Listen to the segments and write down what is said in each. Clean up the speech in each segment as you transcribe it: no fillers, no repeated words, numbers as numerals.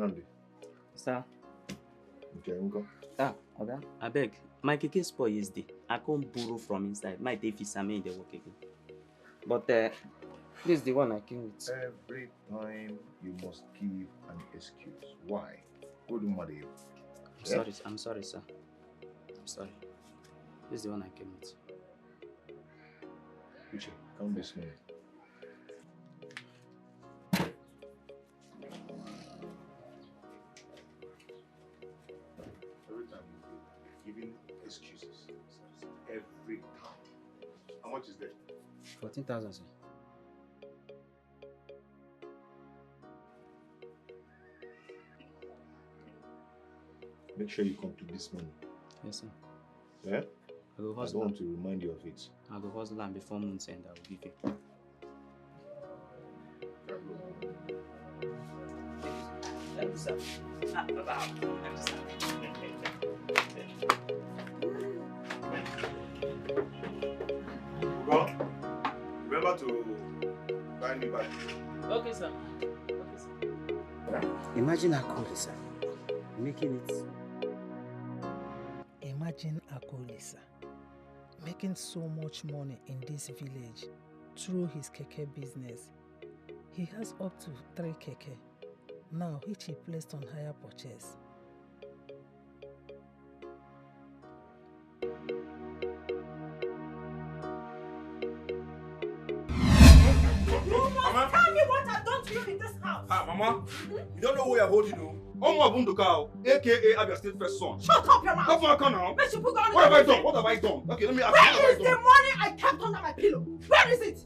Nandi. Sir. Okay, uncle. Okay. I beg. My keke spoil yesterday. I can't borrow from inside. My day is in the work again. But this is the one I came with. Every time you must give an excuse. Why? Good mother. I'm sorry, sir. I'm sorry. This is the one I came with. Uche, come this way. Every time you're giving excuses. Every time. How much is that? 14,000, sir. Make sure you complete this money. Yes, sir. Yeah? I don't want to remind you of it. I'll go hustle and before month's end, I will give you. Thank you, sir. Remember to buy me back. Okay, sir. Imagine Akulisa making it. Imagine Akulisa making so much money in this village through his keke business. He has up to 3 keke, now which he placed on hire purchase. Mama, tell me what I've done to you in this house. Mama, you don't know who you're holding, no? Omo Abunduka, aka Abia State first son. Shut up your mouth. Come on, now. What have I done? What have I done? Okay, let me ask you. Where is the money I kept under my pillow? Where is it?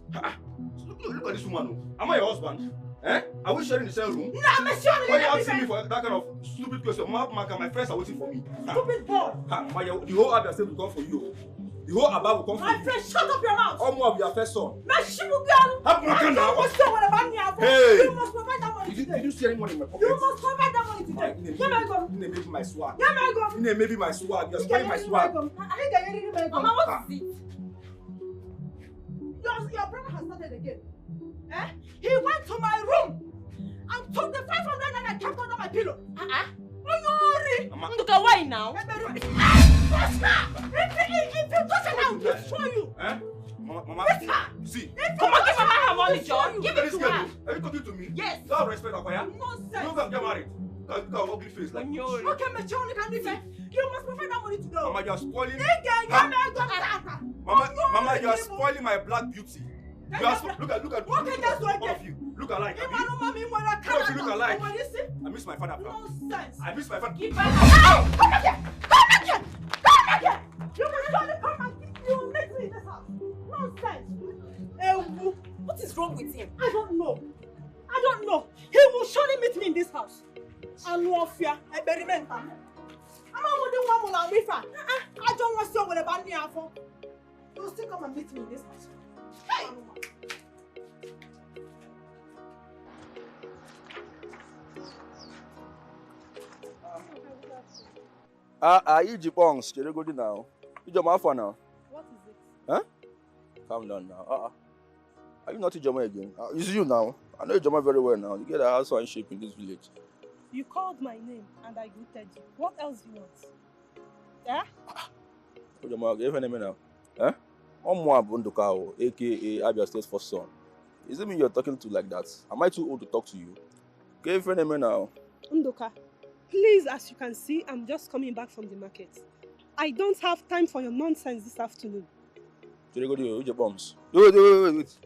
Look at this woman. Am I your husband? Eh? Are we sharing the same room? No, I'm sharing. Why are you asking me for that kind of stupid question? My friends are waiting for me. Stupid boy. The whole Abia State will come for you. The whole Abba will come for you. My friend, shut up your mouth. Omo of your first son. Hey! You must provide that money today. Did you see any money in my pocket? You must provide that money today. Maybe my swag. Maybe my swag. You're spoiling my swag. Mama, what is it? Your brother has started again. Eh? He went to my room and took the 500 and I kept under my pillow. Look at why now? If you touch it, I will destroy you. Eh? Mama, see. Come on, give her her money, John. Give it to her. Are you talking to me? Yes. You have respect, Akwaya. Nonsense. You don't get married. Look at ugly face like this. Okay, Major, can you say? You must provide that money to go. Mama, you are spoiling. Mama, you are spoiling my black beauty. You are look at all of you. Look alike. Look alike. I miss my father. Nonsense. I miss my father. Come back here. You will surely come and you will meet me in this house. Nonsense. What is wrong with him? I don't know. He will surely meet me in this house. And no fear, experiment. I'm not one more with her. I don't want to see what about me. You will still come and meet me in this house. Hey! You Jipons, can you go now? You jump off now. What is it? Huh? Calm down now. Are you not Ijoma again? It's you now. I know Ijoma very well now. You get a house and shape in this village. You called my name and I greeted you. What else do you want? Yeah? Ijoma, give any name now. Huh? Omo Abunduka, aka Abia State first son. Is it me you're talking to like that? Am I too old to talk to you? Give any name now. Ndoka, please, as you can see, I'm just coming back from the market. I don't have time for your nonsense this afternoon. Wait.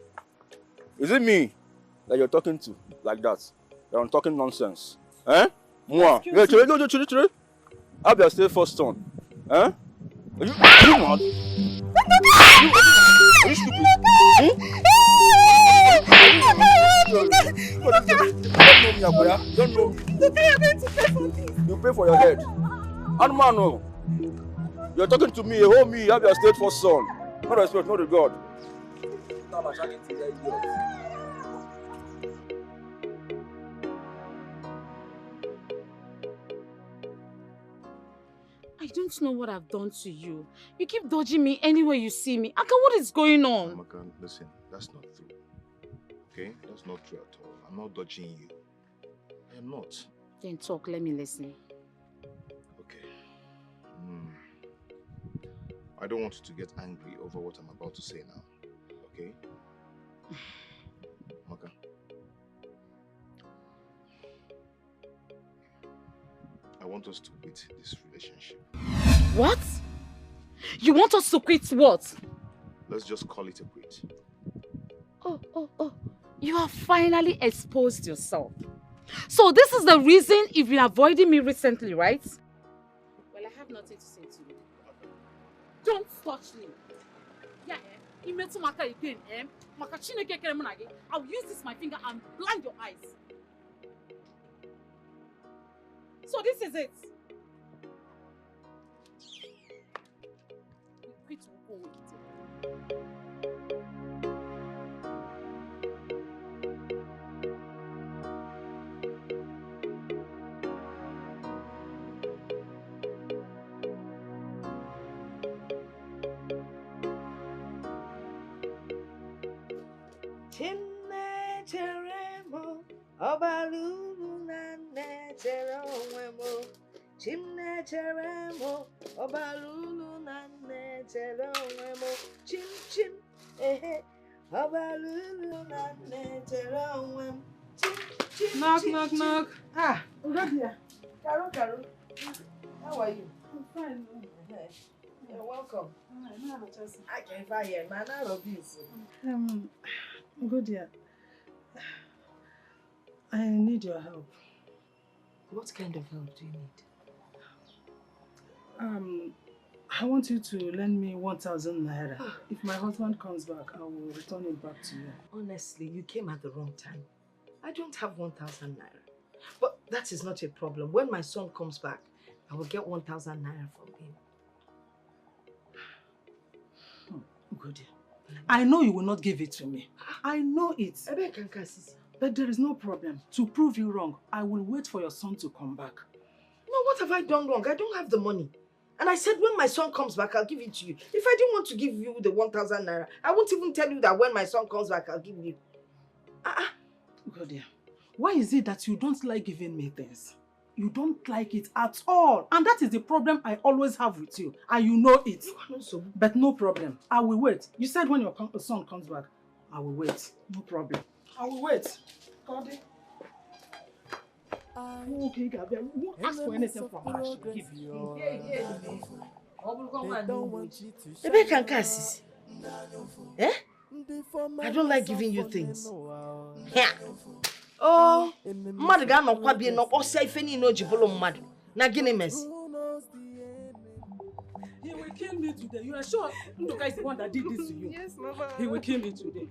Is it me that you're talking to like that? You're talking nonsense. Eh? Moi. Abia State first son. Eh? Are you mad? Are you stupid? You don't know me. You're going to pay for this. You pay for your head. And man, no. You're talking to me, a whole me, Abia State first son. No respect, no regard. I don't know what I've done to you. You keep dodging me anywhere you see me. Aka, what is going on? Amaka, listen, that's not true. Okay? That's not true at all. I'm not dodging you. I am not. Then talk, let me listen. Okay. I don't want you to get angry over what I'm about to say now. Okay? Maka. I want us to quit this relationship. What? You want us to quit what? Let's just call it a quit. Oh. You have finally exposed yourself. So this is the reason you've been avoiding me recently, right? Well, I have nothing to say to you. Don't touch me. Yeah, you made some maka again, I'll use this my finger and blind your eyes. So this is it. Quit will go with it. Obalulu na nechere onwemo. Chimne cheremo. Obalulu na nechere onwemo. Chim. Obalulu na nechere onwemo. Chim. Knock. Ah, Ugodia. Carol. How are you? I'm fine. You're welcome. I can't find you, man. I love you. Ugodia. I need your help. What kind of help do you need? I want you to lend me 1,000 naira. If my husband comes back, I will return it back to you. Honestly, you came at the wrong time. I don't have 1,000 naira. But that is not a problem. When my son comes back, I will get 1,000 naira from him. Good. I know you will not give it to me. I know it. But there is no problem. To prove you wrong, I will wait for your son to come back. No, what have I done wrong? I don't have the money. And I said when my son comes back, I'll give it to you. If I didn't want to give you the 1,000 naira, I won't even tell you that when my son comes back, I'll give you. Godia, why is it that you don't like giving me things? You don't like it at all. And that is the problem I always have with you. And you know it. But no problem. I will wait. You said when your son comes back, I will wait. No problem. I will wait. Okay, Gabriel, you won't ask for anything from her. She'll give you. Eh? I don't like giving you things. Yeah. Oh, mad ga no kwa bie no osia ife ni no jibolo mad. Na gini mess. He will kill me today. You are sure Ndoka is the one that did this to you? Yes, Mama. He will kill me today.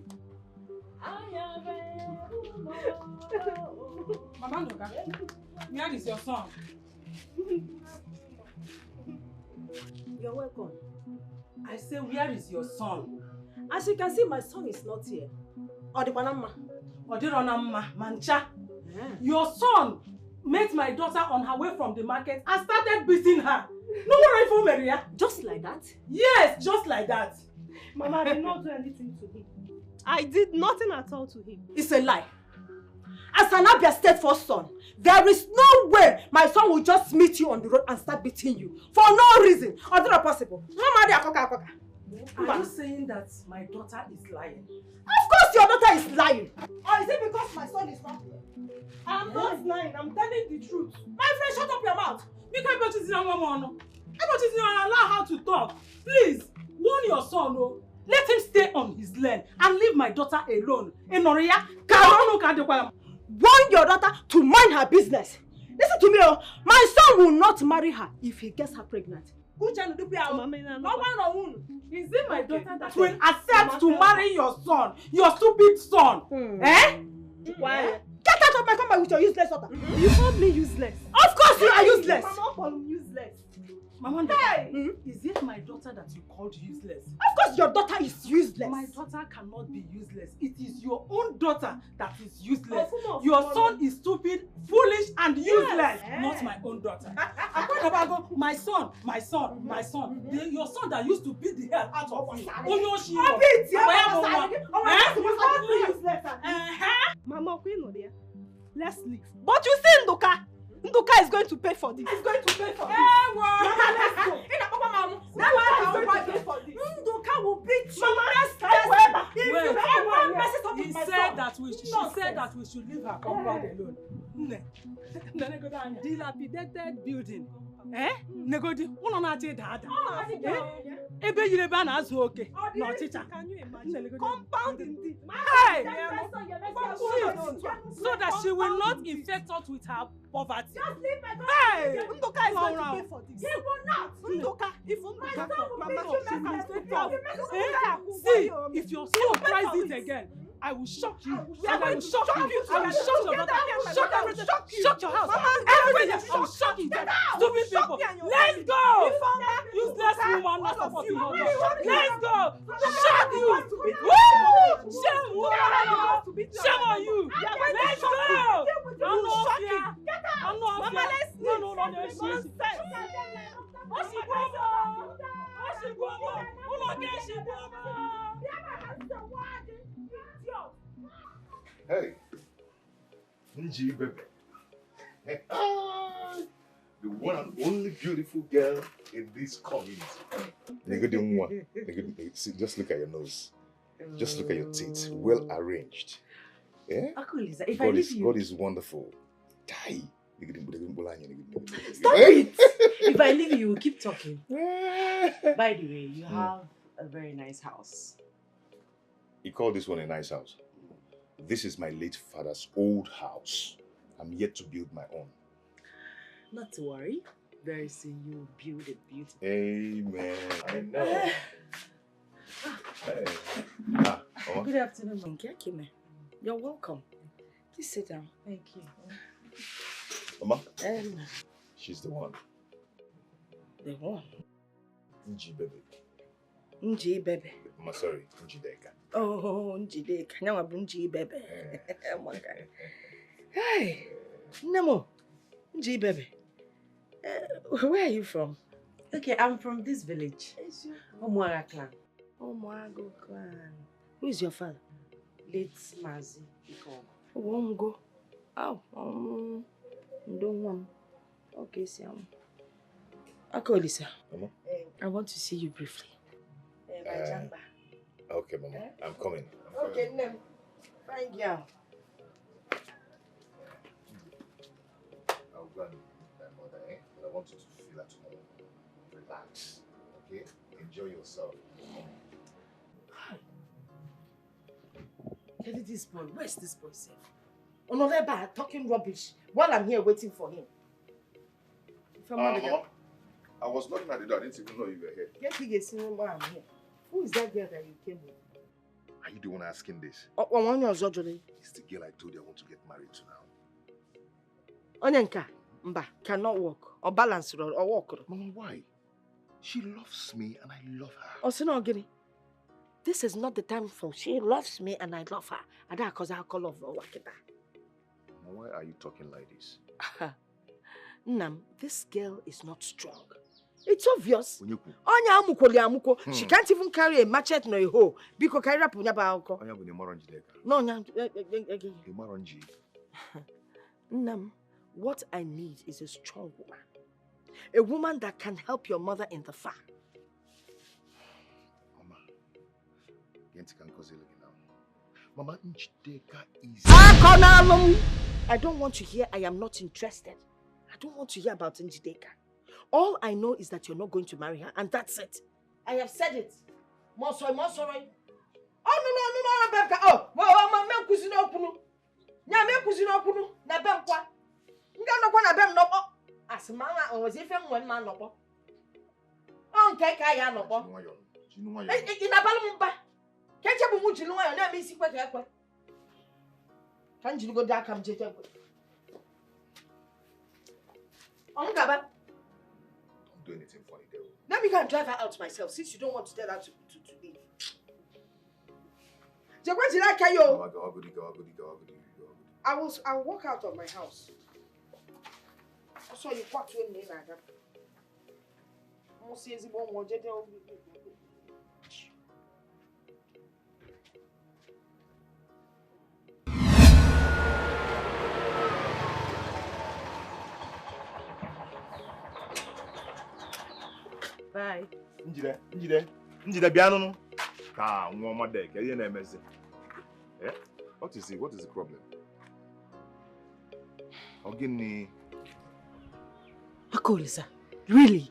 Mama Ndoka, where is your son? You're welcome. I say, where is your son? As you can see, my son is not here. Odipanama. Odironama, Mancha. Your son met my daughter on her way from the market and started beating her. No more rifle, Maria. Just like that? Yes, just like that. Mama, I did not do anything to him. I did nothing at all to him. It's a lie. As an Abia State first son, there is no way my son will just meet you on the road and start beating you for no reason. Or not possible. Are you saying that my daughter is lying? Of course your daughter is lying. Or is it because my son is not here? I'm not lying. I'm telling the truth. My friend, shut up your mouth. You can't put it in allow her to talk. Please, warn your son, oh. Let him stay on his lane and leave my daughter alone. Enoria, warn your daughter to mind her business. Listen to me, oh. My son will not marry her if he gets her pregnant. Is it my daughter that will accept to marry your son? Your stupid son? Eh? Why? Get out of my company with your useless daughter. You called me useless. Of course you are useless. Mama called me useless. Mama, is it my daughter that you called useless? Of course your daughter is useless. My daughter cannot be useless. It is your own daughter that is useless. Your son is stupid, foolish, and useless. Not my own daughter. My son. Your son that used to beat the hell out of me. Mama, let's leave. But you see Ndoka. Nduka is going to pay for this. He's going to pay for this. Mama, let's go. Nduka will pay for this. Nduka will beat you. Mama, he said that we should leave her compound alone. Dilapidated building. Negodi, uno na che dada. Ebe yire ba na azu oke. No chicha. Can you imagine? Compound indeed. Hey! So that she will not infect us with her poverty. Just leave my daughter. Hey! Nduka is going to pay for this. He will not. Nduka, if Nduka See, if your son tries it again, I will shock you. I will shock you. I will shock your daughter. Shock everything. Shock your house. Everything. I will shock you. Stupid people. Let's go. Useless woman not supporting her daughter. Let's go. Shock you. Woo! Shame on you. Let's go. I'm not here. I'm not here. No. Hey, Nji baby. The one and only beautiful girl in this community. See, just look at your nose. Just look at your teeth. Well arranged. Yeah? Akulisa, if I leave you... God is wonderful. Die. Stop it! If I leave you, you will keep talking. By the way, you have a very nice house. You call this one a nice house? This is my late father's old house. I'm yet to build my own. Not to worry. Very soon you will build a beautiful. Amen. I know. Hey. Good afternoon, Monkey. You're welcome. Please sit down. Thank you. Mama? She's the one. The one? Nji baby. Nji baby. Mama, sorry. Nji deka. Oh, Nji deka. Now I'm Nji baby. Oh my God. Hey, Nemo. Nji baby. Where are you from? Okay, I'm from this village. Omuaga clan. Omuaga clan. Who is your father? Late Mazi. Won't go. Oh, don't want. Okay, Sam. Akolisa. Mama? I want to see you briefly. Okay, Mama. I'm coming. Okay, Nem. Fine girl. I'll go and meet my mother, but I want you to feel at home. Relax. Okay? Enjoy yourself. Get it, this boy. Where's this boy safe? Another bad talking rubbish while I'm here waiting for him. Mama, I was knocking at the door. I didn't even know you were here. Get to why I'm here. Who is that girl that you came with? Are you the one asking this? It's the girl I told you I want to get married to now. Onyenka, Mba, cannot walk or balance or walk. Mama, why? She loves me and I love her. Osinogiri, this is not the time for she loves me and I love her. And that cause I call love Wakita. Why are you talking like this? Nam, this girl is not strong. It's obvious. Onya she can't even carry a machete nor a hoe. Because carry up unya ba alko. No, Nam, what I need is a strong woman. A woman that can help your mother in the farm. Mama, Njideka is... I don't want to hear I am not interested. I don't want to hear about Njideka. All I know is that you're not going to marry her, and that's it. I have said it. Oh, no, Bemka. Oh, well, I'm cousin opunu. Nyame cousin opunu. Na Bemkwa. Nga no na Bem no. Asmanga was if one man no. On take I no. Ina balumba. Can't you move to know I never see what happened? Can't you go down? Come, Jetta. On Gaba. Don't do anything funny, though. Let me go and drive her out myself since you don't want to tell her to leave. I will walk out of my house. I saw you walk to me like that. Bye. Njide bianunu. Ka nwa dek, e na emezi. Eh? What is it? What is the problem? Ogini. Akolisa, really?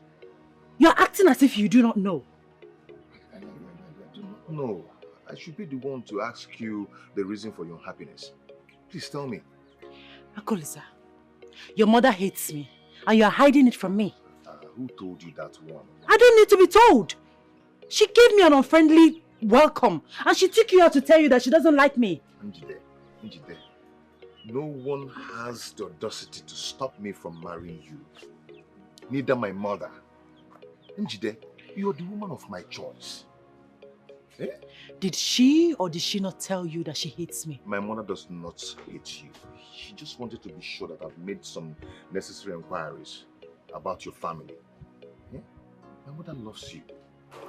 You're acting as if you do not know. I do not know. I should be the one to ask you the reason for your unhappiness. Please tell me. Akolisa, your mother hates me and you're hiding it from me. Who told you that one? I don't need to be told. She gave me an unfriendly welcome and she took you out to tell you that she doesn't like me. Njide, no one has the audacity to stop me from marrying you. Neither my mother. Njide, you're the woman of my choice. Eh? Did she or did she not tell you that she hates me? My mother does not hate you. She just wanted to be sure that I've made some necessary inquiries about your family. Eh? My mother loves you.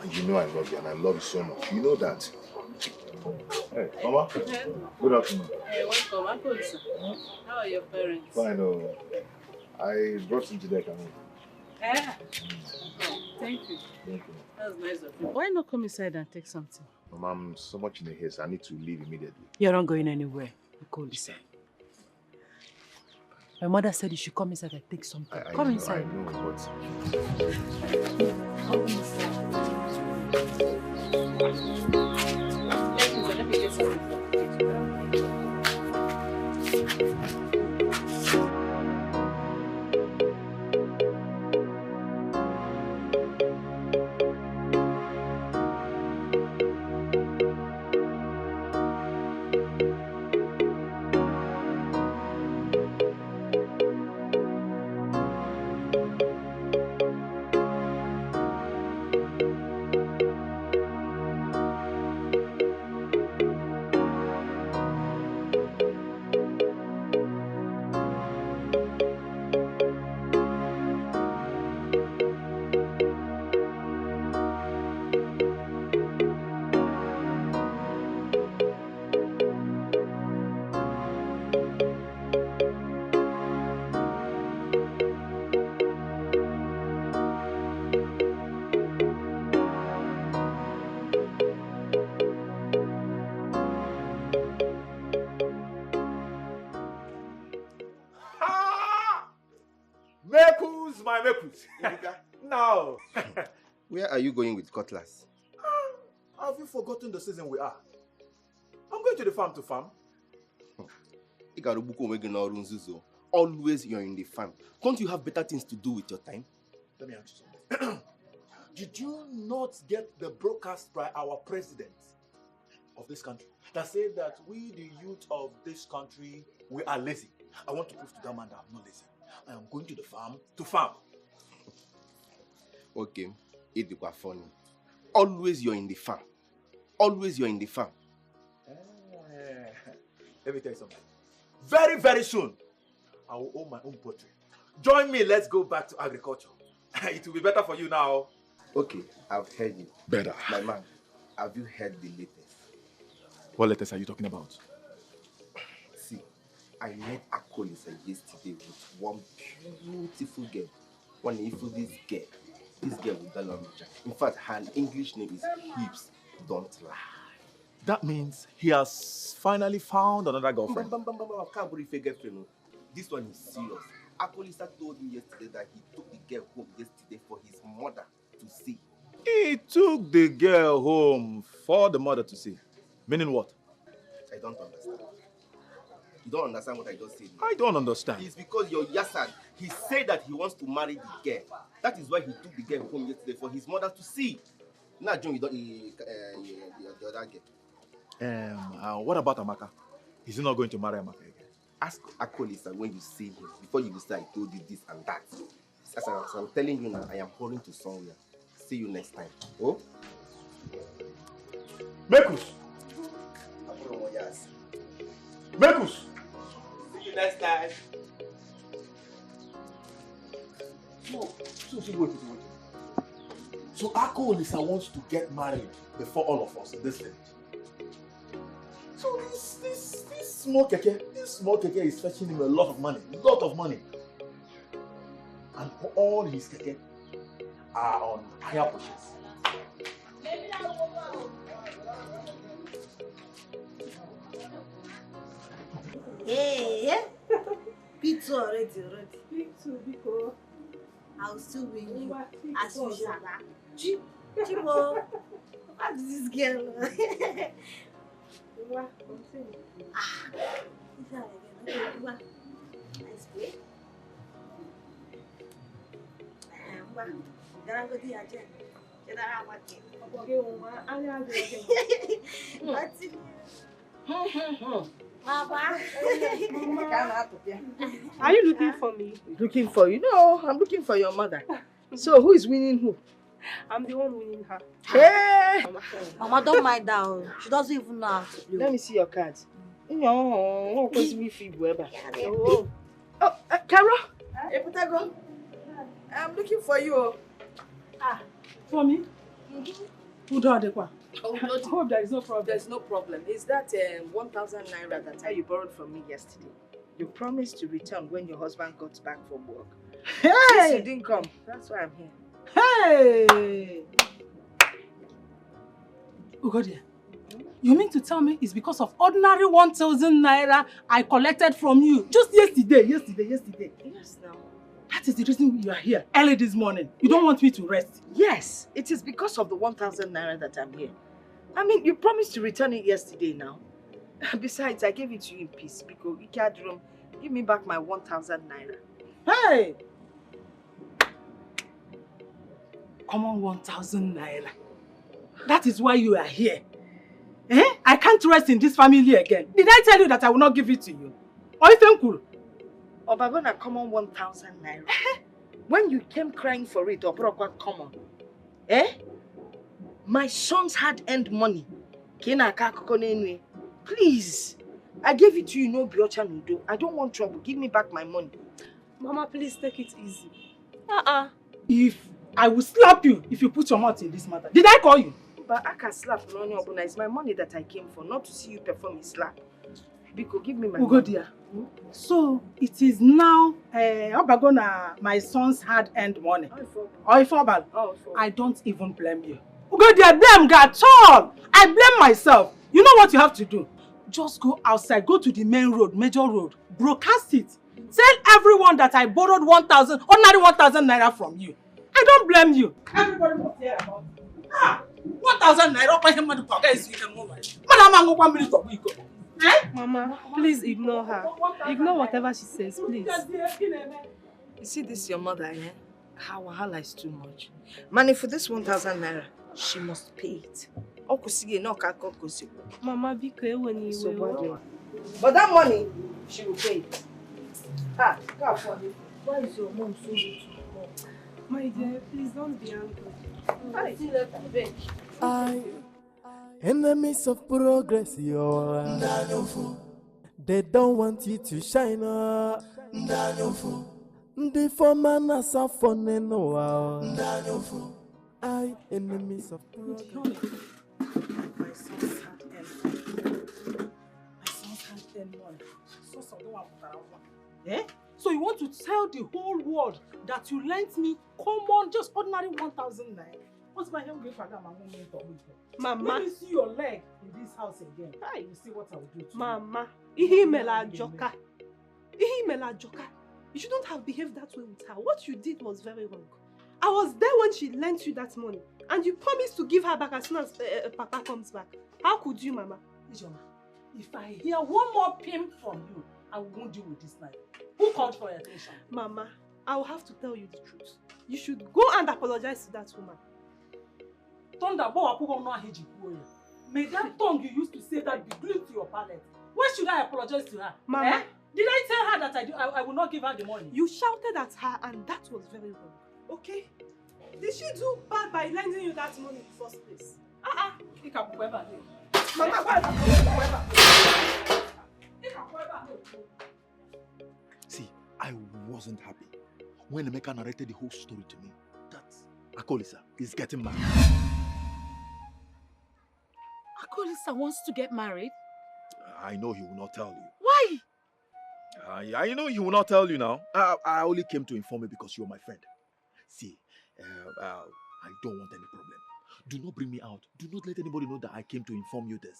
And you know I love you and I love you so much. You know that. Hey, Mama. Good afternoon. Hey, welcome. Uncle Lisa. How are your parents? Fine. I brought some today. Yeah. Oh, thank you. Thank you. That's nice of you. Why not come inside and take something? Mama, I'm so much in a haste. I need to leave immediately. You're not going anywhere, Uncle Lisa. My mother said you should come inside and take something. Come inside. I know, but... Come inside. Let me get something. Now, where are you going with cutlass? Have you forgotten the season we are? I'm going to the farm to farm. Always you're in the farm. Don't you have better things to do with your time? Let me ask you something. Did you not get the broadcast by our president of this country that said that we, the youth of this country, we are lazy? I want to prove to that man that I'm not lazy. I am going to the farm to farm. Okay, it's quite funny. Always you're in the farm. Always you're in the farm. Let me tell you something. Very, very soon, I will own my own poultry. Join me, let's go back to agriculture. It will be better for you now. Okay, I've heard you. Better. My man, have you heard the latest? What latest are you talking about? See, I met Akolisa yesterday with one beautiful girl. One this girl. This girl with the language. In fact, her English name is Hips. Don't lie. That means he has finally found another girlfriend. Can't believe a girlfriend. This one is serious. Akolisa told me yesterday that he took the girl home yesterday for his mother to see. He took the girl home for the mother to see. Meaning what? I don't understand. You don't understand what I just said? I don't understand. It's because your Yasan, he said that he wants to marry the girl. That is why he took the girl home yesterday for his mother to see. Now, John, you don't the other girl. What about Amaka? Is he not going to marry Amaka again? Ask Akolisa when you see him, before you say I told you this and that. As I'm telling you now, I am hurrying to somewhere. See you next time. Oh? Mekus! Mekus! See you next time. Wait. So Akolisa wants to get married before all of us in this village. So this small keke is fetching him a lot of money. And for all his keke, are on higher pushes. Hey, pizza already. Pizza, because I'll still win you as Pizza. usual. Chibo, what is this girl? Nice play. Are you looking for me? Looking for you? No, I'm looking for your mother. So who is winning who? I'm the one winning her. Hey! Mama, don't mind that. She doesn't even know how to play. Let me see your cards. No, oh, Carol. Hey, Putago. I'm looking for you. For me? Who do they want? Oh, I hope there is no problem. There's no problem. Is that 1,000 naira that you borrowed from me yesterday? You promised to return when your husband got back from work. Hey! Since you didn't come, that's why I'm here. Hey! Ugodia, you mean to tell me it's because of ordinary 1,000 naira I collected from you just yesterday? Yes, now. That is the reason you are here early this morning. You don't want me to rest. Yes, it is because of the 1,000 naira that I'm here. I mean, you promised to return it yesterday now. Besides, I gave it to you in peace because you can't give me back my 1,000 naira. Hey! Come on, 1,000 naira. That is why you are here. Eh? I can't rest in this family again. Did I tell you that I will not give it to you? Or even cool? Obagona, come on, 1,000 naira. When you came crying for it, Obrokwa, come on. Eh? My sons had earned money. Please. I gave it to you, no biocha nudo. I don't want trouble. Give me back my money. Mama, please take it easy. If I will slap you if you put your mouth in this matter. Did I call you? But I can slap Ronnie Obuna. It's my money that I came for, not to see you perform a slap. Biko, give me my money. Ugodia. So it is now Obagona, my sons had earned money. I don't even blame you. Ugodia, blame God at all. I blame myself. You know what you have to do? Just go outside, go to the main road, major road, broadcast it. Tell everyone that I borrowed 1,000, ordinary 1,000 naira from you. I don't blame you. Everybody must hear about it. 1,000 naira. Mama, please ignore her. Ignore whatever she says, please. You see this your mother, eh? Her wahala is too much. Money for this 1,000 naira, she must pay it. Mama, be clear when you will. But that money, she will pay it. Why is your mom so rude to your mom? My dear, please don't be angry. In the midst of progress, they don't want you to shine up. The former Nasa phone no I in the midst of progress. My sons had earned money. Eh? So you want to tell the whole world that you lent me common, just ordinary 1,000 naira? What's my help for that? Mama, let me see your leg in this house again. You see what I will do to Mama, you. You shouldn't have behaved that way with her. What you did was very wrong. I was there when she lent you that money, and you promised to give her back as soon as Papa comes back. How could you, Mama? Ijoma, if I hear one more pimp from you, I will wound you with this knife. Who called for your attention? Mama, I will have to tell you the truth. You should go and apologize to that woman. May that tongue you used to say that be glued to your palate. Why should I apologize to her? Mama, eh? Did I tell her that I will not give her the money? You shouted at her and that was very wrong. Okay? Did she do bad by lending you that money in the first place? See, I wasn't happy when Emeka narrated the whole story to me. That Akolisa is getting married. Akolisa wants to get married? I know he will not tell you. Why? I know he will not tell you now. I only came to inform you because you're my friend. See, I don't want any problem. Do not bring me out. Do not let anybody know that I came to inform you this.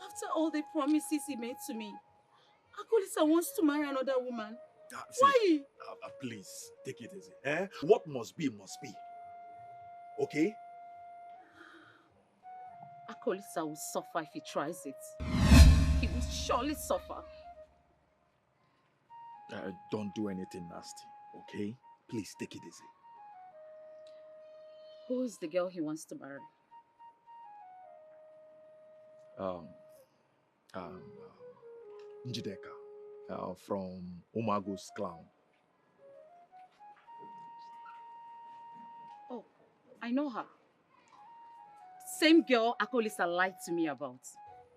After all the promises he made to me, Akolisa wants to marry another woman. See, Why? Please, take it easy. What must be, must be. Okay? Akolisa will suffer if he tries it. He will surely suffer. Don't do anything nasty, okay? Please, take it easy. Who is the girl he wants to marry? Njideka, from Umago's clan. Oh, I know her. Same girl Akolisa lied to me about.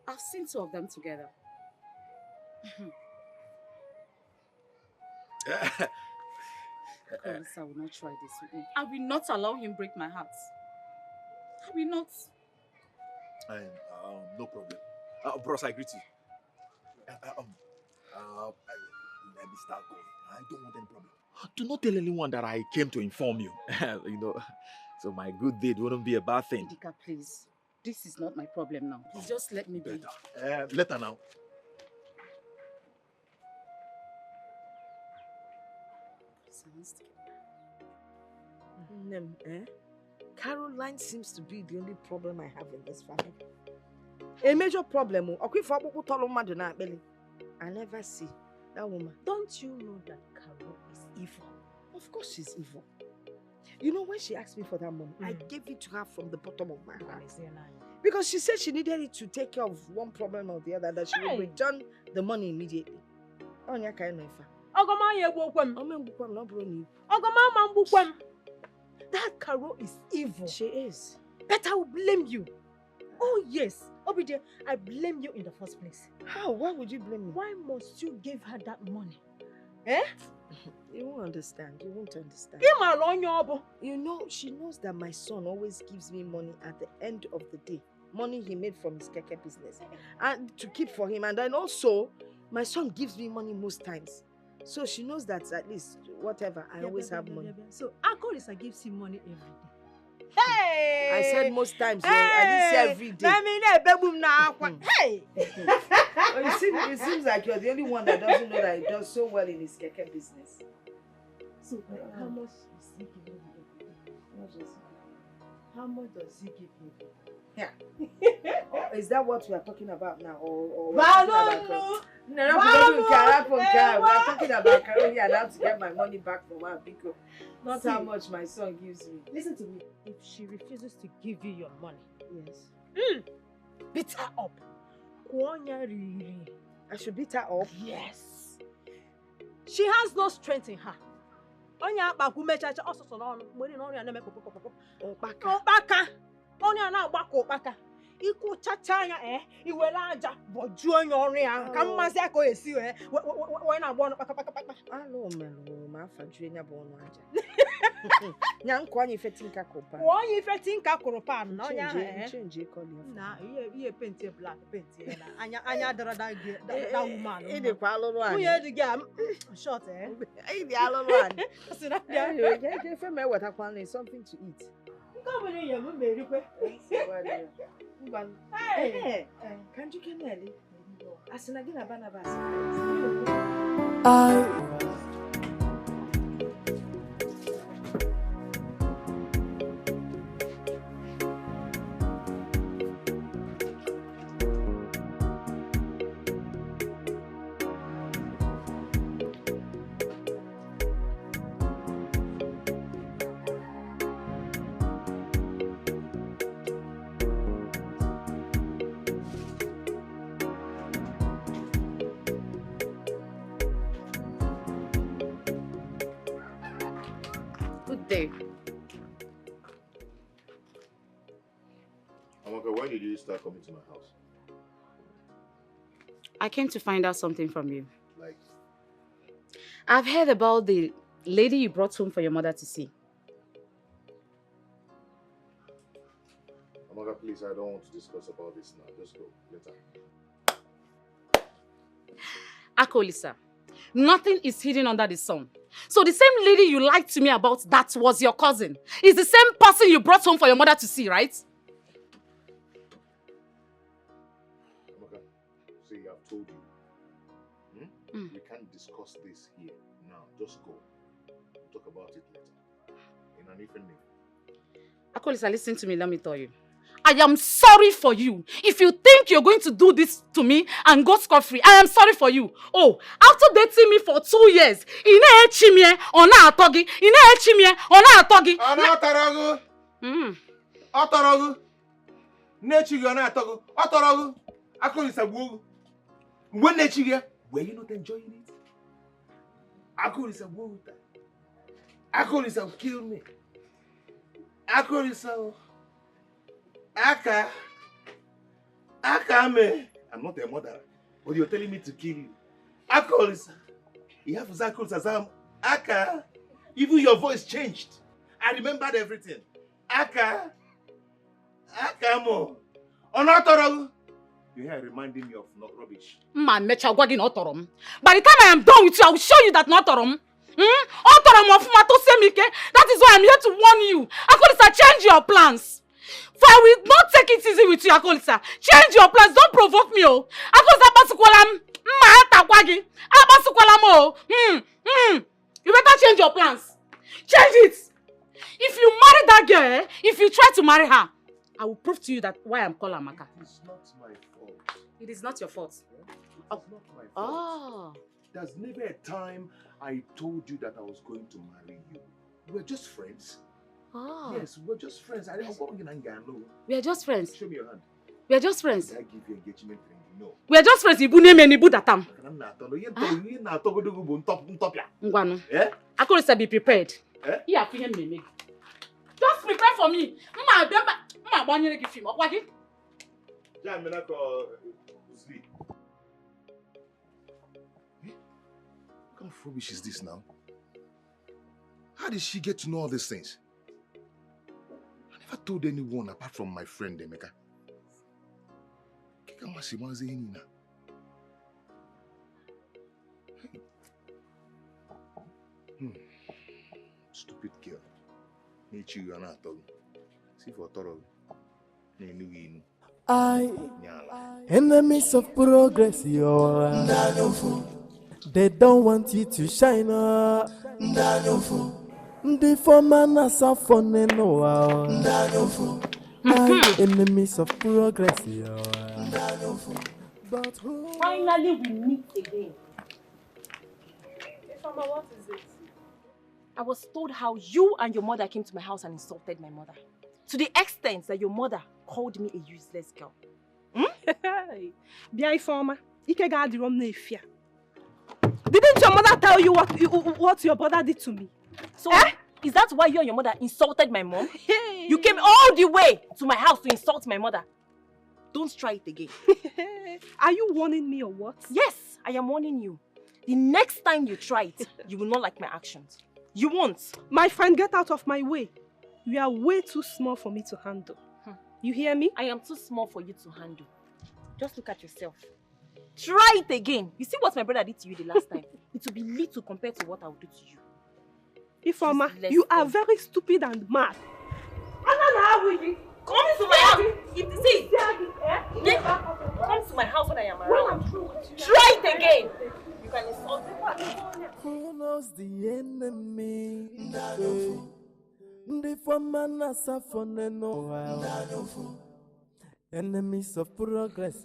I've seen two of them together. Akolisa will not try this with me. I will not allow him break my heart. I will not. No problem. Bros, I greet you. Let me start going. I don't want any problem. Do not tell anyone that I came to inform you. So my good deed wouldn't be a bad thing. Dika, please. This is not my problem now. Please just let me be. Later now. Caroline seems to be the only problem I have in this family. A major problem. I never see that woman. Don't you know that Carol is evil? Of course she's evil. You know, when she asked me for that money, I gave it to her from the bottom of my heart. Because she said she needed it to take care of one problem or the other, that she would return the money immediately. That Carol is evil. She is. But I will blame you. Oh yes, Obide, I blame you in the first place. How? Why would you blame me? Why must you give her that money? You won't understand. You won't understand. You know, she knows that my son always gives me money at the end of the day. Money he made from his keke business. And to keep for him. And then also, my son gives me money most times. So she knows that at least, whatever, I always have money. So Akolisa gives him money every day. Hey! I said most times, I didn't say every day. Hey! Well, it seems like you're the only one that doesn't know that he does so well in his keke business. So, how much is he giving you? How much does he give you? Yeah. Is that what we are talking about now? Or we're talking about we're talking about Carol and how to get my money back from her because not how much my son gives me. Listen to me. If she refuses to give you your money, yes, beat her up. I should beat her up? Yes. She has no strength in her. Iku chachanya iwela aja boju onye ọrụ ya ka mmasị aka o esi we na agba ọnụ kpakapakapa alo melo ma afaju nya bụ ọnụ aja nya nkọ anyị fetinka kopa onye fetinka koropa na onye ahụ change color na ihe paint black paint na anya dara da woman ị dịkwa alụrụ anyị onye dị ga short ị dị alụrụ anyị si na ya ga fe me wetakwa something to eat. Hey, can't you get Nelly? As in again, Barnabas. Day. Amaka, when did you start coming to my house? I came to find out something from you. Like? I've heard about the lady you brought home for your mother to see. Amaka, please, I don't want to discuss about this now. Just go later. Akolisa, nothing is hidden under the sun. So the same lady you lied to me about that was your cousin is the same person you brought home for your mother to see, right? Okay. See, I've told you. We can't discuss this here now. Just go. We'll talk about it later. In an evening. Akolisa, listen to me, let me tell you. I am sorry for you. If you think you're going to do this to me and go scot-free, I am sorry for you. Oh, after dating me for 2 years, ine ona atogi. Ona atorogu. Atorogu. Nechigi ona atogu. Atorogu. Akolisa gwogu. When nechigi, were you not enjoying it? Akolisa gwogu. Akolisa will kill me. Akolisa. Aka me. I'm not a murderer, but you're telling me to kill you. Akolisa. You have Zakolisa Zam. Aka. Even your voice changed. I remembered everything. Aka mo. Onotorogu. Your hair reminding me of not rubbish. Man, mecha gwagi no torom. By the time I am done with you, I will show you that not torom. Otorom of mato semike. That is why I'm here to warn you. Akolisa, change your plans. For I will not take it easy with you, Akolisa. Change your plans. Don't provoke me, oh. Akolisa basukwalam. Gwagi. Abasukwalam, oh. You better change your plans. Change it. If you marry that girl, if you try to marry her, I will prove to you that why I'm called Amaka. It's not my fault. It is not your fault. It's not my fault. There's never a time I told you that I was going to marry you. We're just friends. Yes, we're just friends. We are just friends. Show me your hand. We are just friends. Did I give you engagement ring? No. We are just friends. Ibu name and Ibu datam. Ngwanu. Akolisa, be prepared. Yeah, me. Just prepare for me. Ma banyere give him. What kind of rubbish is this now? How did she get to know all these things? I never told anyone apart from my friend Emeka. Stupid girl. See for Toro. Enemies of progress, they don't want you to shine up. The former are funny no enemies of progress, but who? Finally, we meet again. Mama, what is it? I was told how you and your mother came to my house and insulted my mother. To the extent that your mother called me a useless girl. Didn't your mother tell you what your brother did to me? So, is that why you and your mother insulted my mom? You came all the way to my house to insult my mother. Don't try it again. Are you warning me or what? Yes, I am warning you. The next time you try it, you will not like my actions. You won't. My friend, get out of my way. You are way too small for me to handle. You hear me? I am too small for you to handle. Just look at yourself. Try it again. You see what my brother did to you the last time? It will be little compared to what I will do to you. Ifeoma, you are very stupid and mad. Come to my house. See, come to my house when I am around. Try it again. You can insult me. Who knows the enemy? The former are funny no enemies of progress,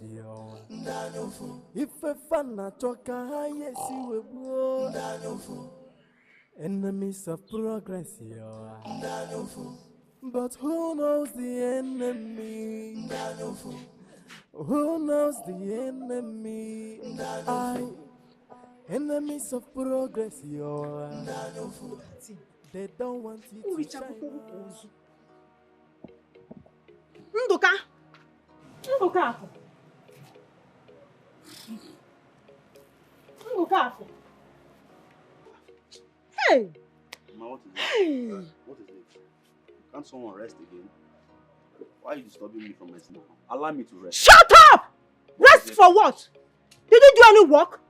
if a fan not talk, yes, you will. Enemies of progress, but who knows the enemy? Who knows the enemy? Enemies of progress, they don't want you to shine. Nduka. Hey! Ma, what is it? What is it? Can't someone rest again? Why are you disturbing me from my sleep? Allow me to rest. Shut up! Rest for what? Did you do any work?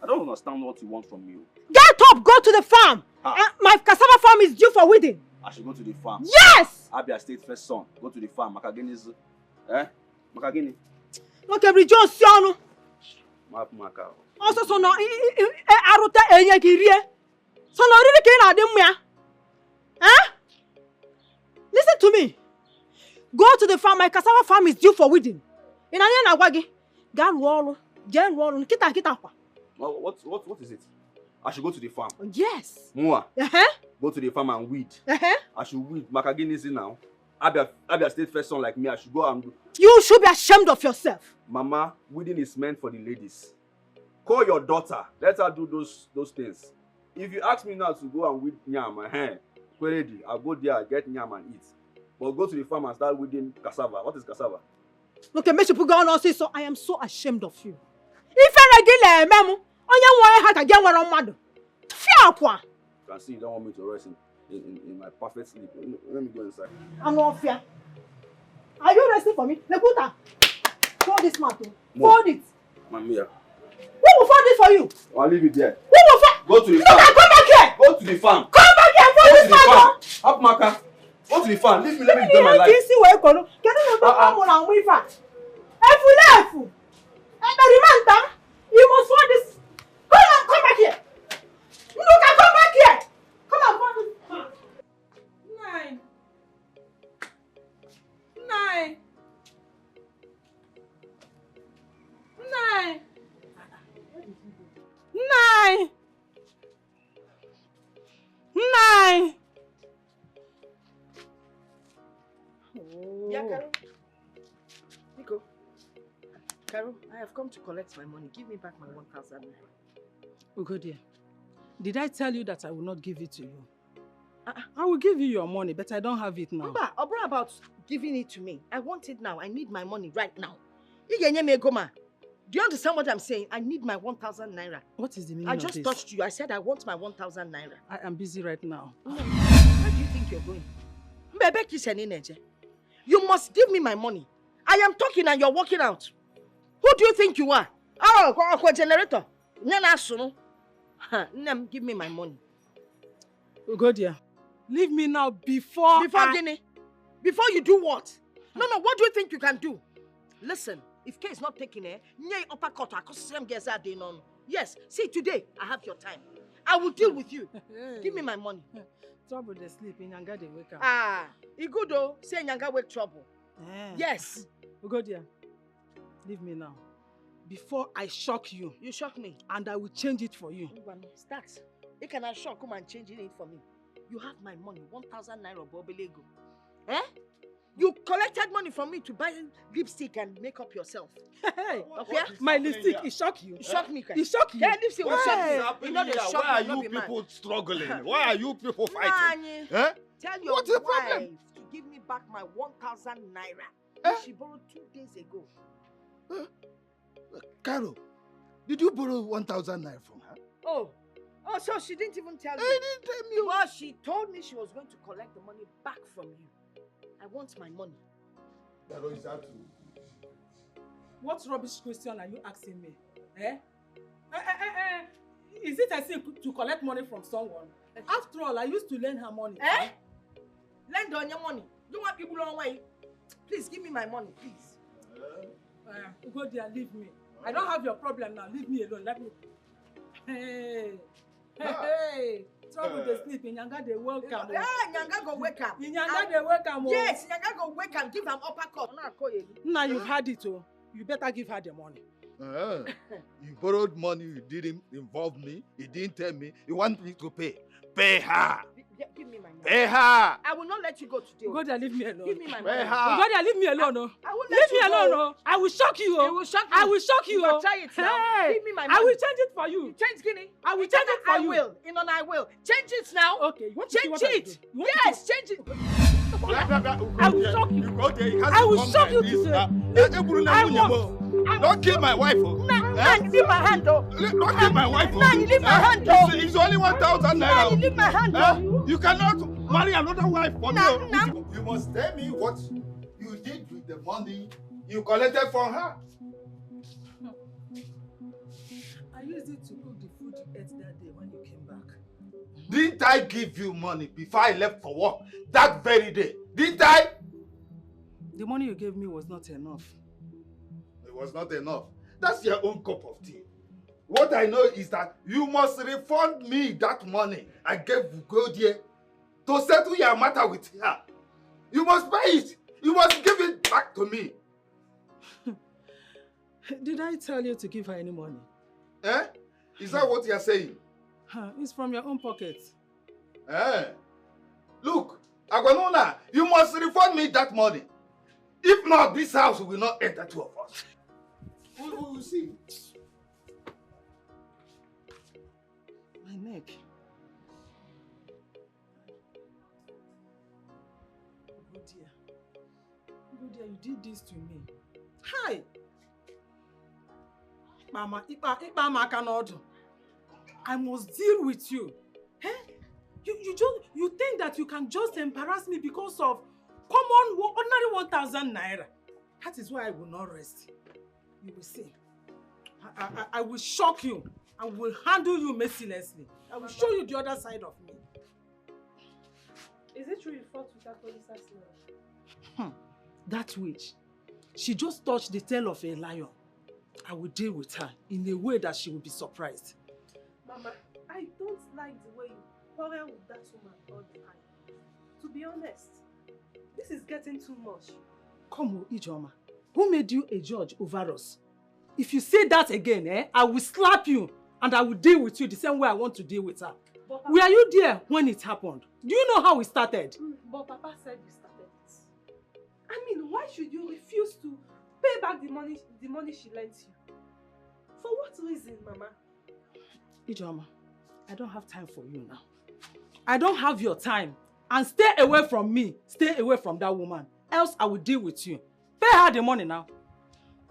I don't understand what you want from me. Get up, go to the farm. My cassava farm is due for weeding. I should go to the farm. Yes! Abia State first son. Go to the farm. Makagini's. Makagini. Okay, rejoice, Siano. Maka. Also, so no, Aruta Enyakirie. So no, really can't add him. Huh? Listen to me. Go to the farm. My cassava farm is due for weeding. In Ayana Wagi. Gan roll. Jen roll. Kita. What is it? I should go to the farm. Yes. Mua. Go to the farm and weed. I should weed. Makagini's now. Abia State first son like me. I should go and do. You should be ashamed of yourself. Mama, weeding is meant for the ladies. Call your daughter. Let her do those things. If you ask me now to go and weed yam, I'll go there, get yam and eat. But go to the farm and start weeding cassava. What is cassava? Okay, make people go on and say so. I am so ashamed of you. If I regular memo, onye nwa get one mad. Fear kwa. You can see you don't want me to rest in my perfect sleep. Let me go inside. I'm not fear. Are you resting for me? Lekuta, fold this mat. Fold it. Mamia. Who will fold this for you? I'll leave it there. Who will fold? Go to the farm. Come back here. Go to the farm. Come back here. Fold this mat. Up Maka. Go to the farm. Leave me. Let me enjoy my life. Can you do one with that? Efu. Experimenta. You must fold this. Come back here. Look, come back here. Come on, fold this mat. 9. 9. 9. 9. 9. Yeah, Carol. Nico. Carol, I have come to collect my money. Give me back my 1,000 naira. Ugodia, did I tell you that I will not give it to you? I will give you your money, but I don't have it now. Mba, Obra about giving it to me. I want it now. I need my money right now. Do you understand what I'm saying? I need my 1,000 naira. What is the meaning I of just this? touched you. I said I want my 1,000 naira. I am busy right now. No. Where do you think you're going? You must give me my money. I am talking and you're walking out. Who do you think you are? Oh, generator. Give me my money. Ugodia, leave me now before Guinea. Before you do what? No, what do you think you can do? Listen, if care is not taken, yes, see, today I have your time. I will deal with you. Give me my money. Trouble they sleep, Nyanga they wake up. It's good though. Say Nyanga wake trouble. Yes. Ugodia, leave me now. Before I shock you. You shock me. And I will change it for you. Start. You cannot shock, come and change it for me. You have my money, 1,000 naira Bobelego. You collected money from me to buy lipstick and make up yourself. Hey, okay? My lipstick, it shock you? It shock me. It shock you? Yeah, lipstick will shock you. You know why are you people struggling? Why are you people fighting? Tell your What's the wife problem? to give me back my 1,000 naira. She borrowed 2 days ago. Carol, did you borrow 1,000 naira from her? Oh, so she didn't even tell me. She didn't tell me. Well, she told me she was going to collect the money back from you. I want my money. Carol, is that true? What rubbish question are you asking me? Is it a sin to collect money from someone? After all, I used to lend her money. Lend on your money. You want people on way? Please give me my money, please. Go there, leave me. I don't have your problem now. Leave me alone. Let me. Hey. Trouble they sleep. Nyanga they wake up. Nyanga go wake up. Nyanga they wake up. Yes, Nyanga go wake up. Give them uppercut. Now you've had it, oh. You better give her the money. You borrowed money, you didn't involve me, you didn't tell me, you want me to pay. Pay her! Give me my money. Pay her! I will not let you go today. Go there, leave me alone. Give me my Pay money. her! Go there, leave me alone, oh. I will Leave me alone, oh. I will shock you, oh. You will shock me. I will shock you, oh. Try it now. Hey. Give me my money. I will change it for you. Change Guinea. I will change it for you. I will. Change it now. Okay, you want to see change what I it. do? Yes, change it. I will shock you. I will shock you today. Don't kill my wife. Leave my hand, though. Don't kill my wife. Leave my hand, though. It's only 1,000 naira. Leave my hand, though. You cannot marry another wife for me. You must tell me what you did with the money you collected from her. I used it to cook the food you ate that day when you came back. Didn't I give you money before I left for work that very day? Didn't I? The money you gave me was not enough. It was not enough. That's your own cup of tea. What I know is that you must refund me that money I gave Ugodie to settle your matter with her. You must pay it. You must give it back to me. Did I tell you to give her any money? Eh? Is that what you're saying? It's from your own pocket. Eh? Look, Agwanona, you must refund me that money. If not, this house will not enter two of us. We will see. My neck. Good dear. Good dear, you did this to me. Hi! Mama, I must deal with you. Eh? You think that you can just embarrass me because of ordinary 1,000 naira. That is why I will not rest. You will see. I will shock you and will handle you mercilessly. I will show you the other side of me. Is it true you fought with Akolisa's now? That witch, she just touched the tail of a lion. I will deal with her in a way that she will be surprised. Mama, I don't like the way you quarrel with that woman all the time. To be honest, this is getting too much. Come on, Ijoma. Who made you a judge over us? If you say that again, I will slap you and I will deal with you the same way I want to deal with her. But Were you there when it happened? Do you know how it started? But Papa said you started it. I mean, why should you refuse to pay back the money she lent you? For what reason, Mama? Ijoma, I don't have time for you now. I don't have your time. And stay away from me. Stay away from that woman. Else I will deal with you. Pay her the money now.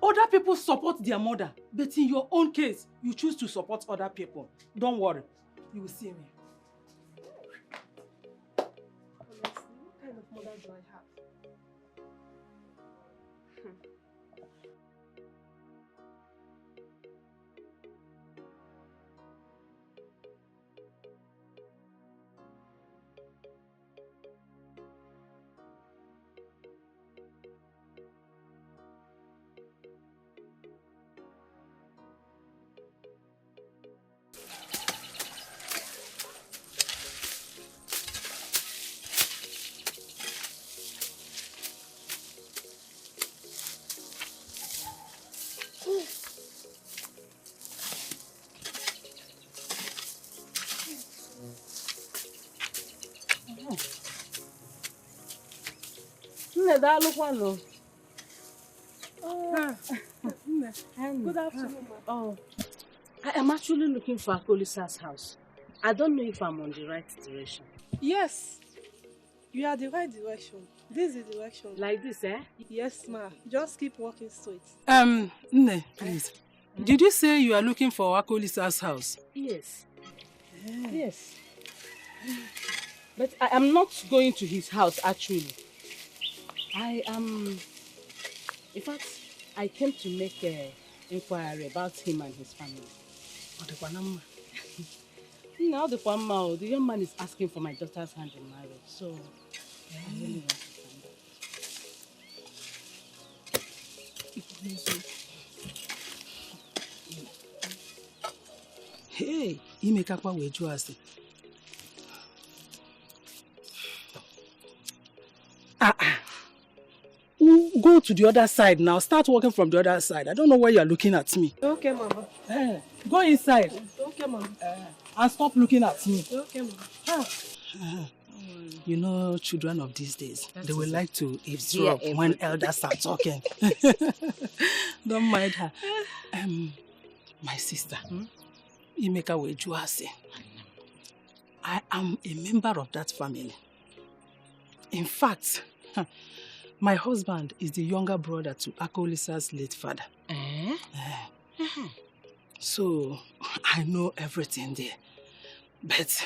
Other people support their mother. But in your own case, you choose to support other people. Don't worry. You will see me. Honestly, what kind of mother do I have? Good afternoon, ma. Oh, I am actually looking for Akolisa's house. I don't know if I'm on the right direction. Yes, you are the right direction. This is the direction. Like this, eh? Yes, ma. Just keep walking straight. Nne, please. Did you say you are looking for Akolisa's house? Yes. Yes. But I am not going to his house, actually. I am... In fact, I came to make an inquiry about him and his family. Now the young man is asking for my daughter's hand in marriage, so I really want to find out. Hey, Imekakwa wejuasi. Go to the other side now. Start walking from the other side. I don't know why you are looking at me. Okay, Mama. Go inside. Okay, Mama. And stop looking at me. Okay, Mama. You know, children of these days, they will like to eavesdrop when elders are talking. Don't mind her. My sister, Imeka Wejuase. I am a member of that family. In fact, my husband is the younger brother to Akolisa's late father. So, I know everything there. But,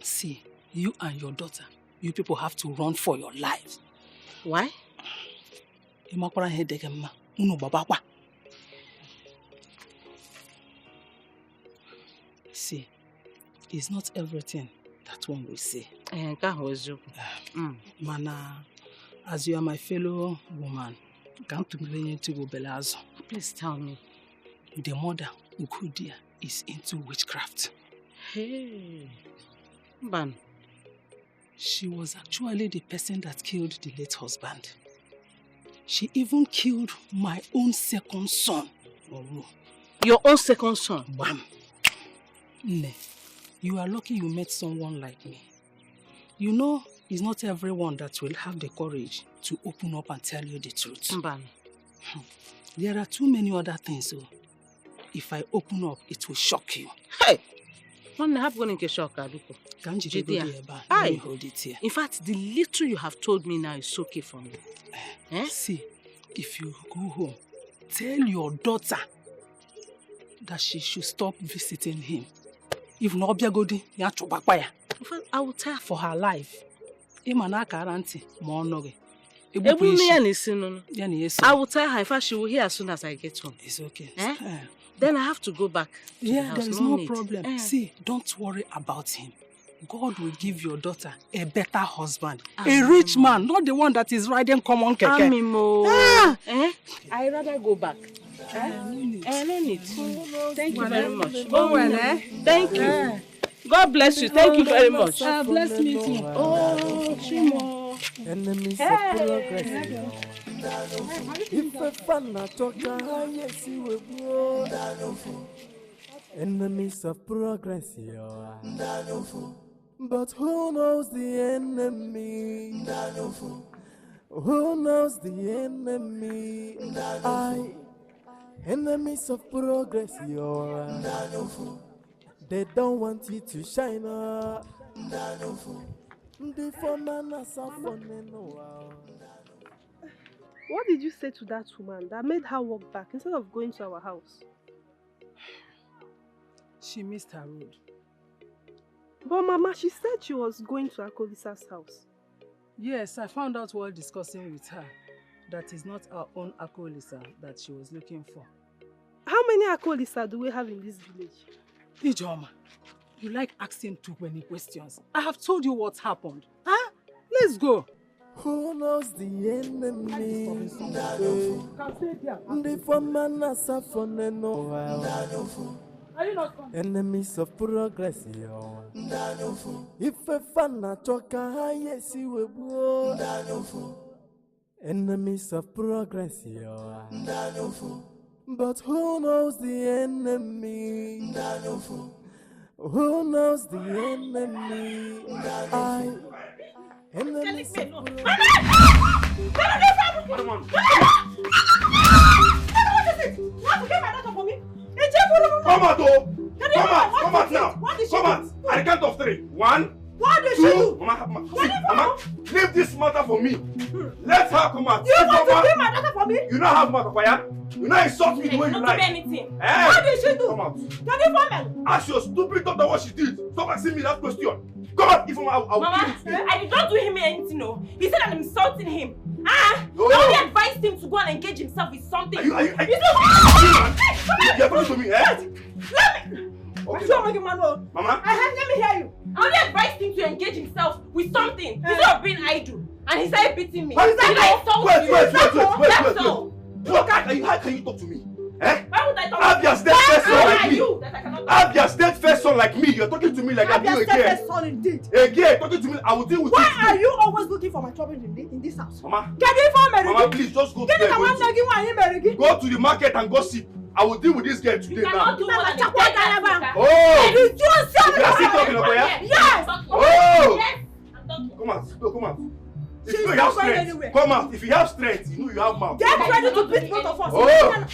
see, you and your daughter, you people have to run for your lives. Why? See, it's not everything that one will say. Mana, as you are my fellow woman, come to me to go Belazo. Please tell me. The mother, Ukudia, is into witchcraft. Hey, Ban. She was actually the person that killed the late husband. She even killed my own second son. Your own second son? Bam. Ne, you are lucky you met someone like me. You know, it's not everyone that will have the courage to open up and tell you the truth. Bam. There are too many other things, so if I open up, it will shock you. Hey! One have going to shock, Aduko. Can't you go there? Let me hold it here. In fact, the little you have told me now is okay for me. See, if you go home, tell your daughter that she should stop visiting him. If not, I will tell her for her life. I will tell her. In fact, she will hear as soon as I get home. It's okay. Then I have to go back to the house. There is no problem. See, don't worry about him. God will give your daughter a better husband. A rich man, not the one that is riding common keke. I rather go back. No need. Thank you very much. Thank you. God bless you. Thank you very much. Bless me too. Oh, Chimo. Enemies of progress. If a fan talker, yes, you will go. Enemies of progress, but who knows the enemy? Who knows the enemy? Enemies of progress, they don't want you to shine up. What did you say to that woman that made her walk back instead of going to our house? She missed her road. But Mama, she said she was going to Akolisa's house. Yes, I found out while discussing with her that is not our own Akolisa that she was looking for. How many Akolisa do we have in this village? Ijoma, you like asking too many questions. I have told you what happened. Huh? Let's go. Who knows the enemy? The woman has a fun and enemies of progress, if a fan talker, yes, you will go. Enemies of progress, but who knows the enemy? Who knows the enemy? Enemies of progress. Come out, oh! Come out now! Come out! At the count of 3. 1, What did 2. she do? Mama, leave this matter for me. Let her come out. You want to leave my daughter for me? You know how much fire? You know insult me the way you like. Anything. Hey. What did she do? Come out. Can you find me? Ask your stupid daughter what she did. Stop asking me that question. Come out, if I'll Mama, I did not do him anything, no. He said I'm insulting him. No. I only advised him to go and engage himself with something. You're talking to me, eh? Let me. Okay. Mama? Let me hear you. I only advised him to engage himself with something instead of being idle. And he started beating me. He said I insulted you. That's all. How can you talk to me? Eh? Why would I talk Have to your you? steadfast son like me. You that I cannot Have your steadfast son like me. You're talking to me like I'm you again. son indeed. Again, talking to me. I will deal with you. Why are you always looking for my trouble in this house? Mama. Mama, please just go to there. Go to the market and gossip. I will deal with this girl today now. Oh! You are still talking about her? Yes! Oh! Yes! Come out. Come out. If you have strength, come out. If you have strength, you know you have mouth. Get ready to beat both of us. Oh!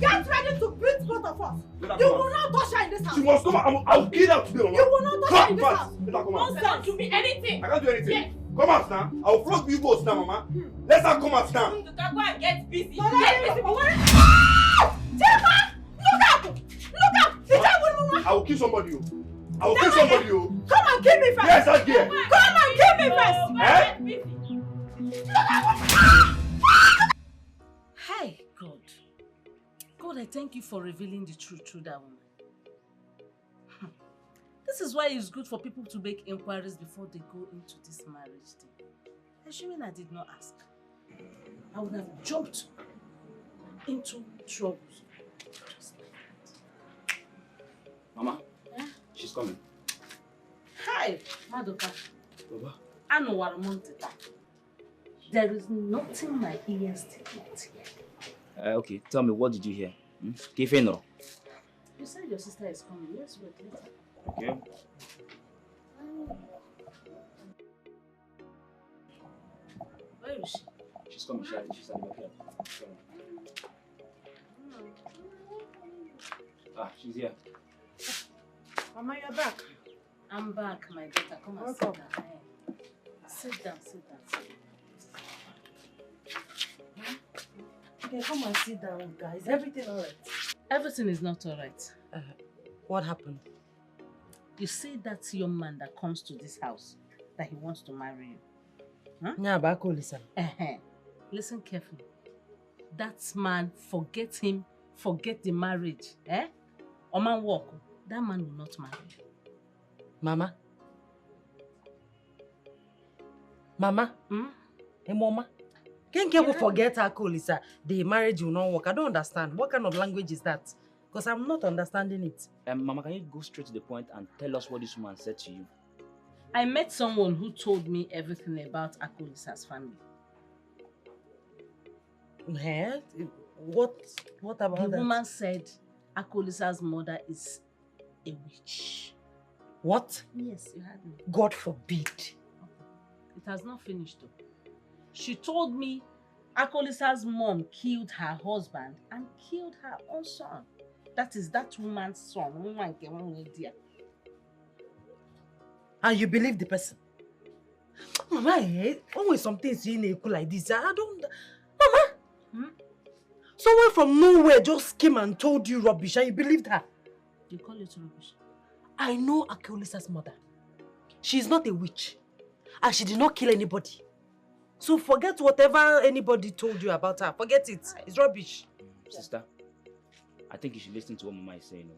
Get ready to beat both of us. You will not touch her in this house. She must come out. I will kill her today, Mama. You will not touch her in this house. Don't do me anything. I can't do anything. Yes. Come out now. I will flog you both now, Mama. Let her come out now. You can go and get busy. Get busy. Look out! I will kill somebody. I will kill somebody. Come and kill me first. Yes, I dare. Come and kill me first. Hi, God. God, I thank you for revealing the truth through that woman. This is why it's good for people to make inquiries before they go into this marriage thing. Assuming I did not ask, I would have jumped into troubles. Just like that. Mama, she's coming. Hi, Madoka. Baba. There is nothing my ears did not hear. Okay, tell me, what did you hear? Kifenro. You said your sister is coming. Let's wait later. Okay. Where is she? She's coming. She's at the back here. She's here. Mama, you're back. I'm back, my daughter. Come and sit down. Sit down, sit down, sit down. Okay, come and sit down, guys. Everything alright? Everything is not alright. What happened? You see that young man that comes to this house, that he wants to marry you. Huh? Yeah, but listen. Listen carefully. That man, forget him, forget the marriage. Oman walk. That man will not marry you. Mama? Mama? Hey, Mama? Can't you forget Akolisa? The marriage will not work. I don't understand. What kind of language is that? Because I'm not understanding it. Mama, can you go straight to the point and tell us what this woman said to you? I met someone who told me everything about Akolisa's family. What about that? The woman said Akolisa's mother is a witch. What? Yes, you heard me. God forbid. It has not finished though. She told me Akolisa's mom killed her husband and killed her own son. That is that woman's son. And you believe the person? Mama, always something saying like this. I don't... Mama! Someone from nowhere just came and told you rubbish and you believed her. You call it rubbish? I know Akolisa's mother. She is not a witch. And she did not kill anybody. So forget whatever anybody told you about her. Forget it. It's rubbish. Sister, I think you should listen to what Mama is saying.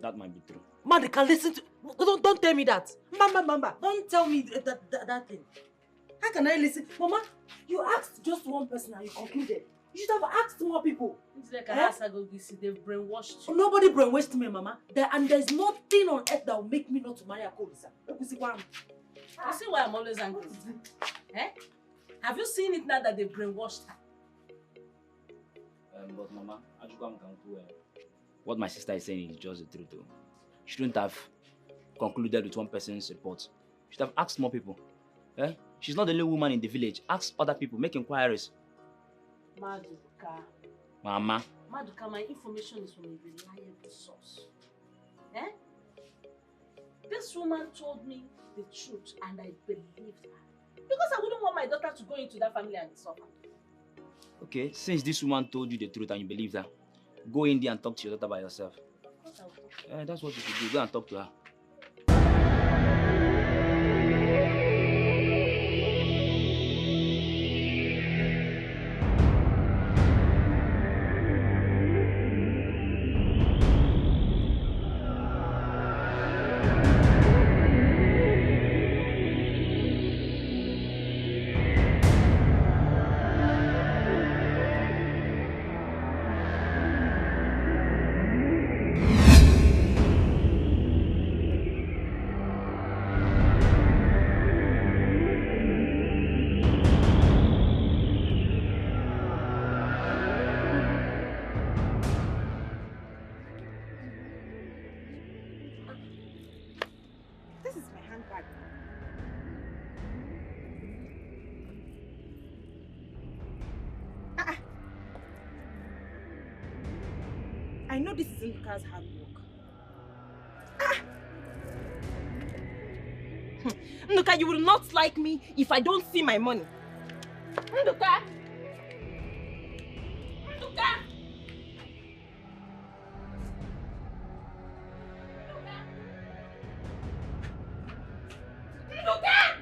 That might be true. Mama, they can listen to... Don't tell me that. Mama, don't tell me that thing. How can I listen? Mama, you asked just one person and you concluded. You should have asked more people. It's like they've brainwashed you. Nobody brainwashed me, Mama. And there's nothing on earth that will make me not to marry Akolisa. You see why I'm always angry? Have you seen it now that they brainwashed her? But Mama, what my sister is saying is just the truth though. She shouldn't have concluded with one person's report. She should have asked more people. She's not the only woman in the village. Ask other people, make inquiries. Maduka. Mama. Maduka, my information is from a reliable source. This woman told me the truth and I believed her. Because I wouldn't want my daughter to go into that family and suffer. Okay, since this woman told you the truth and you believe her, go in there and talk to your daughter by yourself. Of course I will talk. That's what you should do. Go and talk to her. I know this is Nduka's hard work. Nduka, you will not like me if I don't see my money. Nduka! Nduka! Nduka!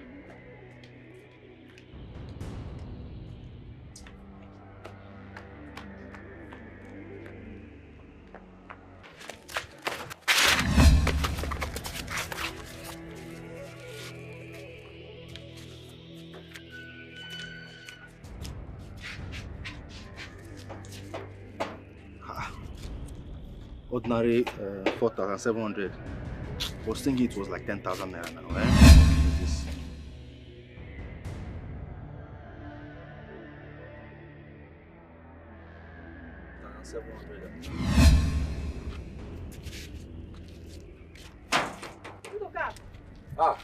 Ordinary 4,700. I was thinking it was like 10,000 naira now. Eh? This. 700. Ah,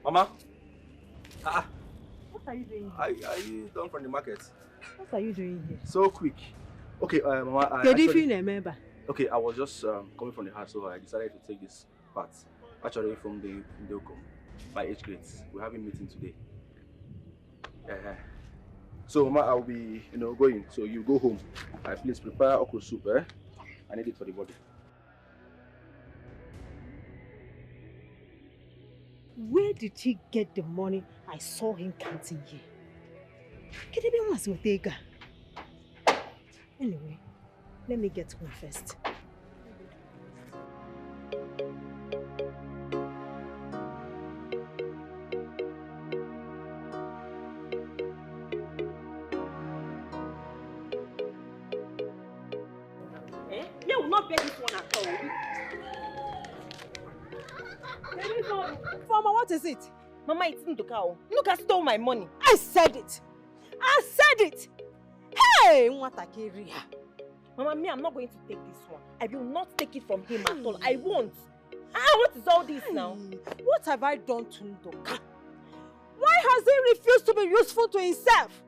Mama. What are you doing here? Are you done from the market? What are you doing here? So quick. Okay, Mama. Okay, I was just coming from the house, so I decided to take this part. Actually, from the Indocom, my age grades. We're having a meeting today. So, Mama, I'll be, going. So you go home. Please prepare okra soup. I need it for the body. Where did he get the money I saw him counting here? Anyway, let me get home first. You will not pay this one at all. Mama, what is it? Mama, it's Nduka. Nduka stole my money. I said it. I said it. Hey, Mama, me, I'm not going to take this one. I will not take it from him at all. I won't. What is all this now? What have I done to Nduka? Why has he refused to be useful to himself?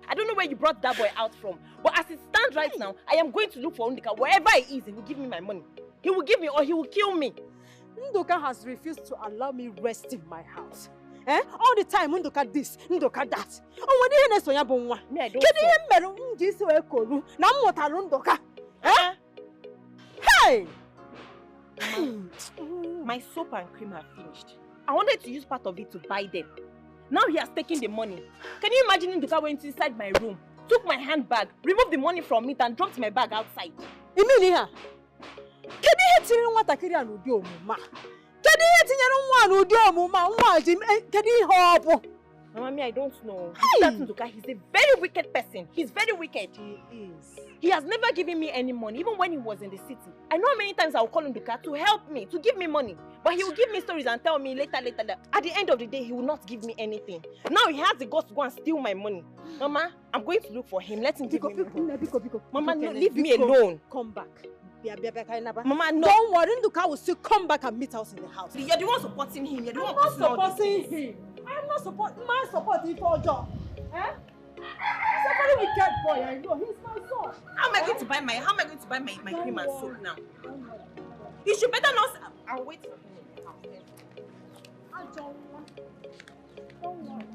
I don't know where you brought that boy out from, but as it stands right now, I am going to look for Nduka. Wherever he is, he will give me my money. He will give me or he will kill me. Nduka has refused to allow me rest in my house. All the time, Nduka this, Nduka that. Me, I don't Hey! My soap and cream are finished. I wanted to use part of it to buy them. Now he has taken the money. Can you imagine Nduka went inside my room, took my handbag, removed the money from it and dropped my bag outside? Mama, me, I don't know. That Nduka, he's a very wicked person. He's very wicked. He is. He has never given me any money, even when he was in the city. I know how many times I will call Nduka to help me, to give me money. But he will give me stories and tell me later that at the end of the day, he will not give me anything. Now he has the guts to go and steal my money. Mama, I'm going to look for him. Let him give me money. Mama, no, leave me alone. Come back. Mama, no. Don't worry, Nduka will still come back and meet us in the house. You're the one supporting him. You're the one supporting him. I'm not supporting for a job. He's a very wicked boy, I know. He's my son. How am I going to buy my cream and soap now? You should better not. I'll wait for him. Don't worry.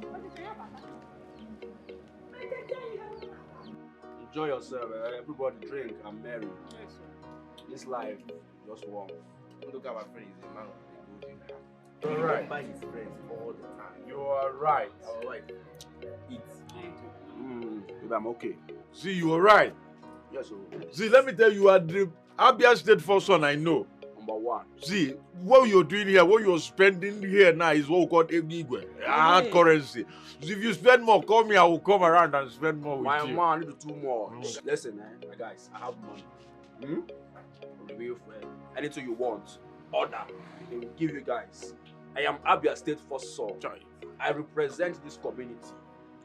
Enjoy yourself, everybody drink and merry. This life just one. Look at my friend, he's a man of the golden heart. You're right. By his friends all the time. You are right. Our wife eats. I'm okay. See, you are right. Yes, sir. See, let me tell you, you are the Abia State first son I know. Number one. See, what you're doing here, what you're spending here now is what we call Egigwe, hard currency. So if you spend more, call me, I will come around and spend more with my you. man, I need to do more. Listen, man, my guys, I have money. Anything you want, order. They will give you guys. I am Abia State first son. I represent this community.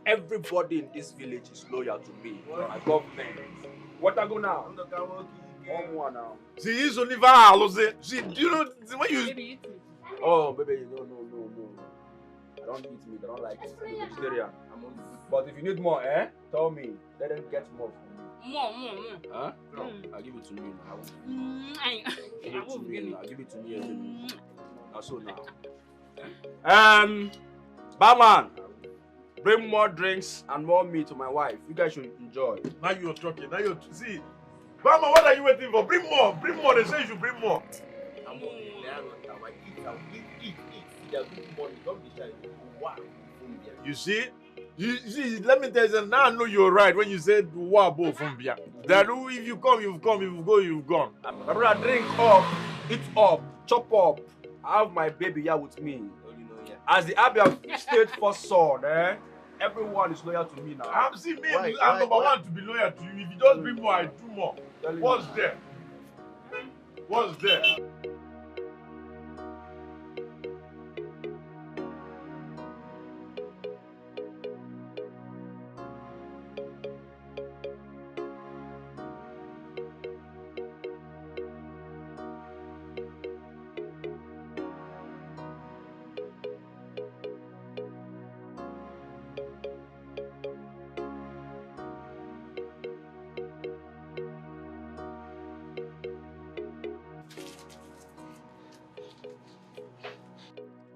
Everybody in this village is loyal to me. My government. What I go now? One now. See, he's only valid. See, do you know when you? Baby, oh, baby, no. I don't eat meat. I don't like it. I'm vegetarian. But if you need more, tell me. Let them get more from me. More. Huh? No, I'll give it to me now. I'll give it to me. So now. Barman, bring more drinks and more meat to my wife. You guys should enjoy. Now you're talking. Now you're see. Mama, what are you waiting for? Bring more. Bring more. They say you should bring more. You see? You see, let me tell you, now I know you're right when you said Wabo from Bia. That if you come, you've come. If you go, you've gone. My brother, drink up, eat up, chop up. I have my baby here with me. As the Abia State first son, Everyone is loyal to me now. I'm seeing me. I'm number one to be loyal to you. If you just bring more, I do more. What's there? What's there?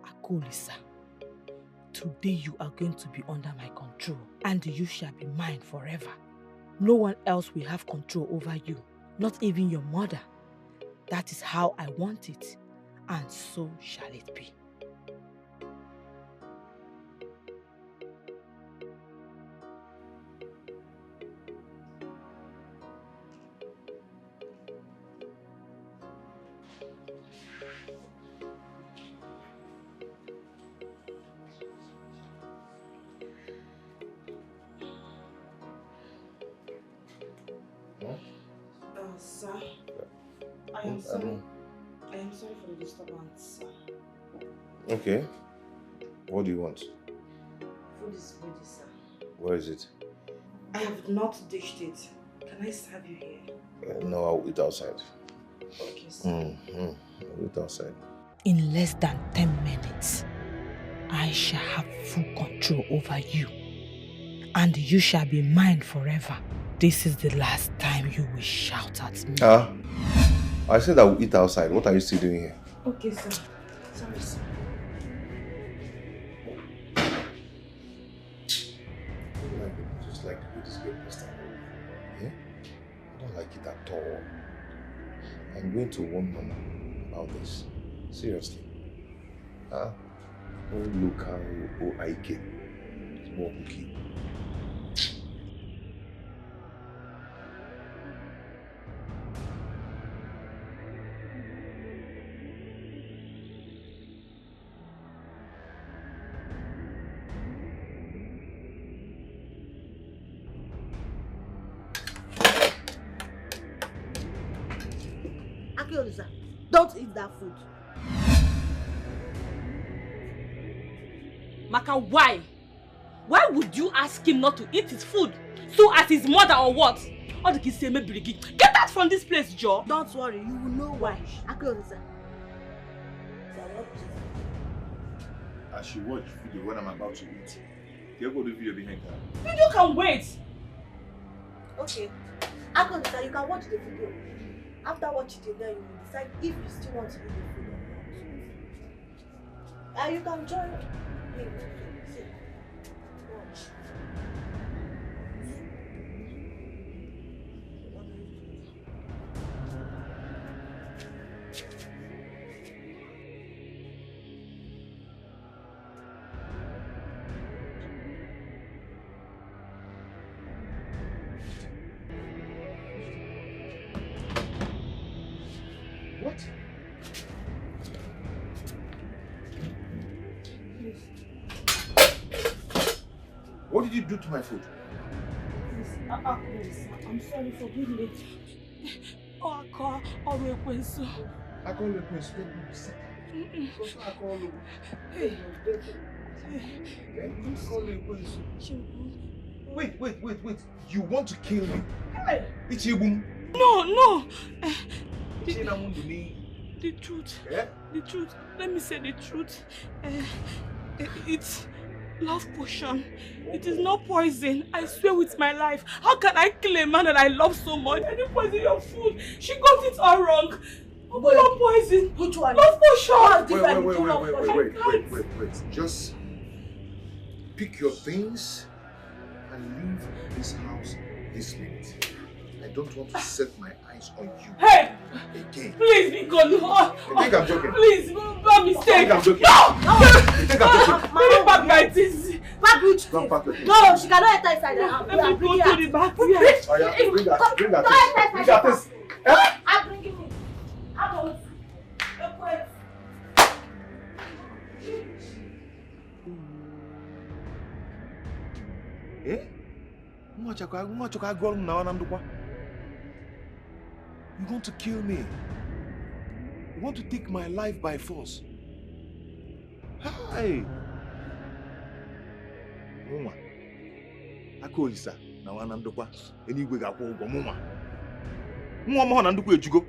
Akolisa, today you are going to be under my control and you shall be mine forever. No one else will have control over you, not even your mother. That is how I want it, and so shall it be. Sir, I am sorry. I am sorry for the disturbance, sir. Okay. What do you want? Food is ready, sir. Where is it? I have not dished it. Can I serve you here? No, I'll eat outside. Okay, sir. I'll eat outside. In less than 10 minutes, I shall have full control over you, and you shall be mine forever. This is the last time you will shout at me. I said I will eat outside. What are you still doing here? Okay, sir. Sorry, sir. Just like the way this girl passed away. Yeah? I don't like it at all. I'm going to warn Mama about this. Seriously. Oh, local or Ike. It's more cookie. Akyolisa, don't eat that food. Maka, why? Why would you ask him not to eat his food? So as his mother or what? All the kids say, get out from this place, Joe. Don't worry, you will know why. Akyolisa. I should watch video when I'm about to eat. You go to the video behind her. Video can wait. Okay. Akyolisa, you can watch the video. After watching it, then you will decide if you still want to eat the food or not. You can join me. See, watch. What? What did you do to my food? Please, I'm sorry, forgive me. Oh, I call Ekwensu. I call Ekwensu. I call you. Hey. Wait. You want to kill me? It's Ibum. No. The truth. Yeah? The truth. Let me say the truth. It's love potion. It is not poison. I swear with my life. How can I kill a man that I love so much? I didn't poison your food. She got it all wrong. Love poison. Which one? Love potion. Wait. Just pick your things and leave this house this minute. I don't want to set my eyes on you again. Please be gone. You think I'm joking? Please, by mistake. You think I'm joking? No! You think I'm joking? Let me pack my things. Pack which? Don't pack your things. No, she cannot enter inside the house. Let me go to the back. Oh yeah, bring that thing. Bring that thing. I'm bringing it. I don't. Wait. Eh? You want to kill me? You want to take my life by force? Hey! Muma. Akolisa. Na wana ndokwa. Anyway ga kwa ugo muma. Mwa mo na ndokwa ejugo.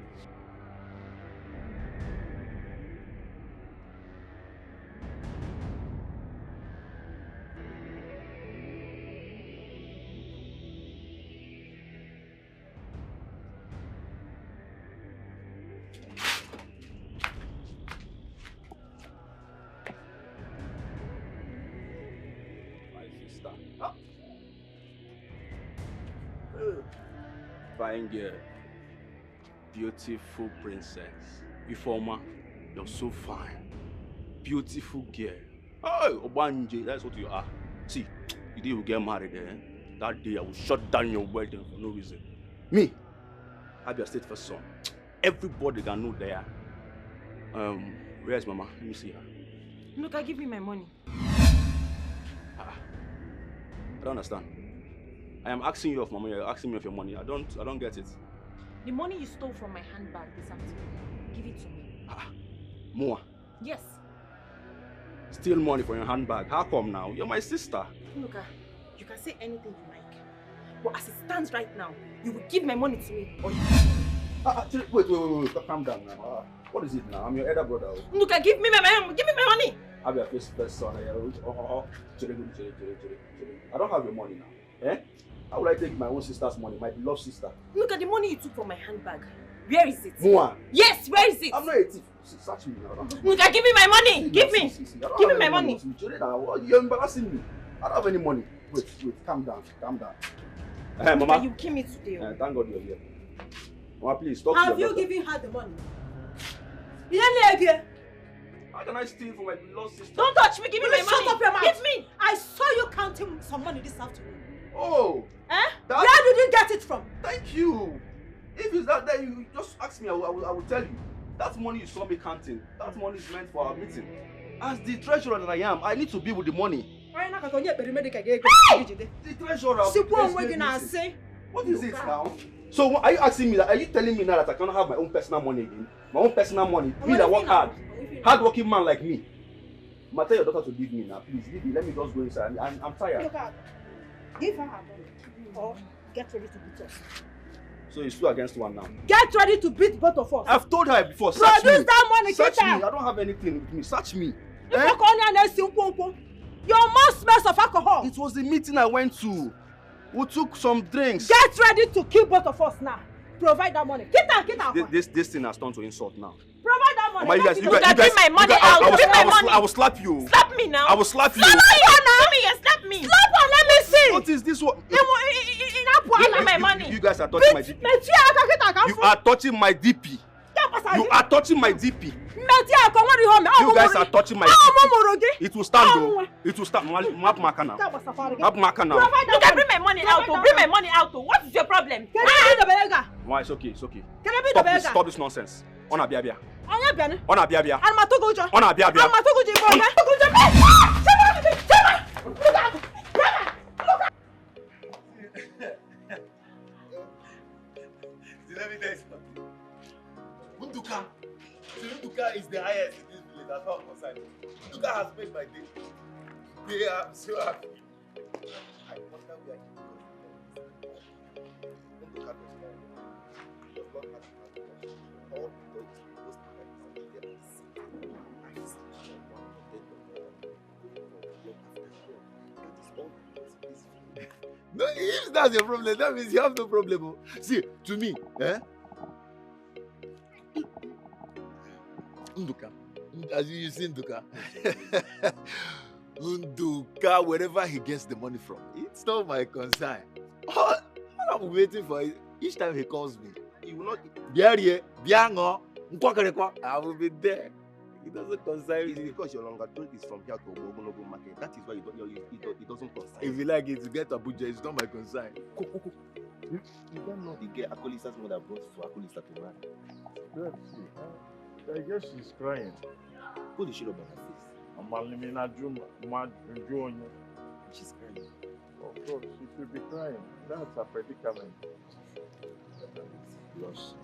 Fine girl, beautiful princess. Informer, you're so fine. Beautiful girl. Oh, Obanje, that's what you are. See, the day we get married, that day I will shut down your wedding for no reason. Me, I'll be a state first son. Everybody can know there. Where's Mama? Let me see her. Look, give me my money. I don't understand. I am asking you of my money. You're asking me of your money. I don't get it. The money you stole from my handbag this afternoon. Give it to me. More. Yes. Steal money from your handbag. How come now? You're my sister. Look, you can say anything you like. But as it stands right now, you will give my money to me or you wait. Calm down now. What is it now? I'm your elder brother. Look, give me my money. I'll be a first son. I don't have your money now. Eh? How would I take my own sister's money, my beloved sister? Look at the money you took from my handbag. Where is it? Mua. Yes, where is it? I'm not a thief. Search me now. Look, give me my money. Give me. Give me my money. You're embarrassing me. I don't have any money. Wait. Calm down. Hey, Mama. You came me today. Thank God you're here. Mama, please talk Have to your you daughter. given her the money? How can I steal from my beloved sister? Don't touch me. Give me my money. Shut up your mouth. Give me. I saw you counting some money this afternoon. Oh. Eh? Where did you get it from? Thank you. If it's that there, you just ask me. I will tell you. That money you saw me counting, that money is meant for our meeting. As the treasurer that I am, I need to be with the money. The treasurer. What is it now? So are you asking me that? Are you telling me now that I cannot have my own personal money again? My own personal money. Me that work hard, hard-working man like me. Ma, tell your daughter to leave me now, please. Leave me. Let me just go inside. I'm tired. Look at, give her her money or get ready to beat us. So it's 2 against 1 now. Get ready to beat both of us. I've told her before. Produce that money, search Kita. me. I don't have anything with me. Search me. Your mouth smells of alcohol. It was the meeting I went to. We took some drinks. Get ready to kill both of us now. Provide that money. Kita. This thing has turned to insult now. Provide that money. You guys, bring my money out. Bring my money. I will slap you. Slap me now. I will slap you. Slap me now. Slap me. Slap her. Let me see. What is this one? You guys are touching my DP. You are touching my DP. You are touching my DP. You guys are touching my DP. It will stand though. It will stand. Map marker now. Map marker now. Look, bring my money out. Bring my money out. What is your problem? Why? It's okay. It's okay. Stop this nonsense. On a biabia. On a biabia. On a biabia. Let me tell you something. Unduka is the highest in this village as far as I'm concerned. Unduka has made my day. They are so happy. I wonder where Unduka does not have all because most times they are sick. I see one of them no, if that's your problem, that means you have no problem. See, to me, Unduka, as you see Unduka, Unduka, wherever he gets the money from, it's not my concern. All I'm waiting for is each time he calls me, he will not. I will be there. It doesn't concern me. It's because your longer trip is from here to Ogonogo market. That is why it doesn't concern. If you like it to get Abuja, it's not my concern. You don't know the girl Akolisa's mother brought for Akolisa to marry. I guess she's crying. Put the shit up on her face. She's crying. Of course, she should be crying. That's a predicament. Lost.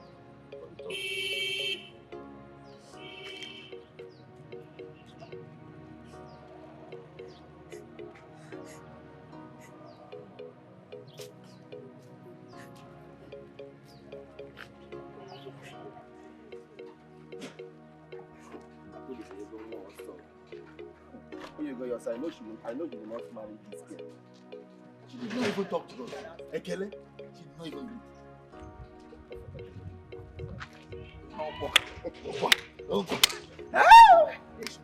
You go yourself. I know you will not marry this girl. She did not even talk to us. Ekele, she did not even greet.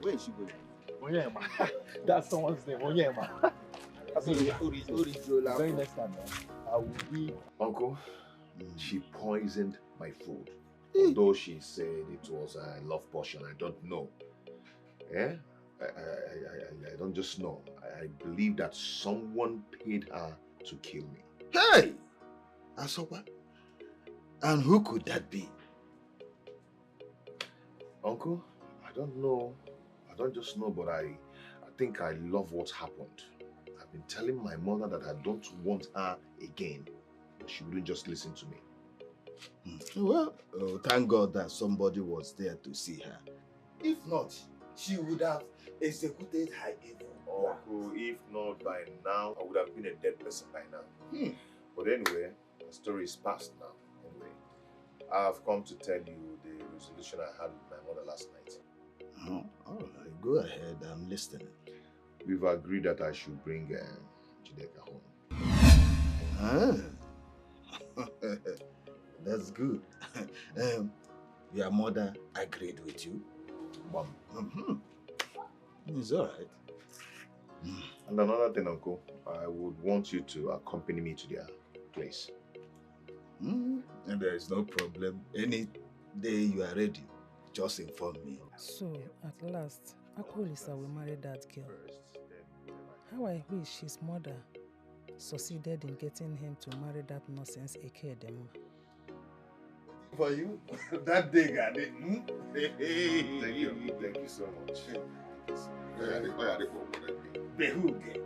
Where is she going? Onyema. That's someone's name. Onyema. Very next time, I will be. Uncle, she poisoned my food. Although she said it was a love potion, I don't know. Yeah? I don't just know. I believe that someone paid her to kill me. Hey! Asoba? And who could that be? Uncle, I don't know. I don't just know, but I think I love what happened. I've been telling my mother that I don't want her again, but she wouldn't just listen to me. Well, thank God that somebody was there to see her. If not, she would have executed her evil. Uncle, if not by now, I would have been a dead person by now. But anyway, the story is past now. Anyway, I've come to tell you the resolution I had with my mother last night. Oh, all right, go ahead. I'm listening. We've agreed that I should bring Jideka home. That's good. Your mother agreed with you? It's all right. And another thing, Uncle, I would want you to accompany me to their place. And there is no problem. Any day you are ready, just inform me. So, at last, Akolisa will marry that girl. How I wish his mother succeeded in getting him to marry that nonsense Ekedema. For you, that day, Gade. Thank you so much. Behuge.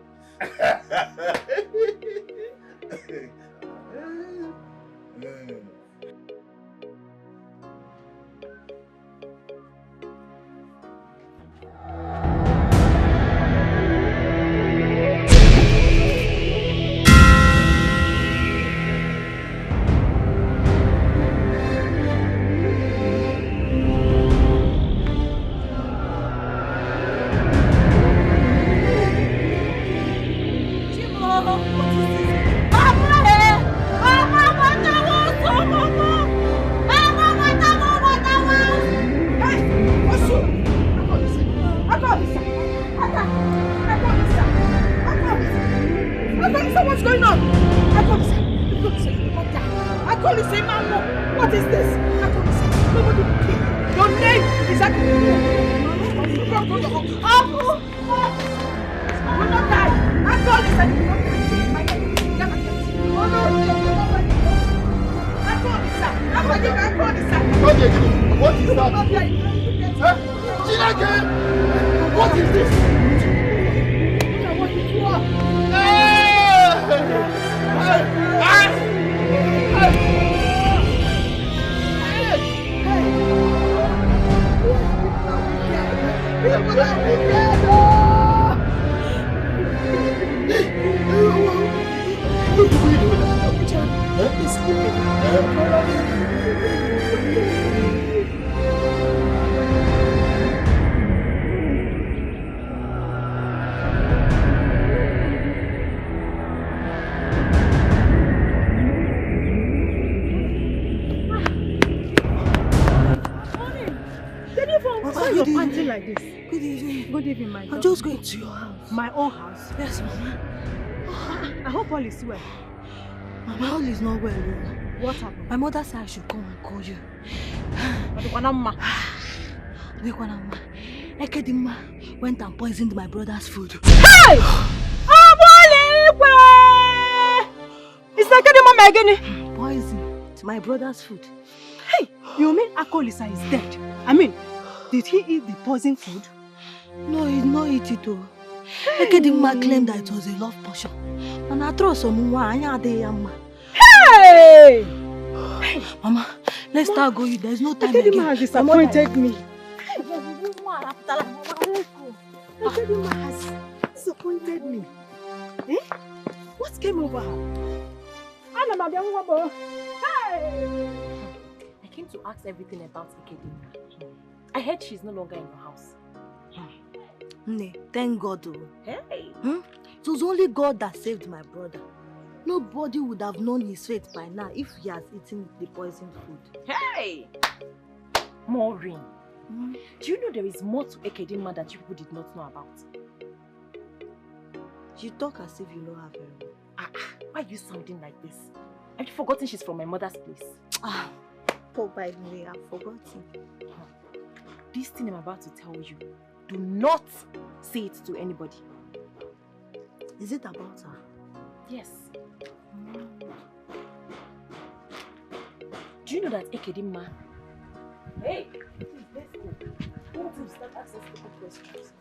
I'm just going to your house. My own house? Yes, Mama. I hope all is well. Mama, all is not well. What happened? My mother said I should come and call you. Ekedima went and poisoned my brother's food. Hey! It's Ekedima again. Poisoned my brother's food. Hey! You mean Akolisa is dead? I mean, did he eat the poison food? No, he's not eat it though. Ekedima claimed that it was a love potion. And I throw some wine. Hey! Mama, let's start going. There's no time Ekedima again. has disappointed me. Ekedima has disappointed me. Eh? What came over her? Hey! I came to ask everything about Ekedima. I heard she's no longer in your house. Ne, thank God. Hey! It was only God that saved my brother. Nobody would have known his fate by now if he has eaten the poisoned food. Hey! Maureen, do you know there is more to Ekedima that you people did not know about? You talk as if you know her very well. Why are you sounding like this? Have you forgotten she's from my mother's place? Oh, by the way, I've forgotten. This thing I'm about to tell you, do not say it to anybody. Is it about her? Yes. Do you know that Ekedima? Hey, please, let's go. I want to start asking people questions.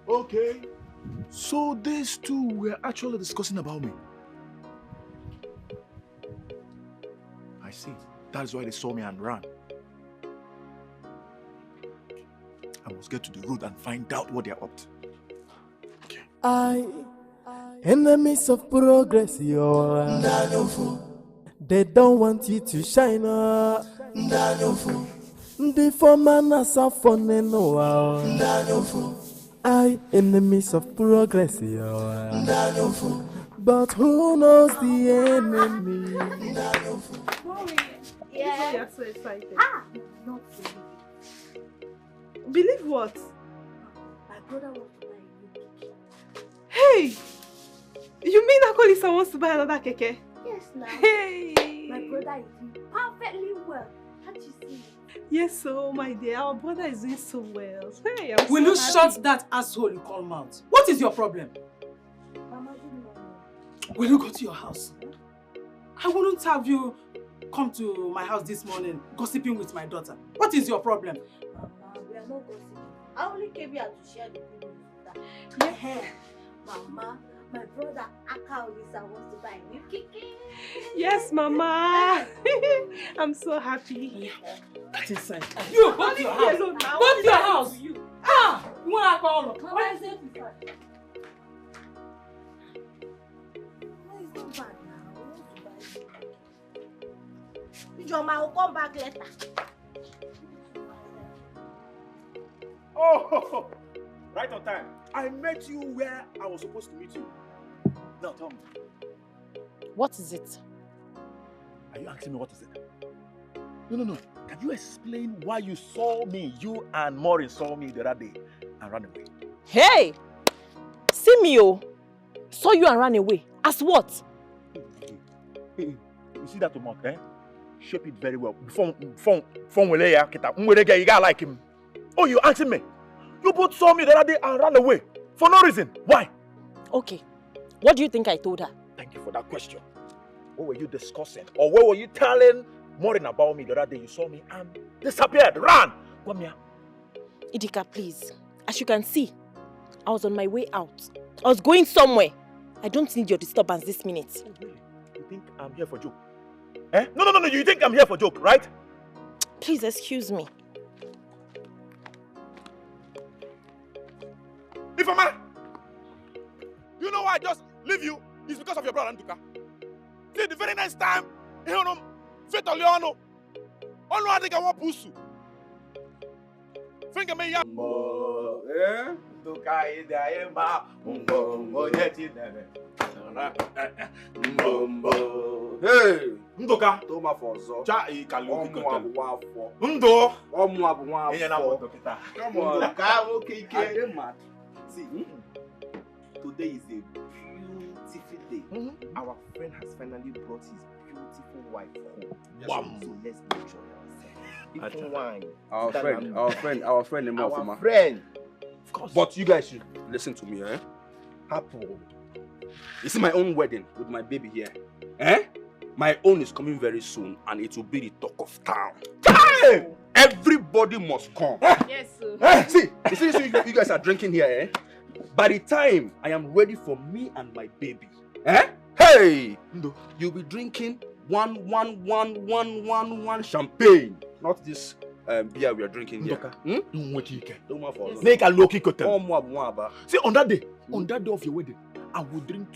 Okay. So these two were actually discussing about me. I see. That's why they saw me and ran. I must get to the road and find out what they're up to. Enemies of progress, they don't want you to shine. The former are suffering. Enemies of progress, but who knows the enemy? Yeah. You're so excited. Not believe. Believe what? My brother wants to buy a new keke. Hey! You mean Akolisa wants to buy another keke? Yes, now. Hey! My brother is doing perfectly well. Can't you see? Yes, so my dear, our brother is doing so well. Hey, I'm Will so you happy. shut that asshole you call mouth? What is your problem? Mama, good morning. Will you go to your house? I wouldn't have you come to my house this morning gossiping with my daughter. What is your problem? Mama, we are not gossiping. I only came here to share the good news with that. Yeah. Mama, my brother Accusations wants to buy a new keke. Yes, Mama. I'm so happy. Get inside. You, go to your house. Alone now. Go to your house. You. You want to call her? Mama, I said to her. No, it's not bad now. We want to buy it. Ijoma will come back later. Oh, right on time. I met you where I was supposed to meet you. Now tell me. What is it? Are you asking me what is it? No. Can you explain why you saw me, you and Maureen saw me the other day and ran away? Hey! See me, oh. Saw you and ran away. As what? Hey, you see that mouth, eh? Shape it very well. Before you gotta like him. Oh, you asking me? You both saw me the other day and ran away. For no reason. Why? Okay. What do you think I told her? Thank you for that question. What were you discussing? Or what were you telling Maureen about me the other day? You saw me and disappeared. Ran! Come here. Idika, please. As you can see, I was on my way out. I was going somewhere. I don't need your disturbance this minute. Oh, really? You think I'm here for joke? Eh? No. You think I'm here for joke, right? Please excuse me. Ifama! You know why I just leave you? It's because of your brother Nduka. See, the very next time, you know, Fetoliano, only I think I want Pusu. Think of me, yeah. Nduka is the Ayema. Hey! Nduka. Toma Fozo. Cha Ikalu. Ndo. Come on, okay. See, today is a beautiful day. Our friend has finally brought his beautiful wife home. Wow. So let's enjoy ourselves. Even wine. Our friend. Our friend. Of course. But you guys should listen to me, eh? Apple. This is my own wedding with my baby here. Eh? My own is coming very soon and it will be the talk of town. Hey, everybody must come. Yes, sir. See, you see this you guys are drinking here, eh? By the time I am ready for me and my baby, eh? Hey, you'll be drinking one champagne, not this beer we are drinking here. Don't want for make a low kick. See, on that day of your wedding, I will drink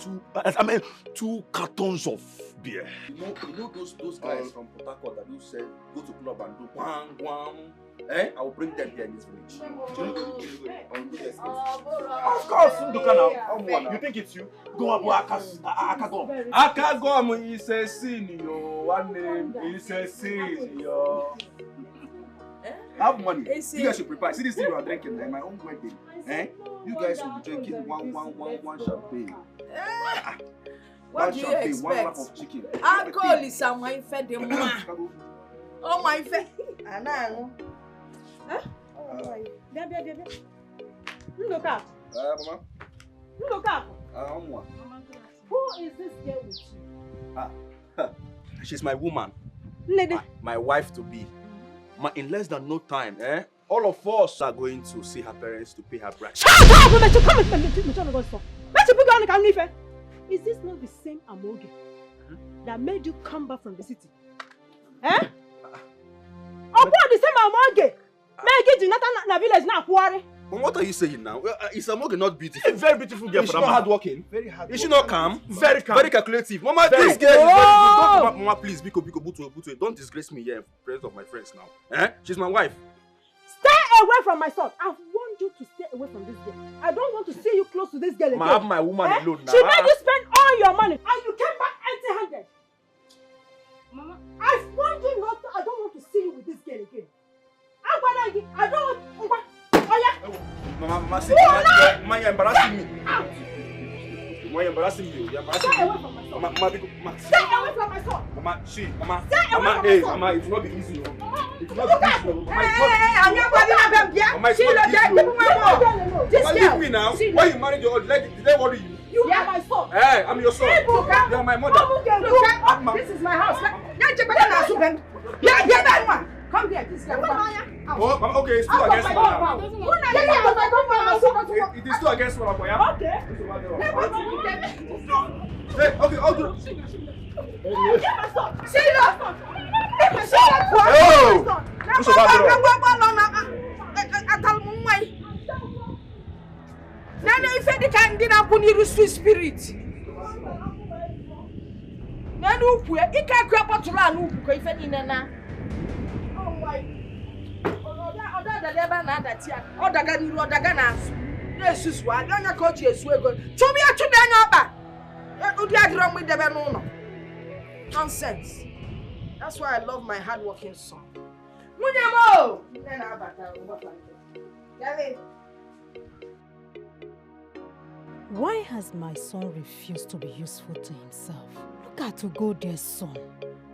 2 cartons of beer. You know those guys from Port Harcourt that you said go to club and do wang. Eh? I will bring them here in this village. Of course, you think it's you? Go up, Akagom. Akagom is a senior. One name is a senior. Have money. You guys should prepare. See this thing you are drinking at my own wedding. Eh? You guys will be drinking one champagne. What do you expect? One lap of chicken. Alcohol is someone fed them. Oh my face. Anang. Huh? Bia. Look up. Mama. Look up. Who is this girl with you? She's my woman. Lady. My wife to be. In less than no time, all of us are going to see her parents to pay her bride. Shut up! Is this not the same Amoge that made you come back from the city? Eh? Upon the same Amoge, make it in village now. But what are you saying now? Is Amoge not beautiful? A very beautiful girl. Is she not hardworking? Very hardworking. Is she not calm? Very calm. Very calculative. Mama, very this girl is very good. Don't, Mama, please, Biko, don't disgrace me here in presence of my friends now. Eh? She's my wife. Stay away from my son. I've warned you to stay away from this girl. I don't want to see you close to this girl again. I have my woman alone now. She made you spend all your money and you came back empty-handed. Mama, I've warned you not to. I don't want to see you with this girl again. I don't want. Oh yeah. Mama, see, you're embarrassing me. You're embarrassing me. You're embarrassing me. Stay away from my son. Mama, stay away from my son. Mama, see, Mama. Stay away from Hey, my son. Mama, it's not easy. It's not easy. I'm not going to Mama, leave me now. Why you married your old lady? Did they worry you? You are my son. Hey, I'm your son. You're my mother. This is my house. Come here, this guy. Oh, Mama, okay, it's still against Mama. It is still against Mama. Okay. Hey, okay, I'll do it. Spirit. Nonsense. That's why I love my hardworking son. Why has my son refused to be useful to himself? Look at Ugode's son.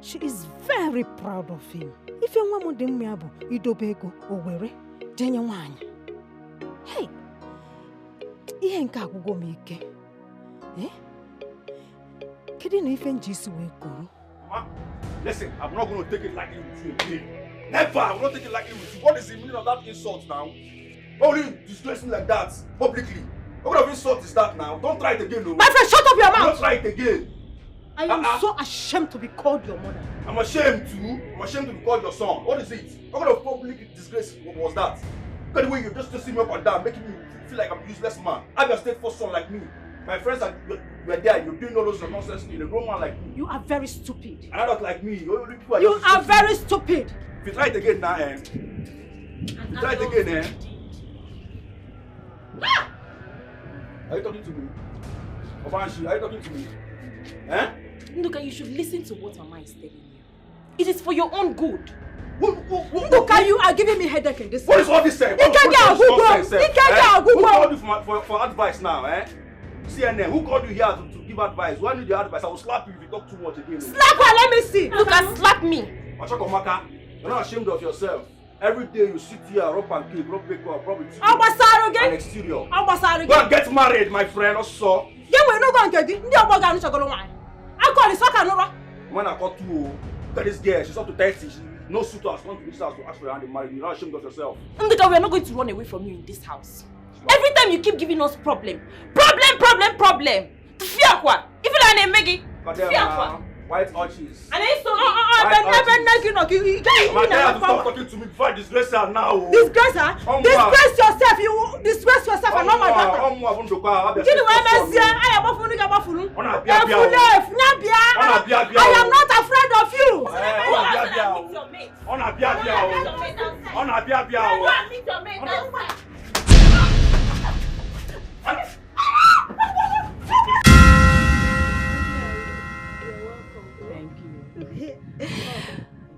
She is very proud of him. If you want to do idobego owere, jenye wanya. Hey, ihe nka agugo mike. Eh? Kedi na ife njisi we guru. Mama, listen, I'm not going to take it lightly with you again. Never, I will not take it lightly with you. What is the meaning of that insult now? Why will you disgrace me like that publicly? What kind of insult is that now? Don't try it again, no. My friend, shut up your mouth! Don't try it again. I am so ashamed to be called your mother. I'm ashamed too. I'm ashamed to be called your son. What is it? What kind of public disgrace was that? Look at the way you just see me up and down, making me feel like I'm a useless man. I'm a state first son like me. My friends were there, you're doing all those nonsense in a grown man like me. You are very stupid. And I don't like me. You are very stupid. If you try it again now, If you try it again, Are you talking to me? Obanshi, are you talking to me? Eh? Nduka, you should listen to what Mama is telling you. It is for your own good. Nduka, you are giving me headache in this. What is all this saying? Who called you for advice now, eh? CNN, who called you here to give advice? Who need your advice? I will slap you if you talk too much again. Slap her, let me see. Nduka, slap me. Machakomaka, you're not ashamed of yourself. Every day you sit here, rub pancake, rub bacon, probably an exterior. Go and get married, my friend, also. We're not going to get it. When I got to look at this girl, she's up to 30. No suitors come to this house to ask for your hand in marriage. You're not ashamed of yourself. Ndika, we are not going to run away from you in this house. Every time you keep giving us problem. Problem. Fear quoi? If you like Meggy, fear quoi? White arches. And then so, I've been stop talking to me before I disgrace her now. Disgrace her? Disgrace yourself, you disgrace yourself and not my daughter. Give me one message. I am not afraid of you.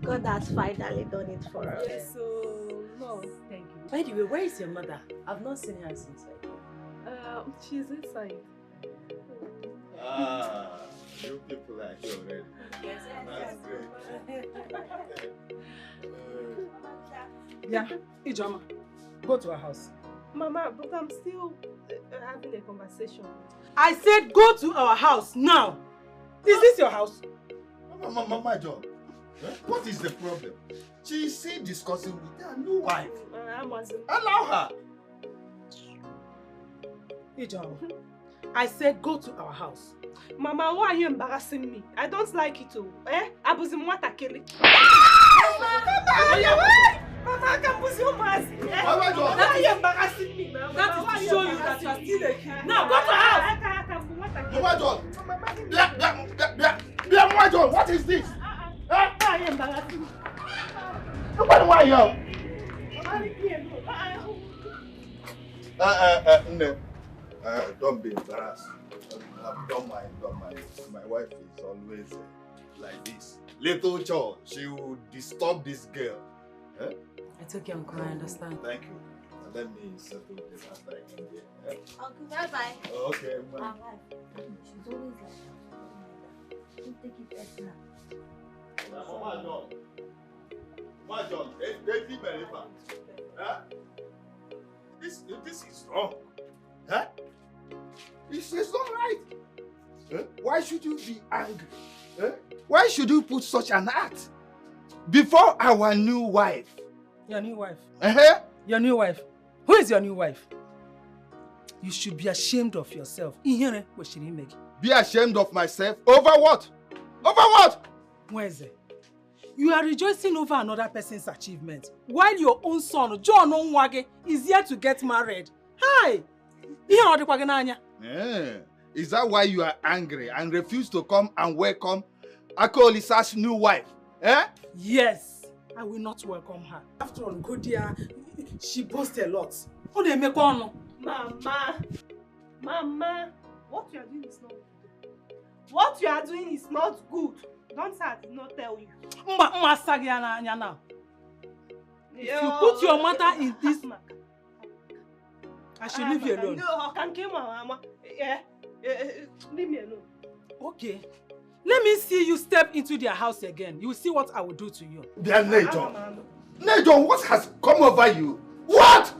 God has finally done it for us. Yes, so no, thank you. By the way, where is your mother? I've not seen her since. She's inside. You people are here already. Yes, That's great. Yeah, Ijoma, go to her house. Mama, but I'm still having a conversation. I said go to our house now. Is this your house? Mama John, what is the problem? She is still discussing with her new wife. Allow her. Ijoma, I said go to our house. Mama, why are you embarrassing me? I don't like it too. Abuzimwata Kelly. Mama, I can't push your mask. Why are you embarrassing me, Mama? That is to show you that you are still a kid. Now go to her house. Mama John, what is this? Why are you embarrassing me? Why are you? Don't be embarrassed. Don't mind. My wife is always like this. Little child, she will disturb this girl. It's okay, Uncle, I understand. Thank you. Let me settle this after I get there. Uncle, bye-bye. Okay, bye. She's always like that. Don't take it personal. Mama John, this is wrong. Huh? This is not right. Why should you be angry? Why should you put such an act before our new wife? Your new wife? Uh-huh. Your new wife? Who is your new wife? You should be ashamed of yourself. Be ashamed of myself? Over what? Over what? Mweze, you are rejoicing over another person's achievement while your own son, John Onwage, is here to get married. Hi! Is that why you are angry and refuse to come and welcome Akolisa's new wife? Yes, I will not welcome her. After all, Godia, she boasts a lot. Mama, what you are doing is not good. What you are doing is not good. Don't say I did not tell you. If you put your mother in this, I should leave you alone. No, Mama. Leave me alone. Okay. Let me see you step into their house again. You will see what I will do to you. Nejon, what has come over you? What?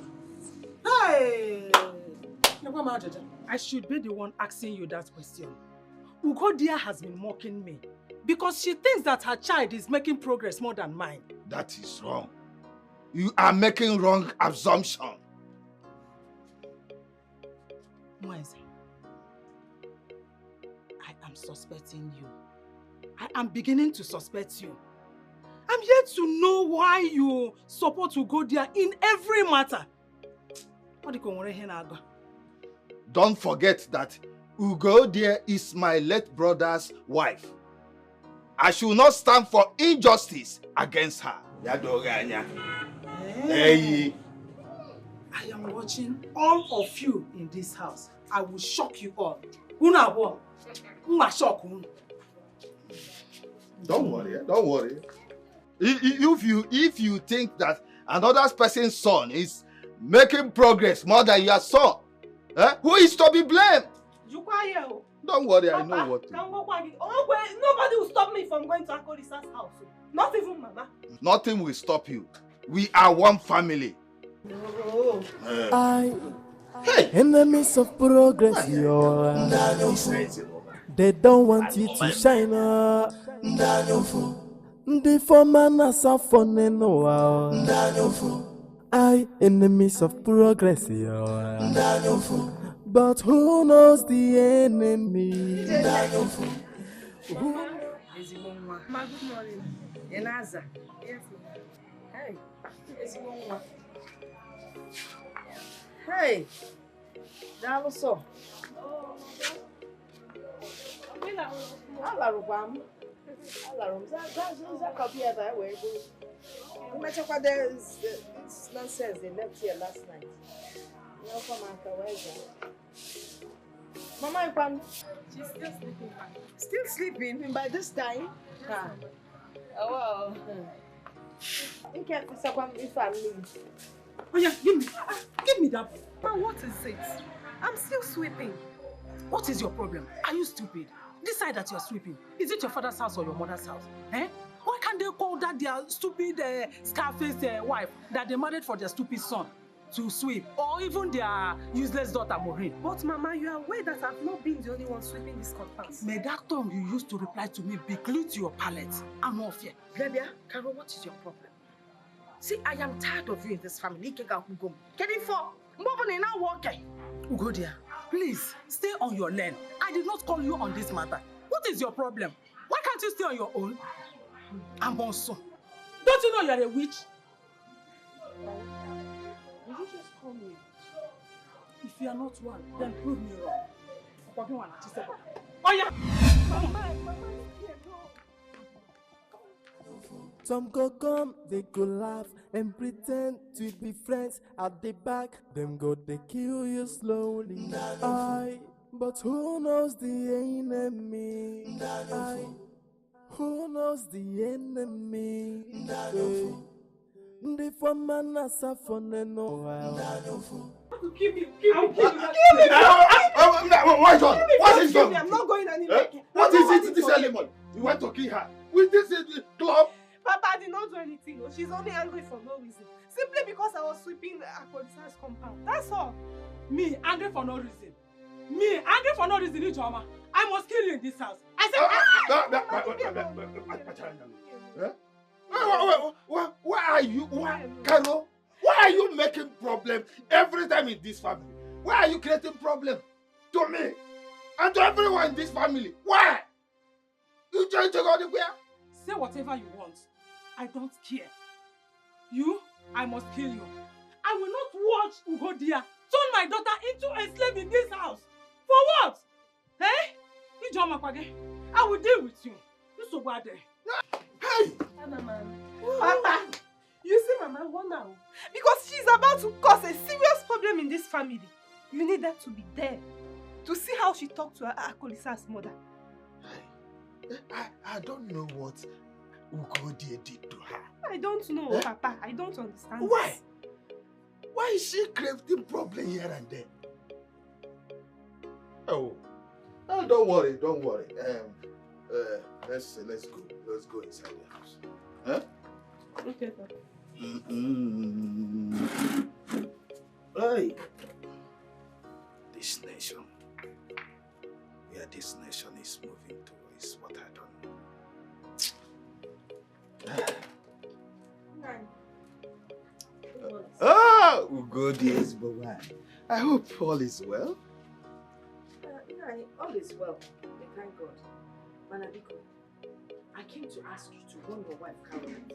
Hey! I should be the one asking you that question. Ugodia has been mocking me because she thinks that her child is making progress more than mine. That is wrong. You are making wrong assumption. Mweze, I am suspecting you. I am beginning to suspect you. I'm here to know why you support Ugodia in every matter. Don't forget that Ugodia is my late brother's wife. I should not stand for injustice against her. Hey. I am watching all of you in this house. I will shock you all. Don't worry. If you think that another person's son is making progress more than your son, who is to be blamed? Don't worry, I know what to do. Nobody will stop me from going to Akolisa's house. Not even Mama. Nothing will stop you. We are one family. Enemies of progress, they don't want you to shine. The former Nasa Foneno. I enemies of progress. But who knows the enemy? Ma, good morning. Enaza. Yes. Hey. Hey. Dalo so. Alarubam. That copy of that way. No matter what this nonsense they left here last night. No come where's Mama Ipan. She's still sleeping. Still sleeping by this time? Ah. Oh wow. You can't be someone if I'm me. Oh yeah, give me that. Man, what is it? I'm still sweeping. What is your problem? Are you stupid? Decide that you're sweeping. Is it your father's house or your mother's house? Eh? Why can't they call that their stupid Scarface wife that they married for their stupid son to sweep? Or even their useless daughter, Maureen? But Mama, you are aware that I've not been the only one sweeping this compound. May that tongue you used to reply to me be glued to your palate. I'm off here. Lebia, Carol, what is your problem? See, I am tired of you in this family. Getting for moving now walking. Ugodia, please stay on your lane. I did not call you on this matter. What is your problem? Why can't you stay on your own? I'm also. Don't you know you're a witch? Did you just call me? If you are not one, then prove me wrong. Oh yeah! Mama, Some go come, they go laugh and pretend to be friends. At the back, them go they kill you slowly. But who knows the enemy? Who knows the enemy? The former Nasa Foneno. Give me. Why John? What is done? I'm not going anywhere. What is it this early morning? You want to kill her? With this club? Papa, I did not do anything. No. She's only angry for no reason. Simply because I was sweeping Akolisa's compound. That's all. Me, angry for no reason. Me, angry for no reason, Ijoma. I must kill you in this house. I said, Why are you, Carol? Why are you making problem every time in this family? Why are you creating problem to me and to everyone in this family? Why? You trying to go anywhere? Say whatever you want. I don't care. You, I must kill you. I will not watch Ugodia turn my daughter into a slave in this house. For what? Eh? Ijoma Kwage, I will deal with you. You so bad there. Hey! Papa, you see Mama wonder because she's about to cause a serious problem in this family. You need her to be there to see how she talked to her Akolisa's mother. I don't know what Ugodia did to her. I don't know, Papa. I don't understand. Why? This. Why is she creating problem here and there? Oh, don't worry. Let's go. Let's go inside the house. Huh? Okay, Papa. Hey, this nation, where this nation is moving to is what I don't know. Ugodia is Bowan. I hope all is well. All is well. We thank God. Manabiko, I came to ask you to warn your wife, Caroline.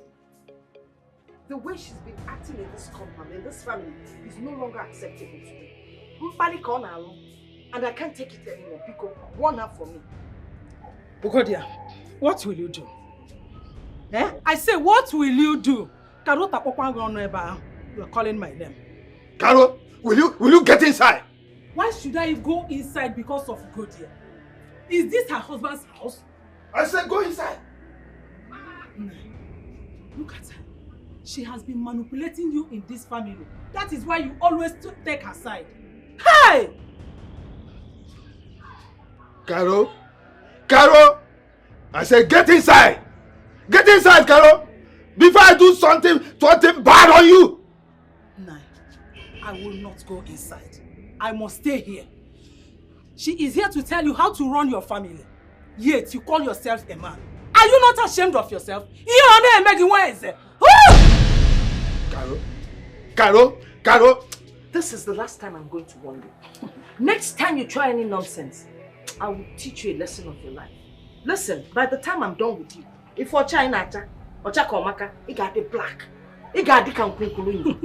The way she's been acting in this compound, in this family, is no longer acceptable to me. And I can't take it anymore. Because warn her for me. Ugodia, what will you do? Eh? I say, what will you do? You're calling my name. Carol, will you get inside? Why should I go inside because of Ugodia? Is this her husband's house? I said go inside. Look at her. She has been manipulating you in this family. That is why you always take her side. Hey! Carol! I said get inside! Get inside, Carol! Before I do something bad on you! No, I will not go inside. I must stay here. She is here to tell you how to run your family. Yet you call yourself a man. Are you not ashamed of yourself? You are not making ways. Caro. This is the last time I'm going to warn you. Next time you try any nonsense, I will teach you a lesson of your life. Listen, by the time I'm done with you, if you're China, or Chakomaka, you got the black. You got the Kankunkuluni.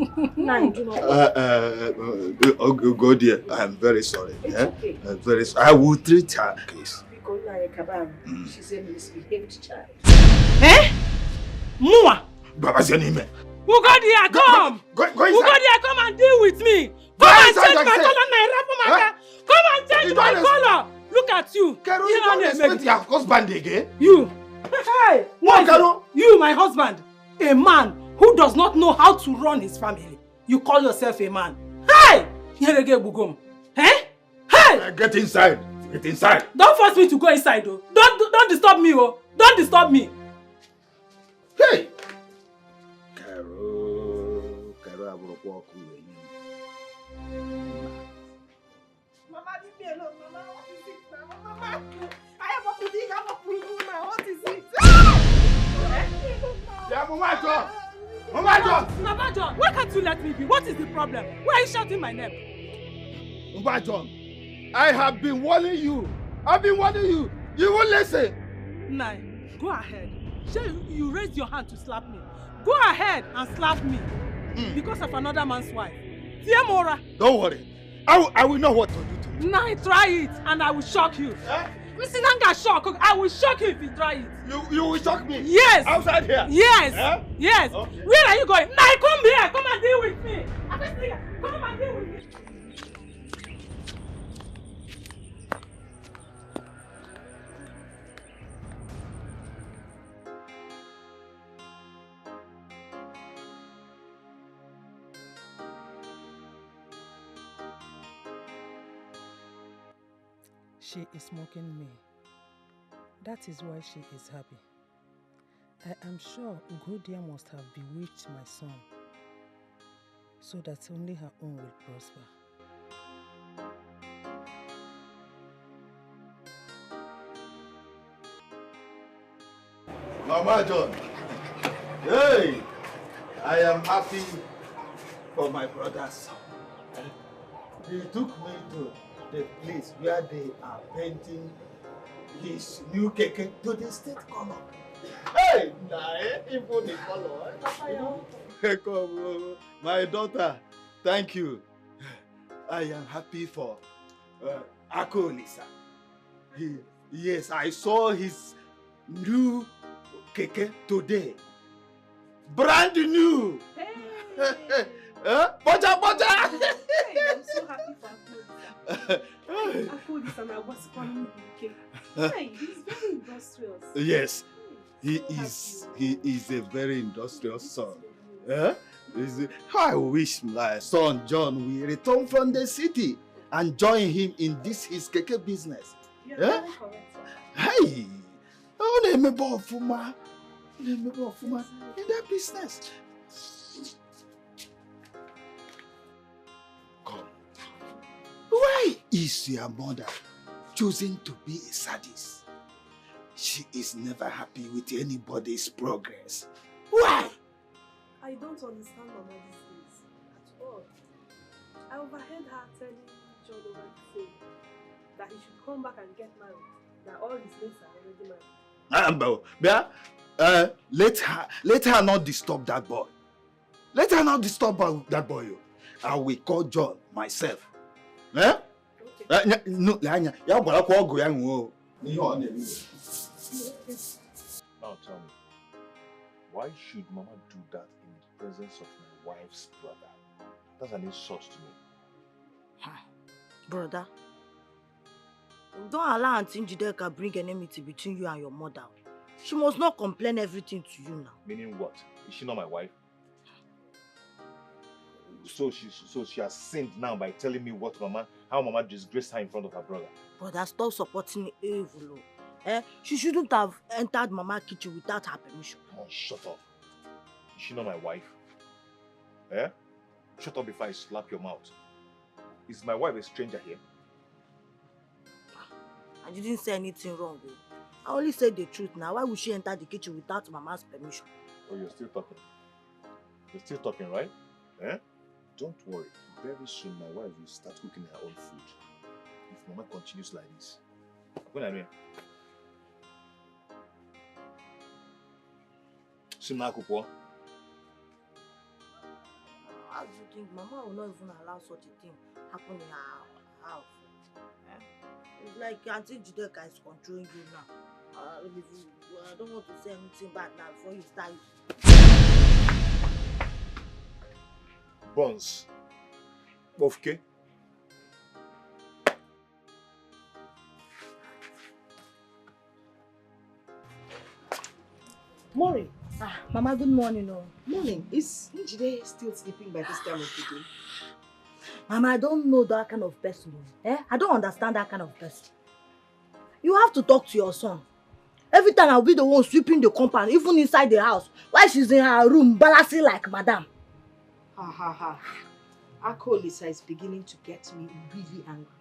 Go there. I am very sorry. It's okay. I'm very sorry. I will treat her case. Because you are a cabal. She's a misbehaved child. Eh? Mua! Baba's your name. Ugodia, come! Go inside. Ugodia, come and deal with me! Come and change my color, Naira. Come and change my color! Look at you! Caro, you don't respect your husband again? You! Hey! What, Caro? You, my husband! A man who does not know how to run his family. You call yourself a man. Hey! Eh? Hey! Get inside. Get inside. Don't force me to go inside, though. Don't disturb me, oh. Don't disturb me. Hey! Caro, I will walk away. Mama, leave me alone. Mama, what is it now? Mama, I have a pudding. I have a pudding now. What is it? Yeah, Mama John! Mama John! Mama John, why can't you let me be? What is the problem? Why are you shouting my name? Mama John, I have been warning you. I've been warning you. You won't listen. Nai, go ahead. Sure, you raised your hand to slap me. Go ahead and slap me. Because of another man's wife. Tiamora. Don't worry. I will know what to do to you. Nai, try it and I will shock you. Mr. Nanga shock. I will shock you if you try it. You will shock me? Yes. Outside here? Yes. Yes. Okay. Where are you going? Nai, come here. Come and deal with me. Come and deal with me. She is mocking me. That is why she is happy. I am sure Ugodia must have bewitched my son, so that only her own will prosper. Mama John, hey, I am happy for my brother's son. He took me to the place where they are painting his new keke to the state color. Hey, even the color. Come, my daughter, thank you. I am happy for Akolisa. Yes, I saw his new keke today. Brand new. Hey. Boja. Hey, I'm so happy for Akolisa. Akolisa and I was calling him. Hey, he's very industrious. Yes, he is a very industrious son. I wish my son John will return from the city and join him in this his keke business. You're very correct. Hey, I remember Fuma in that business. Come. Why is your mother choosing to be a sadist? She is never happy with anybody's progress. Why? I don't understand Mama these days at all. I overheard her telling John over the phone that he should come back and get married. That all his mates are already married. Let her not disturb that boy. Let her not disturb that boy. I will call John myself. Eh? Okay. No, now tell me, why should Mama do that in the presence of my wife's brother? That's an insult to me. Brother, don't allow Auntie Njideka bring enmity between you and your mother. She must not complain everything to you now. Meaning what? Is she not my wife? So she has sinned now by telling me how Mama disgraced her in front of her brother. Brother, stop supporting evil. She shouldn't have entered Mama's kitchen without her permission. Oh, shut up. Is she not my wife? Eh? Shut up before I slap your mouth. Is my wife a stranger here? I didn't say anything wrong. I only said the truth now. Why would she enter the kitchen without Mama's permission? Oh, you're still talking. You're still talking, right? Eh? Don't worry. Very soon my wife will start cooking her own food. If Mama continues like this. When I mean, How do you think Mama will not even allow such a thing happen in her house? Eh? It's like Auntie Jideka is controlling you now. I don't want to say anything bad now before you start. Buns. Okay. Morning. Mama, good morning. Morning. Is Njide still sleeping by this time of the day? Mama, I don't know that kind of person. I don't understand that kind of person. You have to talk to your son. Every time I'll be the one sweeping the compound, even inside the house, while she's in her room, balancing like madam. Akolisa is beginning to get me really angry.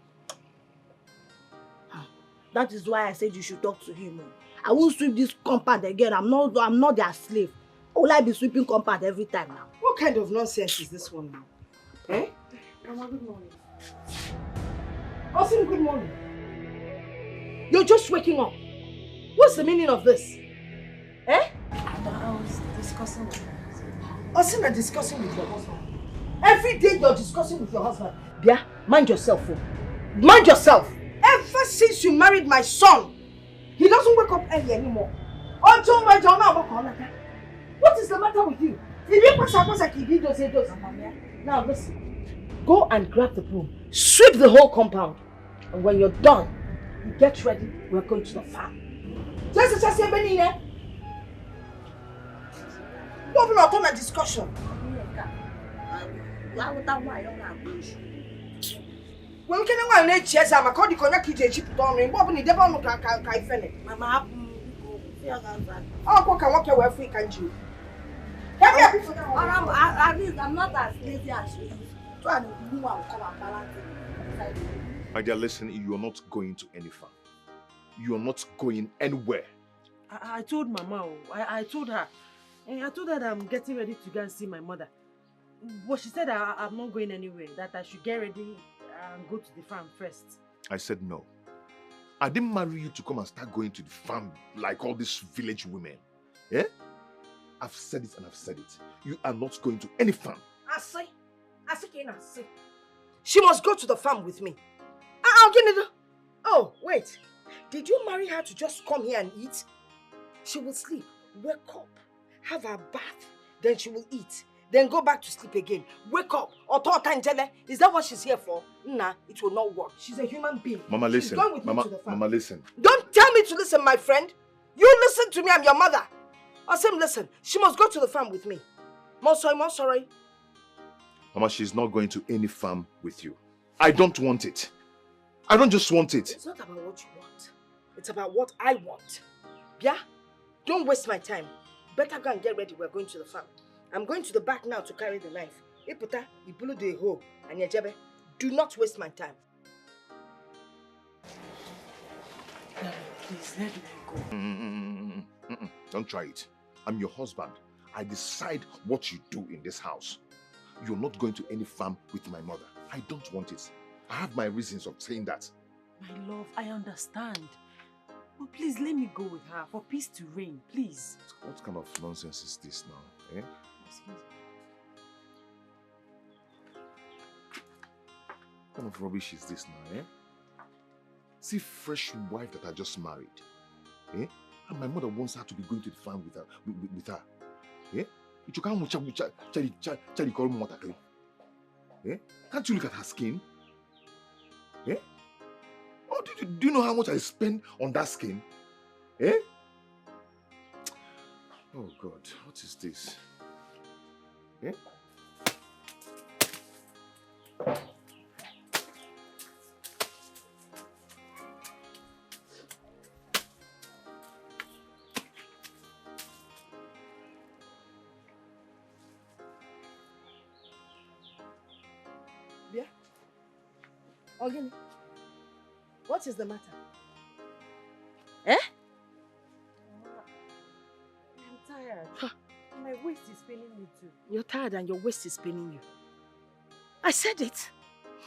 That is why I said you should talk to him. I won't sweep this compound again. I'm not their slave. Why will I be sweeping compound every time now? What kind of nonsense is this one now? Eh? Mama, good morning. Austin, good morning. You're just waking up. What's the meaning of this? Eh? I was discussing with her. Austin, you're discussing with your husband. Every day you're discussing with your husband. Bia, mind yourself. Mind yourself. Ever since you married my son, he doesn't wake up early anymore. What is the matter with you? Now listen, go and grab the broom, sweep the whole compound, and when you're done, you get ready, we're going to the farm. Just open up on a discussion. When can I let chess? I'm a cody connect to chip on me. What need the bomb? I finish. Mamma, oh, walk away free, can't you? I'm not as lazy as she is. Try to move and come and balance it. My dear, listen, you're not going to any farm. You're not going anywhere. I told Mama, I told her. I told her that I'm getting ready to go and see my mother. But she said I'm not going anywhere, that I should get ready and go to the farm first. I said no. I didn't marry you to come and start going to the farm like all these village women. Eh? I've said it and I've said it. You are not going to any farm. I say. She must go to the farm with me. I'll get it. Oh, wait. Did you marry her to just come here and eat? She will sleep, wake up, have her bath, then she will eat. Then go back to sleep again. Wake up. Is that what she's here for? Nah, it will not work. She's a human being. Mama, listen. Mama, listen. Don't tell me to listen, my friend. You listen to me, I'm your mother. Asim, listen. She must go to the farm with me. More sorry. Mama, she's not going to any farm with you. I don't want it. I don't just want it. It's not about what you want. It's about what I want. Yeah? Don't waste my time. Better go and get ready. We're going to the farm. I'm going to the back now to carry the knife. Iputa, ibulu de ho, and yajebe. Do not waste my time. Please, let me go. Don't try it. I'm your husband. I decide what you do in this house. You're not going to any farm with my mother. I don't want it. I have my reasons of saying that. My love, I understand. But please let me go with her for peace to reign, please. What kind of nonsense is this now, eh? What kind of rubbish is this now, eh? See, fresh wife that I just married, eh? And my mother wants her to be going to the farm with her, eh? Eh? Can't you look at her skin? Eh? Oh, do you know how much I spend on that skin? Eh? Oh God, what is this? Eh? Yeah? Ogini, what is the matter? Eh? is paining me too. You're tired and your waist is paining you. I said it.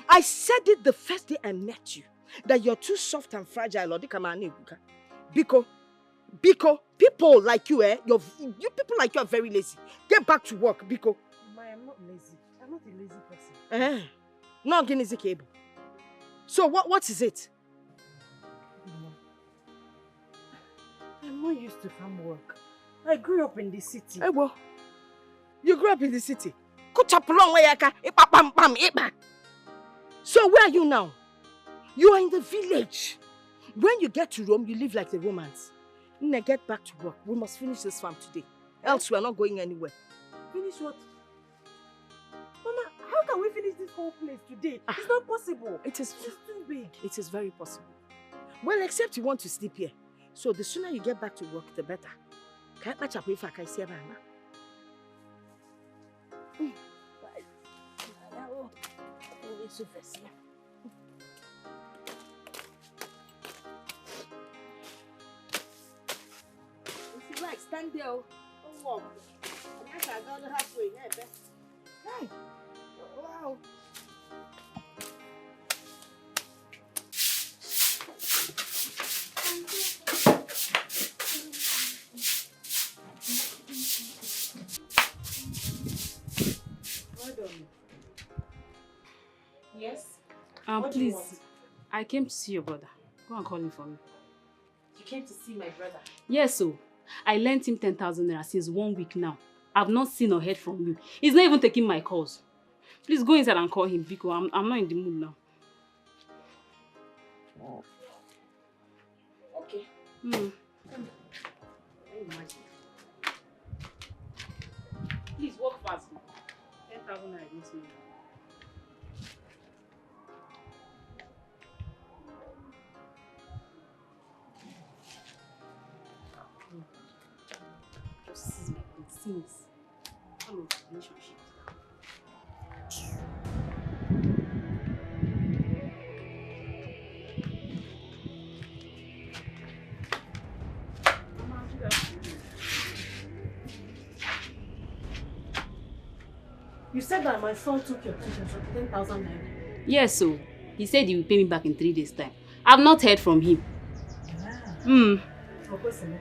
I said it the first day I met you. That you're too soft and fragile. Because people like you, you people like you are very lazy. Get back to work, because I'm not lazy. I'm not a lazy person. Not getting easy cable. So what is it? I'm not used to farm work. I grew up in the city. Well, you grew up in the city. So where are you now? You are in the village. When you get to Rome, you live like the Romans. Now get back to work. We must finish this farm today. Else we are not going anywhere. Finish what? Mama, how can we finish this whole place today? It's not possible. It's too big. It is very possible. Well, except you want to sleep here. So the sooner you get back to work, the better. Can't match up if I can see a man. Right, stand there. Oh, walk. I'm not going halfway. Hey, wow. Yes? What do you Please, want? I came to see your brother. Go and call him for me. You came to see my brother? Yes, so I lent him 10,000 naira since 1 week now. I've not seen or heard from him. He's not even taking my calls. Please go inside and call him because I'm not in the mood now. Okay. Please walk fast. 10,000 naira is not enough. Just seize my things. All of the relationships. You said that my son took your tuition for 10,000 naira. Yes, so he said he will pay me back in 3 days' time. I've not heard from him. For personal.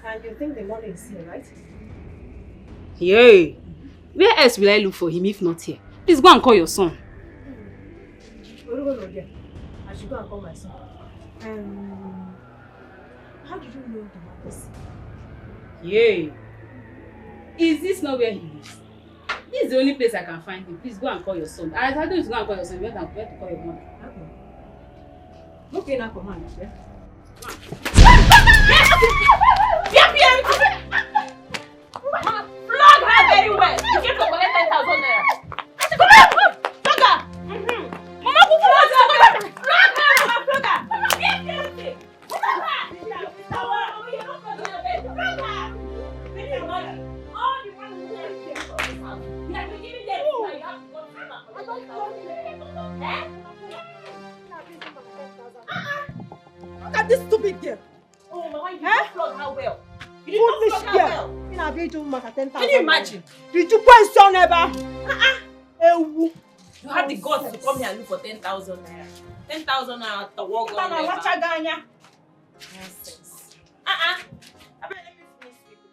And you think the money is here, right? Yay! Where else will I look for him if not here? Please go and call your son. I should go and call my son. How did you know the man is? Yay! Is this not where he lives? This is the only place I can find him. Please go and call your son. I told you to go and call your son. You have to call your mother. Okay, now command. Yeah? Flog her very well. You came to collect 10,000 naira. Flog her. Mama, who flog her? Flog her, flog her. Look at this stupid girl. Oh, Mama, you didn't flog her well. You did Foolish not flog her girl. well. Can you imagine? Did you question ever? You have the guts to come here and look for 10,000 naira. 10,000 naira to walk on never. Nonsense. I bet let me finish people.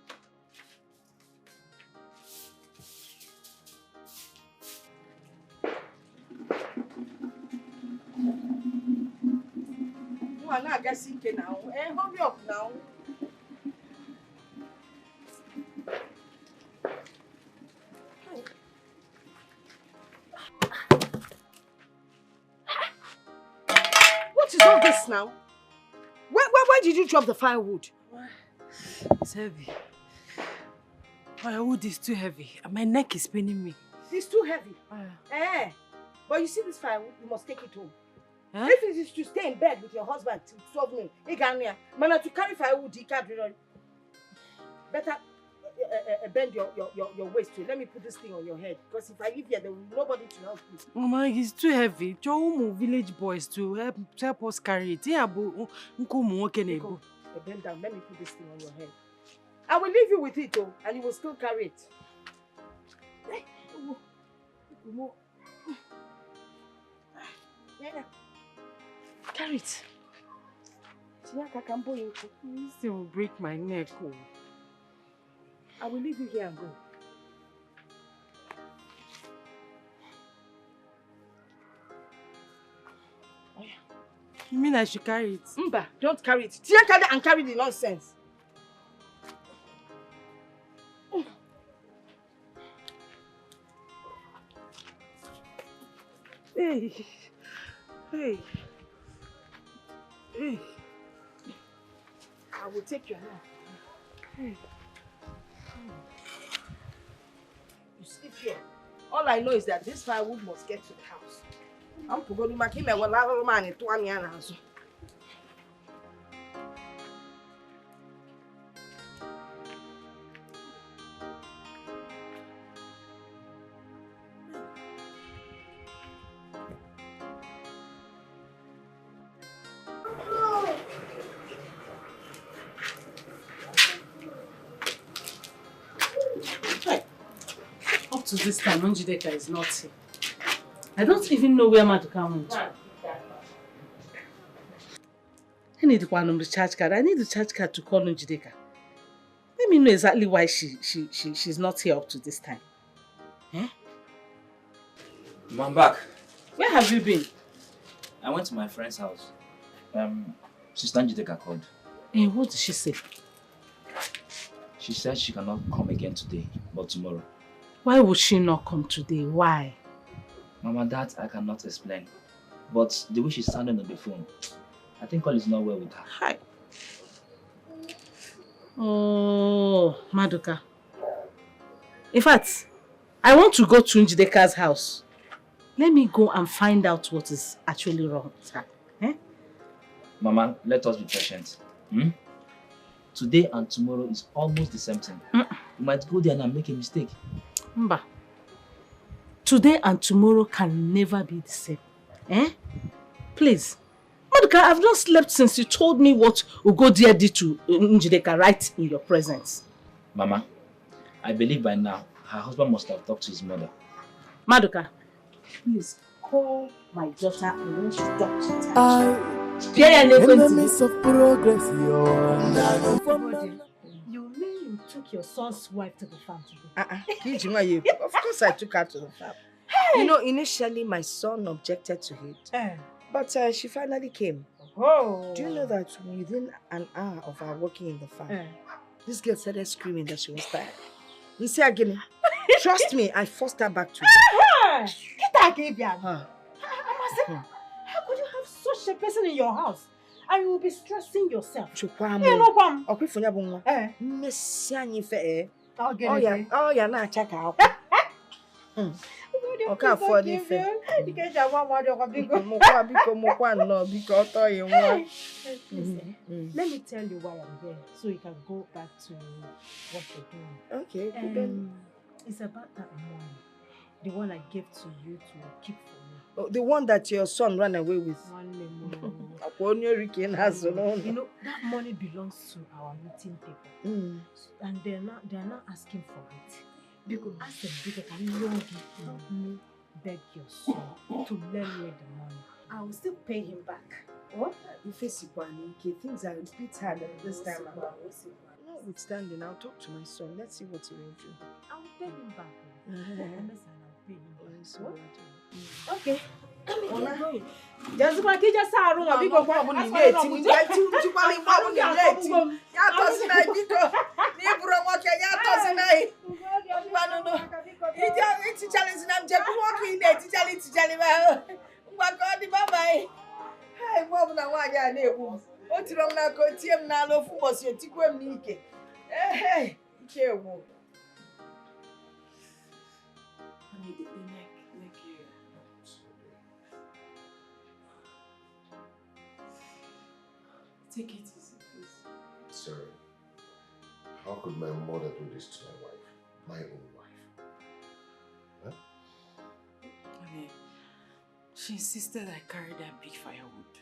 You are not getting now. Hurry up now. What is all this now? Where did you drop the firewood? It's heavy. Firewood is too heavy. My neck is paining me. It's too heavy. But you see this firewood, you must take it home. If it is to stay in bed with your husband till 12 noon, to carry firewood, you can't really. Better bend your waist to. Let me put this thing on your head. Because if I leave here, there will be nobody to help you. Mama, it's too heavy. Village boys to help us carry it. Bend down. Let me put this thing on your head. I will leave you with it, oh, and you will still carry it. Carry it. This thing will break my neck. Oh. I will leave you here and go. You mean I should carry it? Mba, don't carry it. And carry the nonsense. Hey. Hey. Hey. I will take your hand. Hey. You sleep here. All I know is that this firewood must get to the house. I'm going to make him a man to one year. Up to this time, Njideka is not here. I don't even know where Maduka went. I need one recharge card. I need the charge card to call Njideka. Let me know exactly why she's not here up to this time. Eh? I'm back. Where have you been? I went to my friend's house. Sister Njideka called. Eh, what did she say? She said she cannot come again today, but tomorrow. Why would she not come today? Why? Mama, that I cannot explain. But the way she's sounding on the phone, I think all is not well with her. Hi. Oh, Maduka. In fact, I want to go to Njideka's house. Let me go and find out what is actually wrong with her. Eh? Mama, let us be patient. Today and tomorrow is almost the same thing. You might go there and make a mistake. Mba. Today and tomorrow can never be the same. Eh? Please. Maduka, I've not slept since you told me what Ugodia did to Njideka right in your presence. Mama, I believe by now her husband must have talked to his mother. Maduka, please call my daughter and when she talks to her. Enemies of progress, You mean you took your son's wife to the farm today? Of course I took her to the farm. Hey! You know, initially my son objected to it. But she finally came. Oh. Do you know that within an hour of her working in the farm, this girl started screaming that she was tired. You see again, trust me, I forced her back to me. How could you have such a person in your house? And you will be stressing yourself. Okay, for the let me tell you why I'm here, so you can go back to what you're doing. Okay, it's about that money, the one I gave to you to keep for me. Oh, the one that your son ran away with. You know, that money belongs to our meeting people, and they're not asking for it. Because ask them, because I know you help me beg your son to lend me the money. I will still pay him back. What? Things are a bit hard at this time. Notwithstanding, I'll talk to my son. Let's see what he will do. I'll pay him back. I'll pay him back. What? Okay. Just like you just saw room, we go for money. Let me Take it easy, please. Sir, how could my mother do this to my wife? My own wife? Huh? I mean, she insisted I carry that big firewood.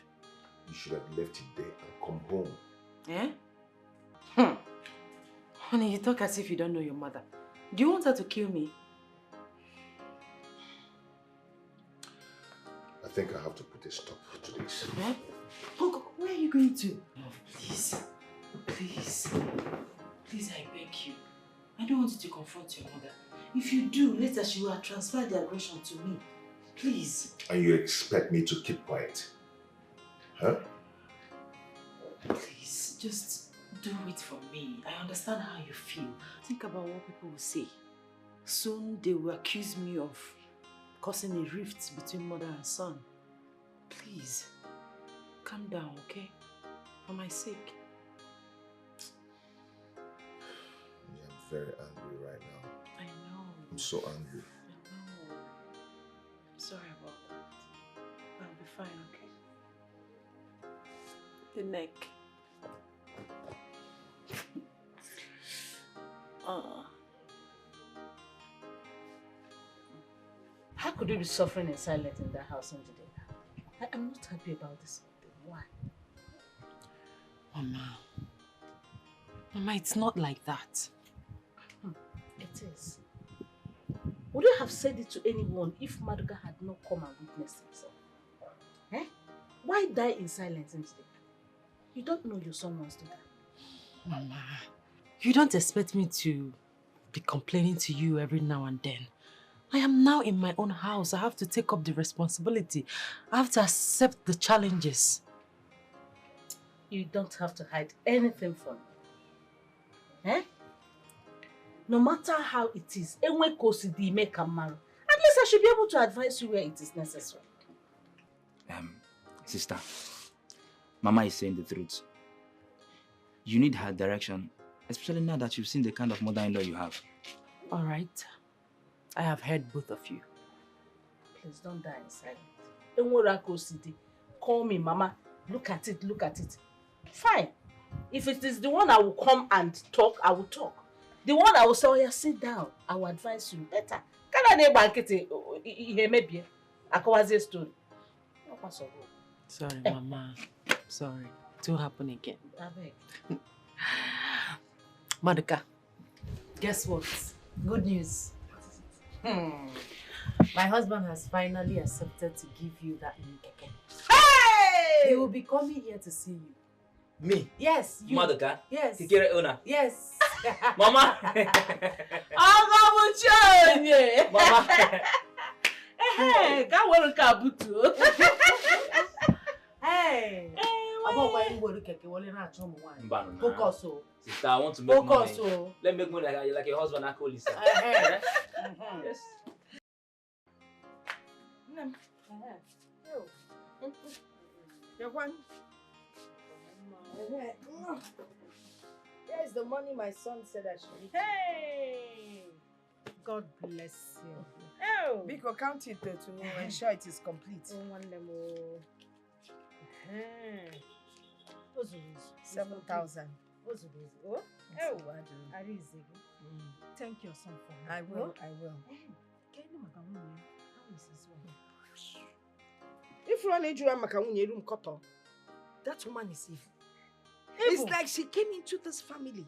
You should have left it there and come home. Eh? Honey, you talk as if you don't know your mother. Do you want her to kill me? I think I have to put a stop to this. Eh? Oh, where are you going to? No, please. Please. Please, I beg you. I don't want you to confront your mother. If you do, later she will transfer the aggression to me. Please. And you expect me to keep quiet? Huh? Please, just do it for me. I understand how you feel. Think about what people will say. Soon they will accuse me of causing a rift between mother and son. Please, calm down, okay? For my sake. Yeah, I'm very angry right now. I know. I'm so angry. I know. I'm sorry about that. I'll be fine, okay? The neck. How could you be suffering in silence in that house, Njideka? I'm not happy about this. Why? Mama, it's not like that. It is. Would you have said it to anyone if Maduka had not come and witnessed himself? Eh? Why die in silence, Njideka? You don't know your son wants to die. Mama, you don't expect me to be complaining to you every now and then. I am now in my own house. I have to take up the responsibility. I have to accept the challenges. You don't have to hide anything from me. Eh? No matter how it is, at least I should be able to advise you where it is necessary. Sister, Mama is saying the truth. You need her direction, especially now that you've seen the kind of mother-in-law you have. All right. I have heard both of you. Please don't die in silence. Call me, Mama. Look at it, look at it. Fine. If it is the one I will come and talk, I will talk. The one I will say, oh yeah, sit down. I will advise you better. Can I name it? Maybe I can say a story. Sorry, Mama. Sorry. It will happen again. Maduka, guess what? Good news. My husband has finally accepted to give you that new keke. Hey! He will be coming here to see you. Me? Yes, you. Maduka? Yes. Kekere owner? Yes. Mama! Mama! Hey, go work kabutu. Hey! Focus. Sister, I want to make Focus, money. Let me make money like a husband, I call Lisa. Yes. Here's the money my son said I should. Hey! God bless you. Oh! Biko, count it to ensure it is complete. 7,000. Oh, thank your son for me. I will. How is his wife? If you want to do a room cut, that woman is evil. It's like she came into this family,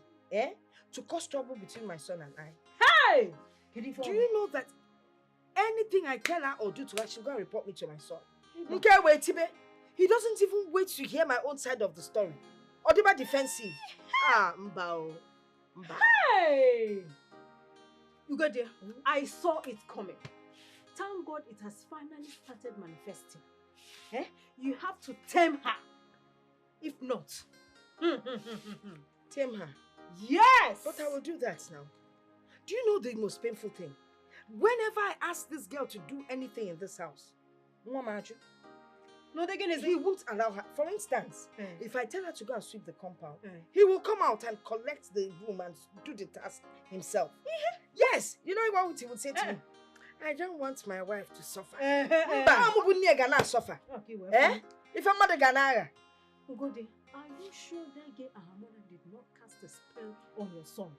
to cause trouble between my son and I. Hey! Do you know that anything I tell her or do to her, she'll go and report me to my son? Okay, wait, Tibe. He doesn't even wait to hear my own side of the story. Odiba defensive. Mbao. Hey! You got there? I saw it coming. Thank God it has finally started manifesting. You have to tame her. If not. Tame her? Yes! But I will do that now. Do you know the most painful thing? Whenever I ask this girl to do anything in this house, no, he won't allow her. For instance, if I tell her to go and sweep the compound, he will come out and collect the room and do the task himself. Yes! You know what he would say to me? I don't want my wife to suffer. Suffer. If I'm not gonna. Ugode, are you sure that girl and her mother did not cast a spell on your son?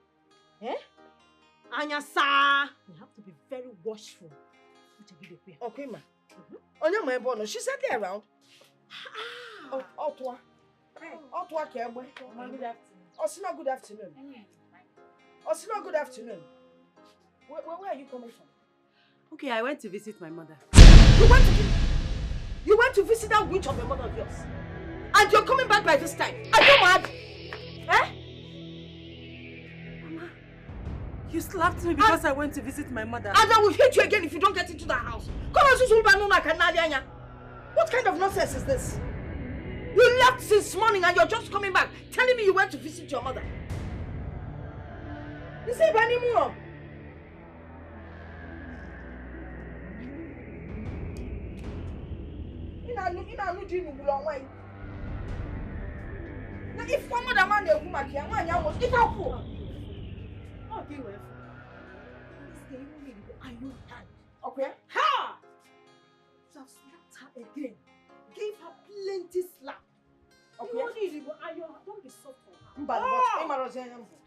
Anya sa! You have to be very watchful. Okay, ma. Onya my bono, she's hardly around. Otwa. Otwa Kebwe. Good afternoon. Osina, good afternoon. Osino, good afternoon. Where are you coming from? Okay, I went to visit my mother. You went to visit that witch of a mother of yours. And you're coming back by this time. Are you mad? Eh? Mama, you slapped me because I went to visit my mother. And I will hit you again if you don't get into that house. What kind of nonsense is this? You left since morning and you're just coming back, telling me you went to visit your mother. You say anymore? If one mother man will come here, one young was it out for. Okay, well. Are you done? Okay. Ha! You have slapped her again. Give her plenty slap. Okay. Don't be soft on her.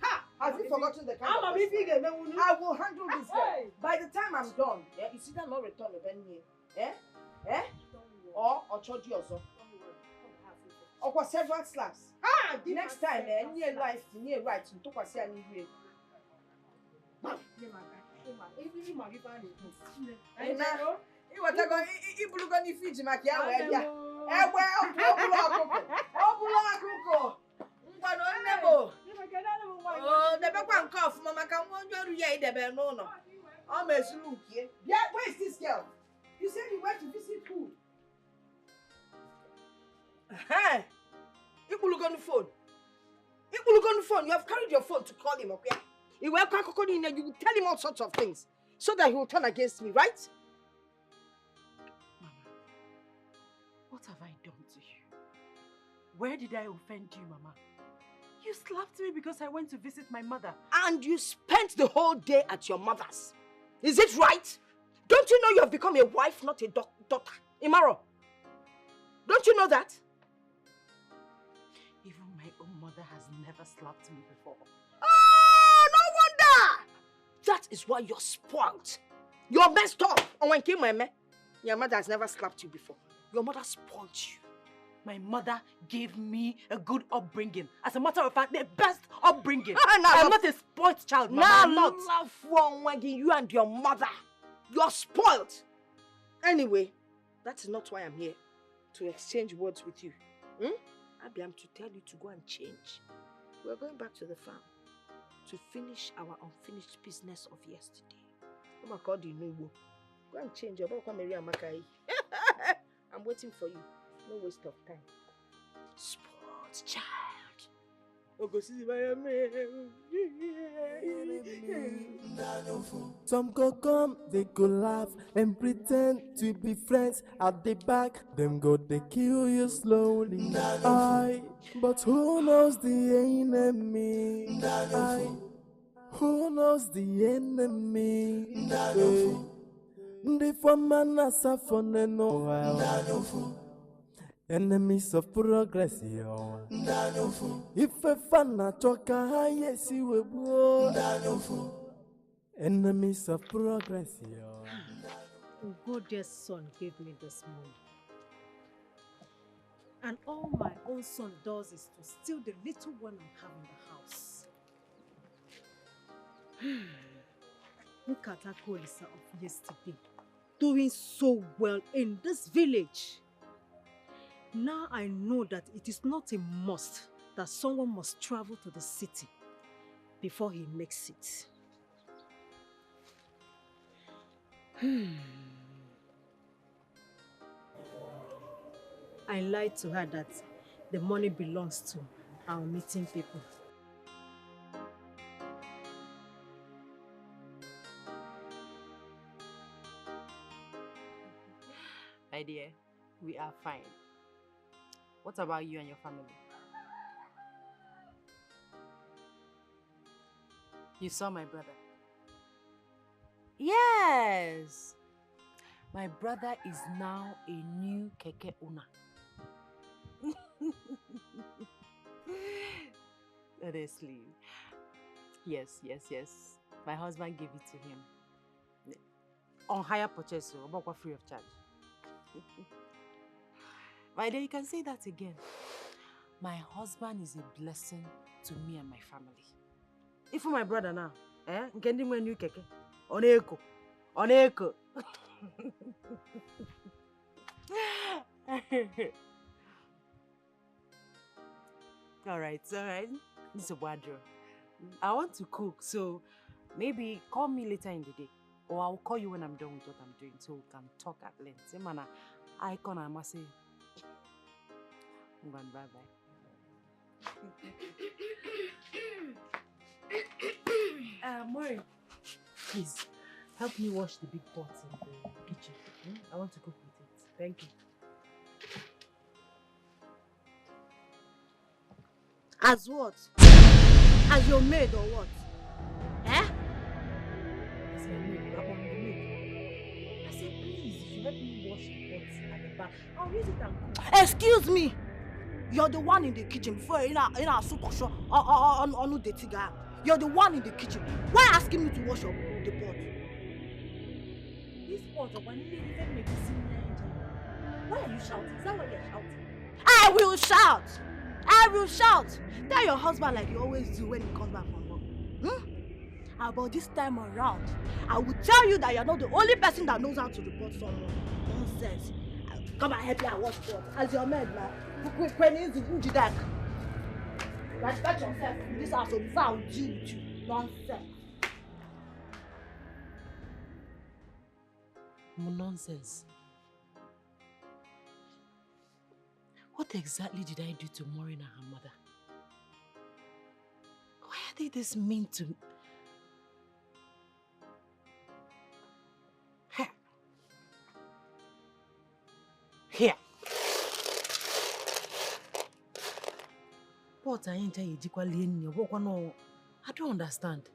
Ha! Have you forgotten the kind of person? I will handle this girl. By the time I'm done, you see that no return of any. Or charge you also. Or several slaps. Next time, near life, near right, and took us any way. You were going to feed my car. Oh, the background cough, Mamma can want you to the bell. No. Almost look here. Yeah, where's this girl? You said you went to visit who? Hey! You will look on the phone. You will look on the phone. You have carried your phone to call him, okay? You will call him and you will tell him all sorts of things so that he will turn against me, right? Mama, what have I done to you? Where did I offend you, Mama? You slapped me because I went to visit my mother. And you spent the whole day at your mother's. Is it right? Don't you know you have become a wife, not a daughter? Imaro, don't you know that? Even my own mother has never slapped me before. Oh, no wonder! That is why you're spoiled. You're messed up. And when came your mother has never slapped you before. Your mother spoiled you. My mother gave me a good upbringing. As a matter of fact, the best upbringing. I'm not a spoiled child, Mama. I'm not. Love one wagging you and your mother. You're spoiled. Anyway, that's not why I'm here. To exchange words with you. Abby, I'm to tell you to go and change. We're going back to the farm to finish our unfinished business of yesterday. Go and change. I'm waiting for you. No waste of time. Sports child. Some go come, they go laugh and pretend to be friends. At the back, them go they kill you slowly. But who knows the enemy? Who knows the enemy? The foreman has a fun and no. Enemies of progress, yo. If a fan talk, yes, you will go. Enemies of progress, yo. God's son gave me this money. And all my own son does is to steal the little one I have in the house. Look at Akolisa of yesterday. Doing so well in this village. Now I know that it is not a must that someone must travel to the city before he makes it. I lied to her that the money belongs to our meeting people. My dear, we are fine. What about you and your family? You saw my brother? Yes! My brother is now a new keke owner. Honestly. Yes. My husband gave it to him. On hire purchase, about free of charge. My dear, you can say that again. My husband is a blessing to me and my family. If my brother now, getting when you keke. On echo. On echo. Alright. This is a bad draw. I want to cook, so maybe call me later in the day. Or I'll call you when I'm done with what I'm doing so we can talk at length. Say, man, I must say, bye-bye. Mori, please help me wash the big pots in the kitchen. I want to cook with it. Thank you. As what? As your maid or what? As my maid, I said, please, if you help me wash the pots at the back, I'll use it and cook. Excuse me! You're the one in the kitchen before in our soup show on the tiga. You're the one in the kitchen. Why asking me to wash up the pot? This pot of one even make it seem. Why are you shouting? Is that why you're shouting? I will shout! Tell your husband like you always do when he comes back from work. About this time around, I will tell you that you're not the only person that knows how to report someone. Nonsense. Come and help me and wash pot. As your maid now. When is the Ujidak? Respect yourself in this house or before I will deal with you. Nonsense. Nonsense. What exactly did I do to Maureen and her mother? Why are they this mean to me? Here. What I ain't I don't understand.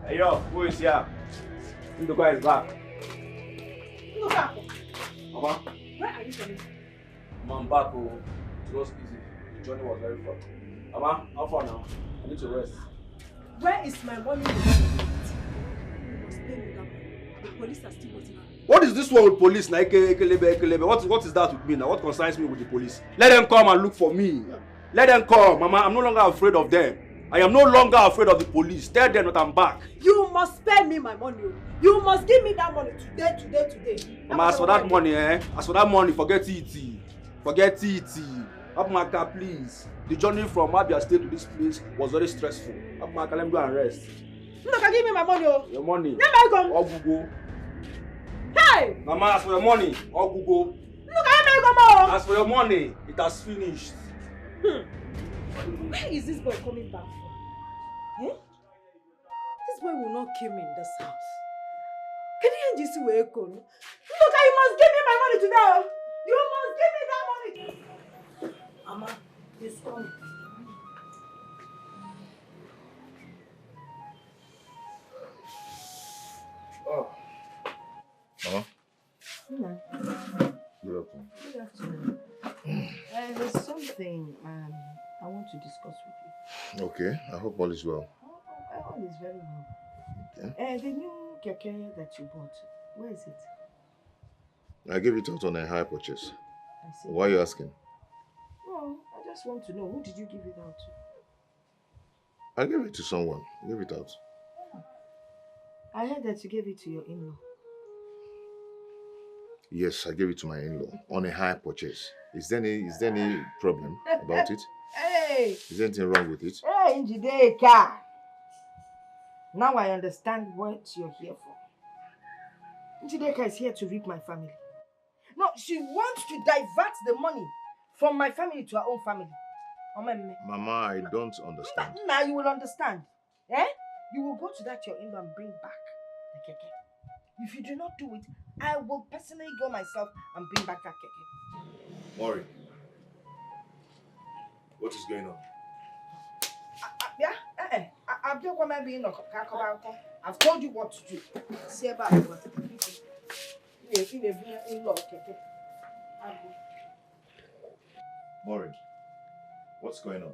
Hey yo, who is here? Nduka is back. Nduka! Mama? Where are you coming? I'm back. It was easy. The journey was very fun. Mama, how far now? I need to rest. Where is my money? You must pay me that money. The police are still waiting. What is this one with police? What is that with me now? What concerns me with the police? Let them come and look for me. Let them come, Mama. I'm no longer afraid of them. I am no longer afraid of the police. Tell them that I'm back. You must pay me my money. You must give me that money today. Mama, as for that money, forget it. Forget it. Abumaka, please. The journey from Abia State to this place was very stressful. Abumaka, let me go and rest. Look, give me my money. Your money. All Google. Hey! Mama, as for your money, all Google. Look, as for your money, it has finished. Where is this boy coming back from? This boy will not kill me in this house. Can you just wake up? Look, you must give me my money today. You must give me that money. Mama, he's coming. Oh. Mama? Good afternoon. There's something I want to discuss with you. Okay, I hope all is well. All is very well. Okay. The new keke that you bought, where is it? I gave it out on a high purchase. I see. Why are you asking? Well, I just want to know, who did you give it out to? I gave it to someone. I gave it out. I heard that you gave it to your in-law. Yes, I gave it to my in-law on a high purchase. Is there any problem about it? Hey! Is there anything wrong with it? Hey, Njideka! Now I understand what you're here for. Njideka is here to reap my family. No, she wants to divert the money from my family to her own family. Mama, I don't understand. Now you will understand. Eh? You will go to that your in-law and bring back the keke. If you do not do it, I will personally go myself and bring back that keke. Mori, what is going on? I've told you what to do. See about what Mori, what's going on?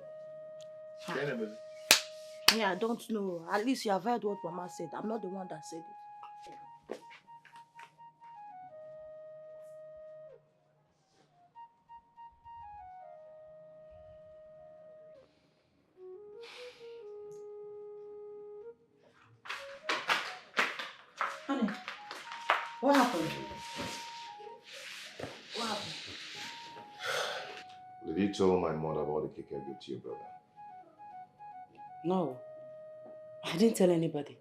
Yeah, I don't know. At least you have heard what Mama said. I'm not the one that said it. Honey, what happened? What happened? Did you tell my mother about the cake I gave to your brother? No. I didn't tell anybody.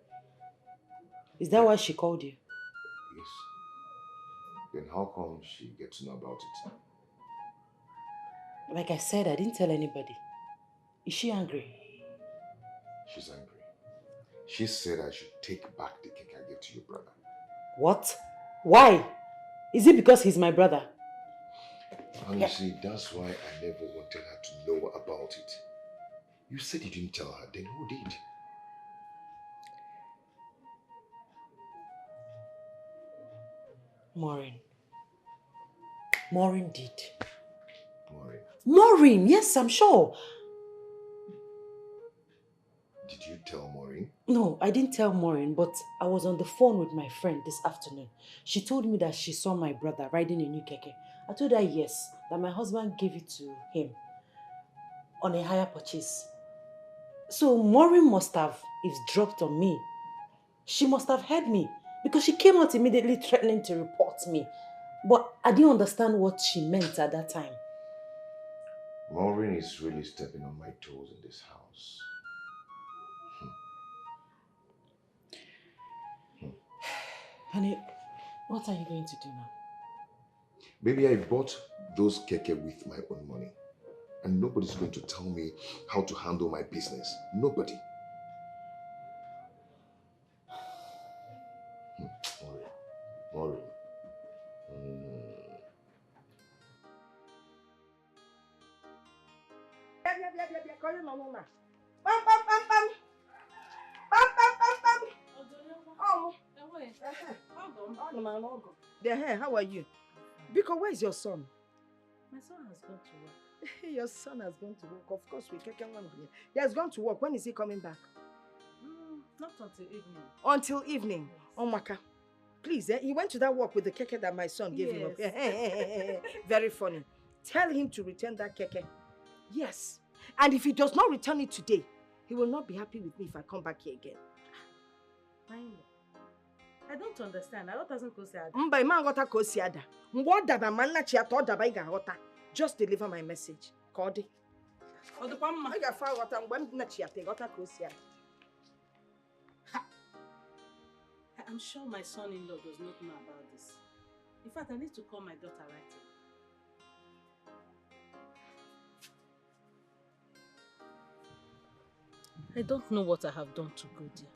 Is that why she called you? Yes. Then how come she gets to know about it? Like I said, I didn't tell anybody. Is she angry? She's angry. She said I should take back the cake I gave to your brother. What? Why? Is it because he's my brother? Honestly, that's why I never wanted her to know about it. You said you didn't tell her, then who did? Maureen. Maureen did. Maureen. Maureen, yes, I'm sure. Did you tell Maureen? No, I didn't tell Maureen, but I was on the phone with my friend this afternoon. She told me that she saw my brother riding a new keke. I told her yes, that my husband gave it to him on a hire purchase. So Maureen must have eavesdropped on me. She must have heard me because she came out immediately threatening to report me. But I didn't understand what she meant at that time. Maureen is really stepping on my toes in this house. Honey, what are you going to do now? Baby, I bought those keke with my own money. And nobody's going to tell me how to handle my business. Nobody. Maureen. They're here. How are you? Biko, where's your son? My son has gone to work. Your son has gone to work. Of course, we can't one here. He has gone to work. When is he coming back? Not until evening. Until evening. Oh, Maka. Please, he went to that work with the keke that my son gave him. Very funny. Tell him to return that keke. Yes. And if he does not return it today, he will not be happy with me if I come back here again. I don't understand. I doesn't go say Mba, ima ngota ko si ada. Mbo daba manna chi ato daba iga hota. Just deliver my message. Kodi. Odukwa mma. I ga fa hota mgbe m na chi ate hota ko si ada. I'm sure my son-in-law does not know about this. In fact, I need to call my daughter right now. I don't know what I have done to Godia.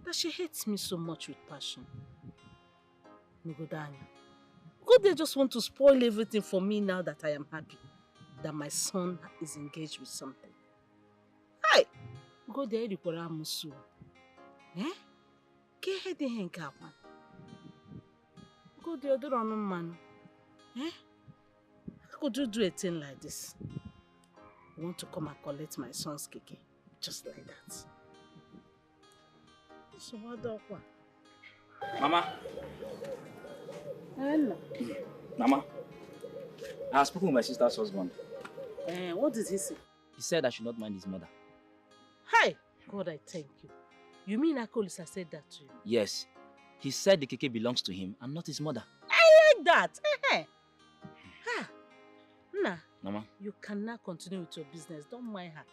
That she hates me so much with passion. Nugodanya. Godia just want to spoil everything for me now that I am happy. That my son is engaged with something. Hi! Godia erikwara amusu. Eh? How could you do a thing like this? You want to come and collect my son's keke? Just like that. So what do you? Mama. Hello. Mama. I have spoken with my sister's husband. What did he say? He said I should not mind his mother. Hi! God, I thank you. You mean Akolisa said that to you? Yes. He said the keke belongs to him and not his mother. I like that. Nah, Mama. you cannot continue with your business. Don't mind her.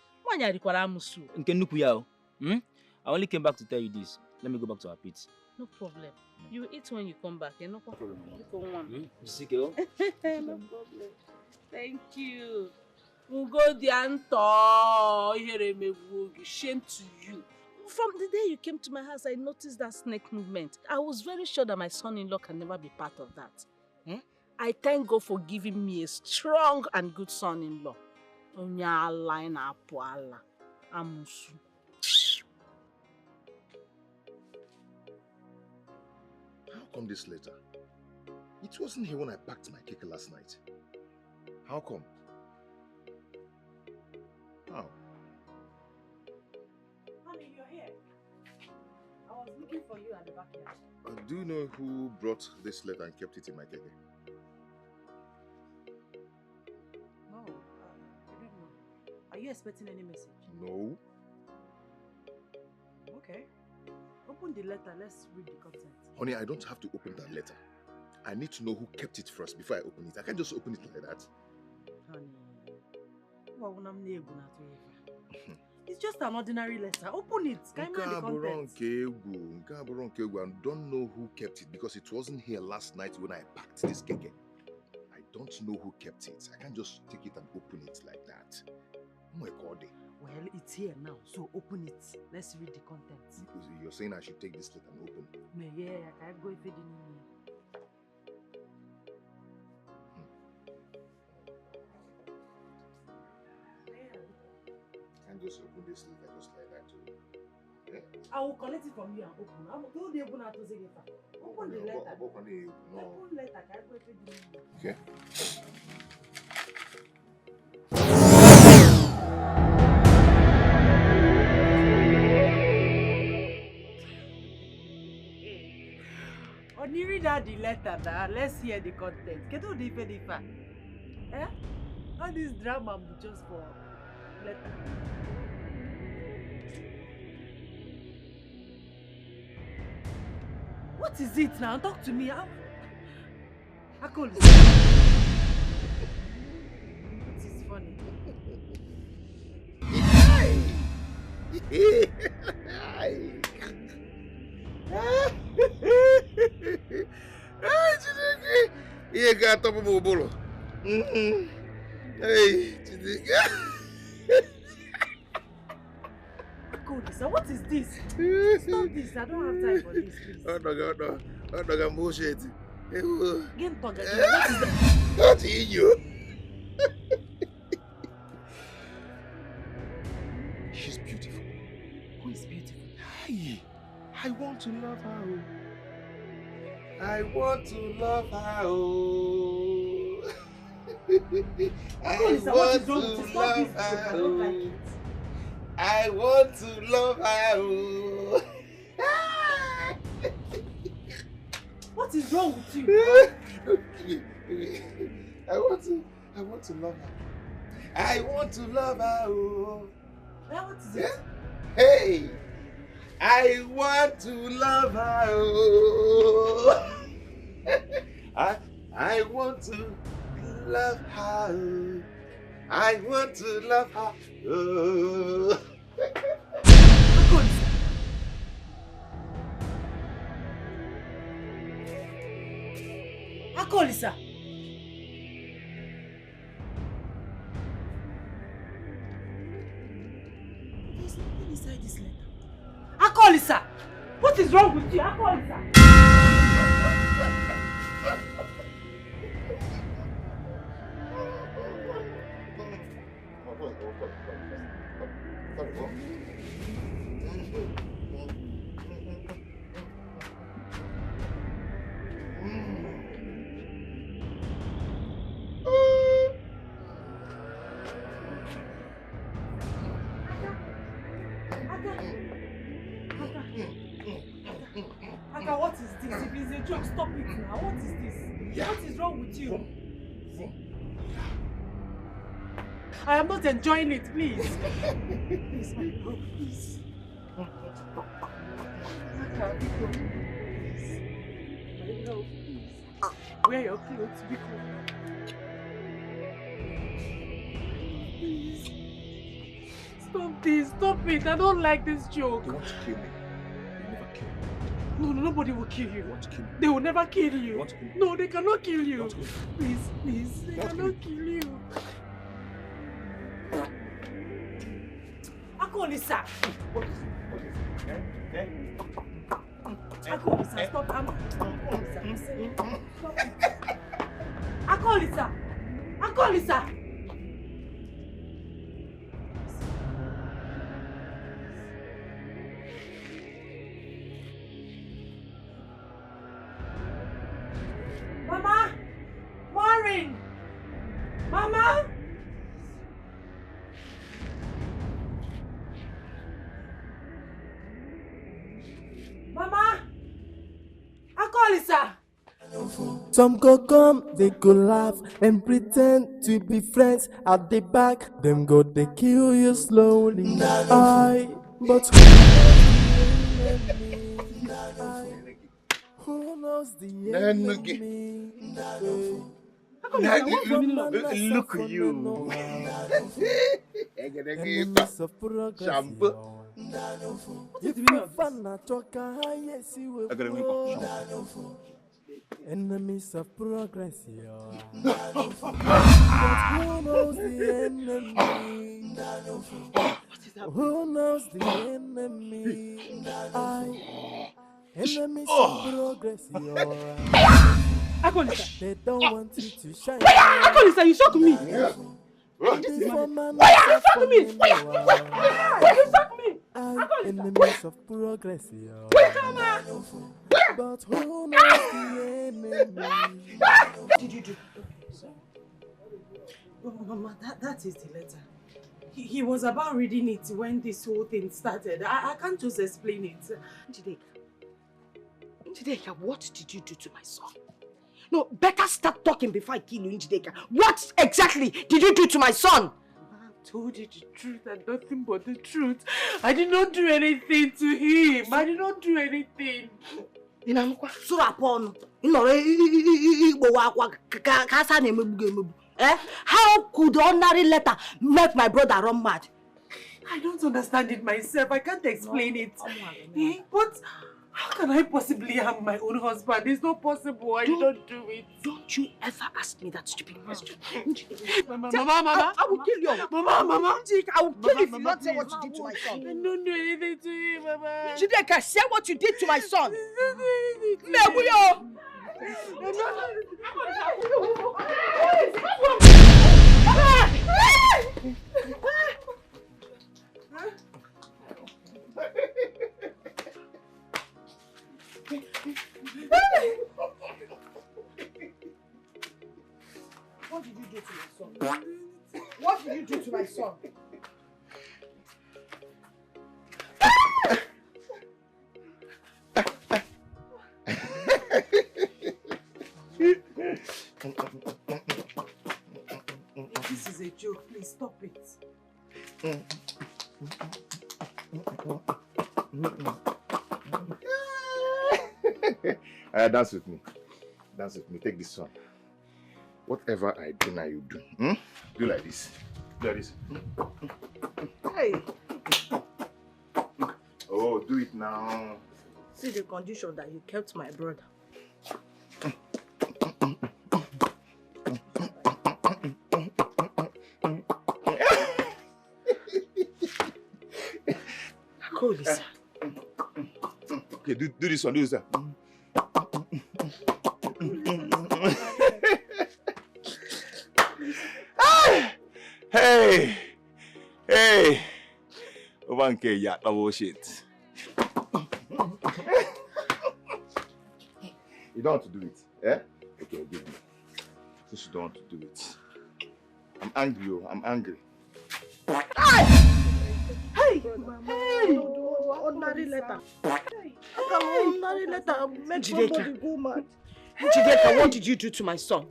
I only came back to tell you this. Let me go back to our pit. No problem. You eat when you come back. No problem. No problem. Thank you. Shame to you. From the day you came to my house, I noticed that snake movement. I was very sure that my son-in-law can never be part of that. I thank God for giving me a strong and good son-in-law. How come this letter? It wasn't here when I packed my cake last night. How come? How? Honey, you're here. I was looking for you at the backyard. Do you know who brought this letter and kept it in my keke? No, I don't know. Are you expecting any message? No. Okay. Open Open the letter. Let's read the content. Honey, I don't have to open that letter. I need to know who kept it first before I open it. I can't just open it like that. Honey, it's just an ordinary letter. Open it. Can you read the content? I don't know who kept it because it wasn't here last night when I packed this keke. I don't know who kept it. I can't just take it and open it like that. Oh my God. Well, it's here now, so open it. Let's read the contents. You're saying I should take this letter and open it? Yeah, I can't go if it didn't. Just open this letter just like that too. Okay? I will collect it from you and open. I'm going to open it to say it. Open the letter. Open the letter. Can I go if it didn't? Okay. When you read out the letter now, let's hear the content. Get all the fact. Eh? All this drama be just for letter. What is it now? Talk to me. I call it. This is funny. Iya kata pembobol. Hey, Lisa, what is this? Stop this. I don't have time for this, please. Oh no, I'm bullshit. Again, talk again. What is that? What is you? She's beautiful. Who is beautiful? Hey, I want to love her. I want to love her. I want to love her. I want to love her. What is wrong with you? I want to love her. I want to love her. What is it? Hey, I want to love her. I want to love her. I want to love her. Akolisa. There's nothing inside this letter. Akolisa! What is wrong with you, Akolisa? Aka, what is this? If it's a joke, stop it now. What is this? What is wrong with you? I am not enjoying it, please. Please, my love, please. Aka, please. My love, please. Wear your clothes, because. Please. Stop this, stop it. I don't like this joke. They want to kill me. They never kill me. No, nobody will kill you. They want to kill me. They will never kill you. They want to kill me. No, they cannot kill you. They Please, they cannot kill you. Akolisa! What is it? Akolisa, stop. Akolisa, I'm saying. Stop it. Akolisa! Akolisa! Mama! Maureen! Mama! Mama! Akolisa! Some go come, they go laugh and pretend to be friends. At the back, them go they kill you slowly. But who knows the enemy? Who knows the Nenugi. Look at you. Enemies of progress. Shampoo. If you fan a talker, yes, you will. Enemies of progress. But who knows the enemy? Who knows the enemy? Enemies of progress. They don't want you to shine. Akolisa, you shock me. Why are you shocking me? Why are you shocking me? Enemies of progress. But who knows the enemy? What did you do? Oh, Mama, that is the letter. He was about reading it when this whole thing started. I can't just explain it. Njideka, what did you do to my son? No, better start talking before I kill you, Njideka. What exactly did you do to my son? I told you the truth and nothing but the truth. I did not do anything to him. I did not do anything. How could the ordinary letter make my brother run mad? I don't understand it myself. I can't explain it. But how can I possibly harm my own husband? It's not possible. I don't do it. Don't you ever ask me that stupid question. Mama. I will kill you. Mama. I will kill you if you don't say what you did to my son. I don't do anything to him, Mama. Njideka, say what you did to my son. What did you do to my son? What did you do to my son? This is a joke. Please stop it. Dance with me. Dance with me. Take this one. Whatever I do now, you do. Do like this. Do like this. Hey. Oh, do it now. See the condition that you kept my brother. Okay, do this one. Do this one. Hey, Ovanke, yeah, double shit. You don't want to do it, eh? Okay, I'll give you. Since you don't want to do it, I'm angry. I'm angry. Hey, ordinary letter. Ordinary letter make somebody go mad. Njideka, what did you do to my son?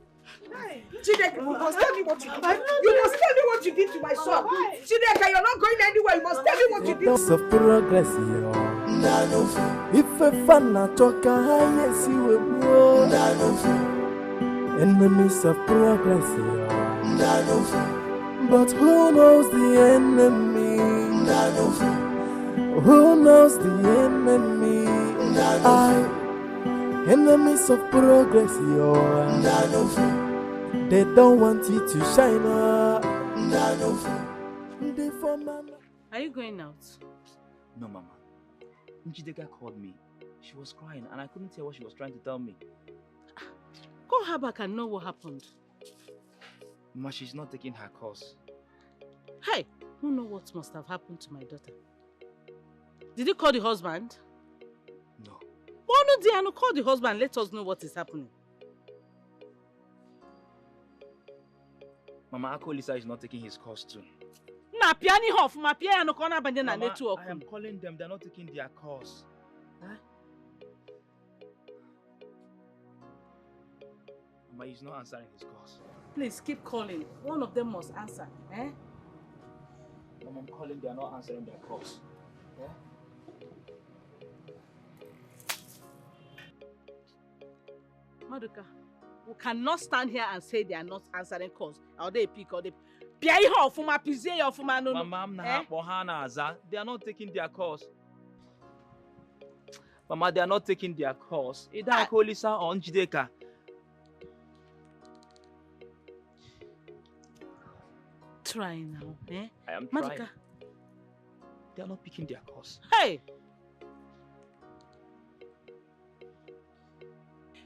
Njideka, you must tell me what you did. You must tell me what you did to my son. Njideka, you're not going anywhere. You must tell me what you did. Enemies of progress. If a fan a talker, yes, you will blow. Enemies of progress. But who knows the enemy? Who knows the enemy? Enemies of progress. They don't want you to shine. Are you going out? No, Mama. Njideka called me. She was crying and I couldn't hear what she was trying to tell me. Call her back and know what happened. Mama, she's not taking her course. Hey, who knows what must have happened to my daughter? Did you call the husband? No. Oh no, dear, no, call the husband. Let us know what is happening. Mama, Akolisa is not taking his course too. Na piani hof, ma piano no corner bande na Mama, network. I am calling them. They're not taking their course. Huh? Mama, he's not answering his calls. Please keep calling. One of them must answer. Eh? Mama, I'm calling. They are not answering their calls. Yeah? Maduka, we cannot stand here and say they are not answering calls. Or they pick or they... Mama, they are not taking their calls. Mama, they are not taking their calls. Either Akolisa or Njideka. Try now, eh? I am Maduka. trying. They are not picking their calls. Hey!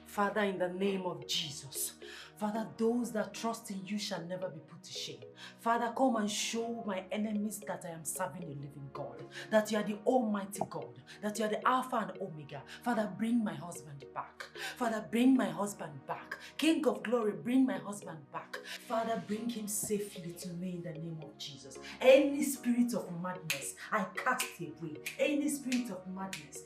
Father, in the name of Jesus, Father, those that trust in you shall never be put to shame. Father, come and show my enemies that I am serving a living God, that you are the Almighty God, that you are the Alpha and Omega. Father, bring my husband back. Father, bring my husband back. King of glory, bring my husband back. Father, bring him safely to me in the name of Jesus. Any spirit of madness, I cast away. Any spirit of madness,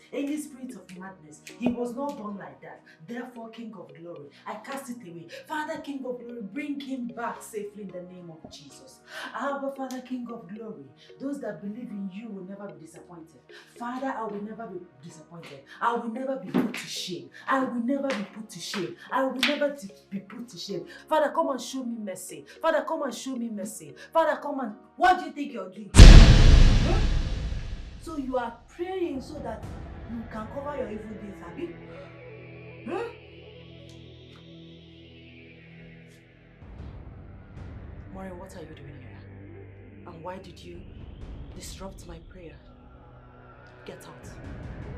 he was not born like that. Therefore, King of glory, I cast it away. Father, King of glory, bring him back safely in the name of Jesus. Abba, Father, King of glory, those that believe in you will never be disappointed. Father, I will never be disappointed. I will never be put to shame. I will never be put to shame. I will never be put to shame. Father, come and show me mercy. Father, come and show me mercy. Father, come and... What do you think you're doing? Huh? So you are praying so that you can cover your evil deeds, Abi? Huh? Maureen, what are you doing here? And why did you disrupt my prayer? Get out.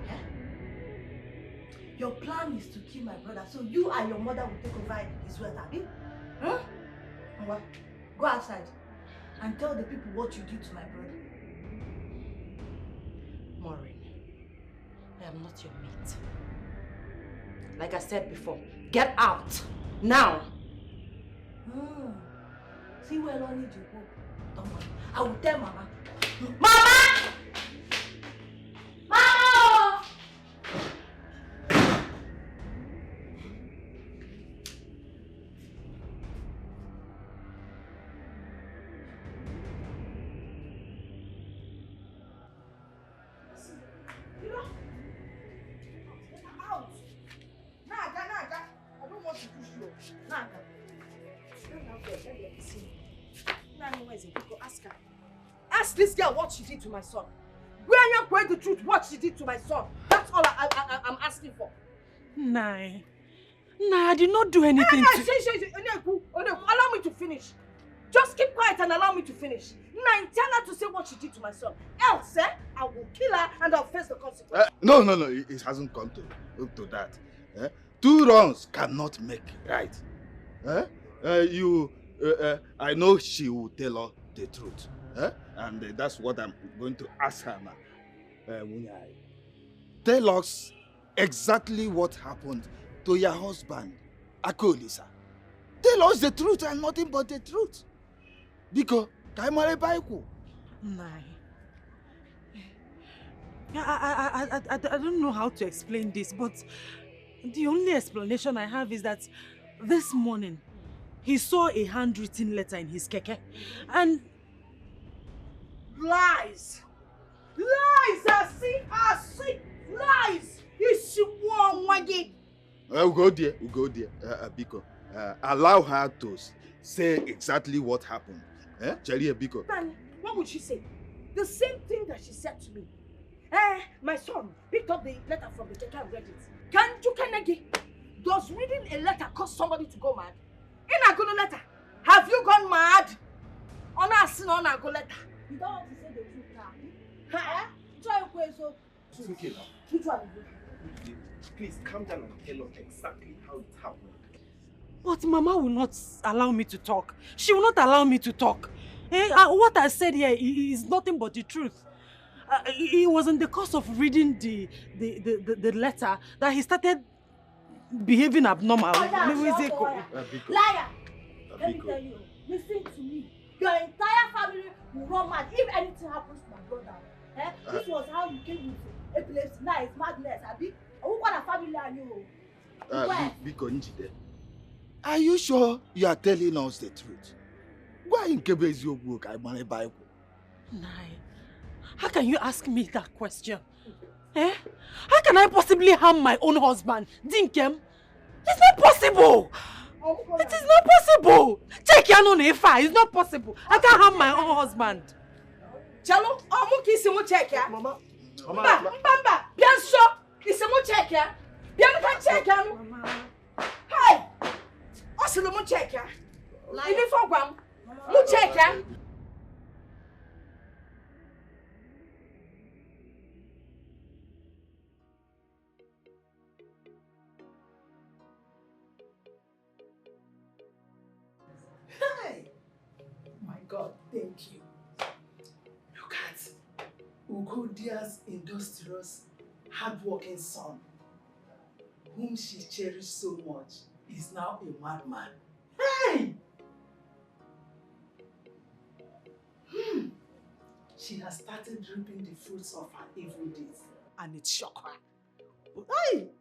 Yeah? Your plan is to kill my brother, so you and your mother will take over his wealth, Abi? Huh? And what? Go outside and tell the people what you did to my brother. Maureen, I am not your mate. Like I said before, get out now. See where I need you go. Don't worry. I will tell Mama. Mama! Mama! You know, out. Naga. I don't want to push you. Naga. Ask her. Ask this girl what she did to my son. When you're going the truth, what she did to my son. That's all I'm asking for. Nah, I did not do anything to... Allow me to finish. Just keep quiet and allow me to finish. Nah, tell her to say what she did to my son. Else, I will kill her and I'll face the consequences. No. It hasn't come to that. Two wrongs cannot make right. I know she will tell us the truth. And that's what I'm going to ask her now. Tell us exactly what happened to your husband, Akolisa. Tell us the truth and nothing but the truth. Because, Nah. I don't know how to explain this, but the only explanation I have is that this morning, he saw a handwritten letter in his keke, and... Lies! I see! Lies! We'll go there. Biko. Allow her to say exactly what happened. Cherry Biko. Nani, what would she say? The same thing that she said to me. My son picked up the letter from the keke and read it. Does reading a letter cause somebody to go mad? In a good letter, have you gone mad? On a sin on a good letter. You don't want to say the truth now. It's okay now. Which one? Please calm down and tell us exactly how it happened. But Mama will not allow me to talk. She will not allow me to talk. What I said here is nothing but the truth. It was in the course of reading the letter that he started behaving abnormal. Liar! Let me tell you, listen to me. Your entire family will run mad if anything happens to my brother. This was how you came into a place. Now it's madness. Who got a family and you? Are you sure you are telling us the truth? Why in Quebec your book I money Bible? Nai, how can you ask me that question? How can I possibly harm my own husband? Dinkem? It's not possible! It is not possible! Check your own Ifa. It's not possible. I can't have my own husband. Chalo, I'm kiss him check ya. Mama. Mama. Bien sure. Kiss him check ya. Bien can check ya. Hey. Also mo check ya. Ini for gwam. Mo check ya. Hey! My God, thank you. Look at Ugodia's industrious, hard-working son, whom she cherished so much, is now a madman. Hey! She has started reaping the fruits of her evil deeds, and it shocked her. Hey!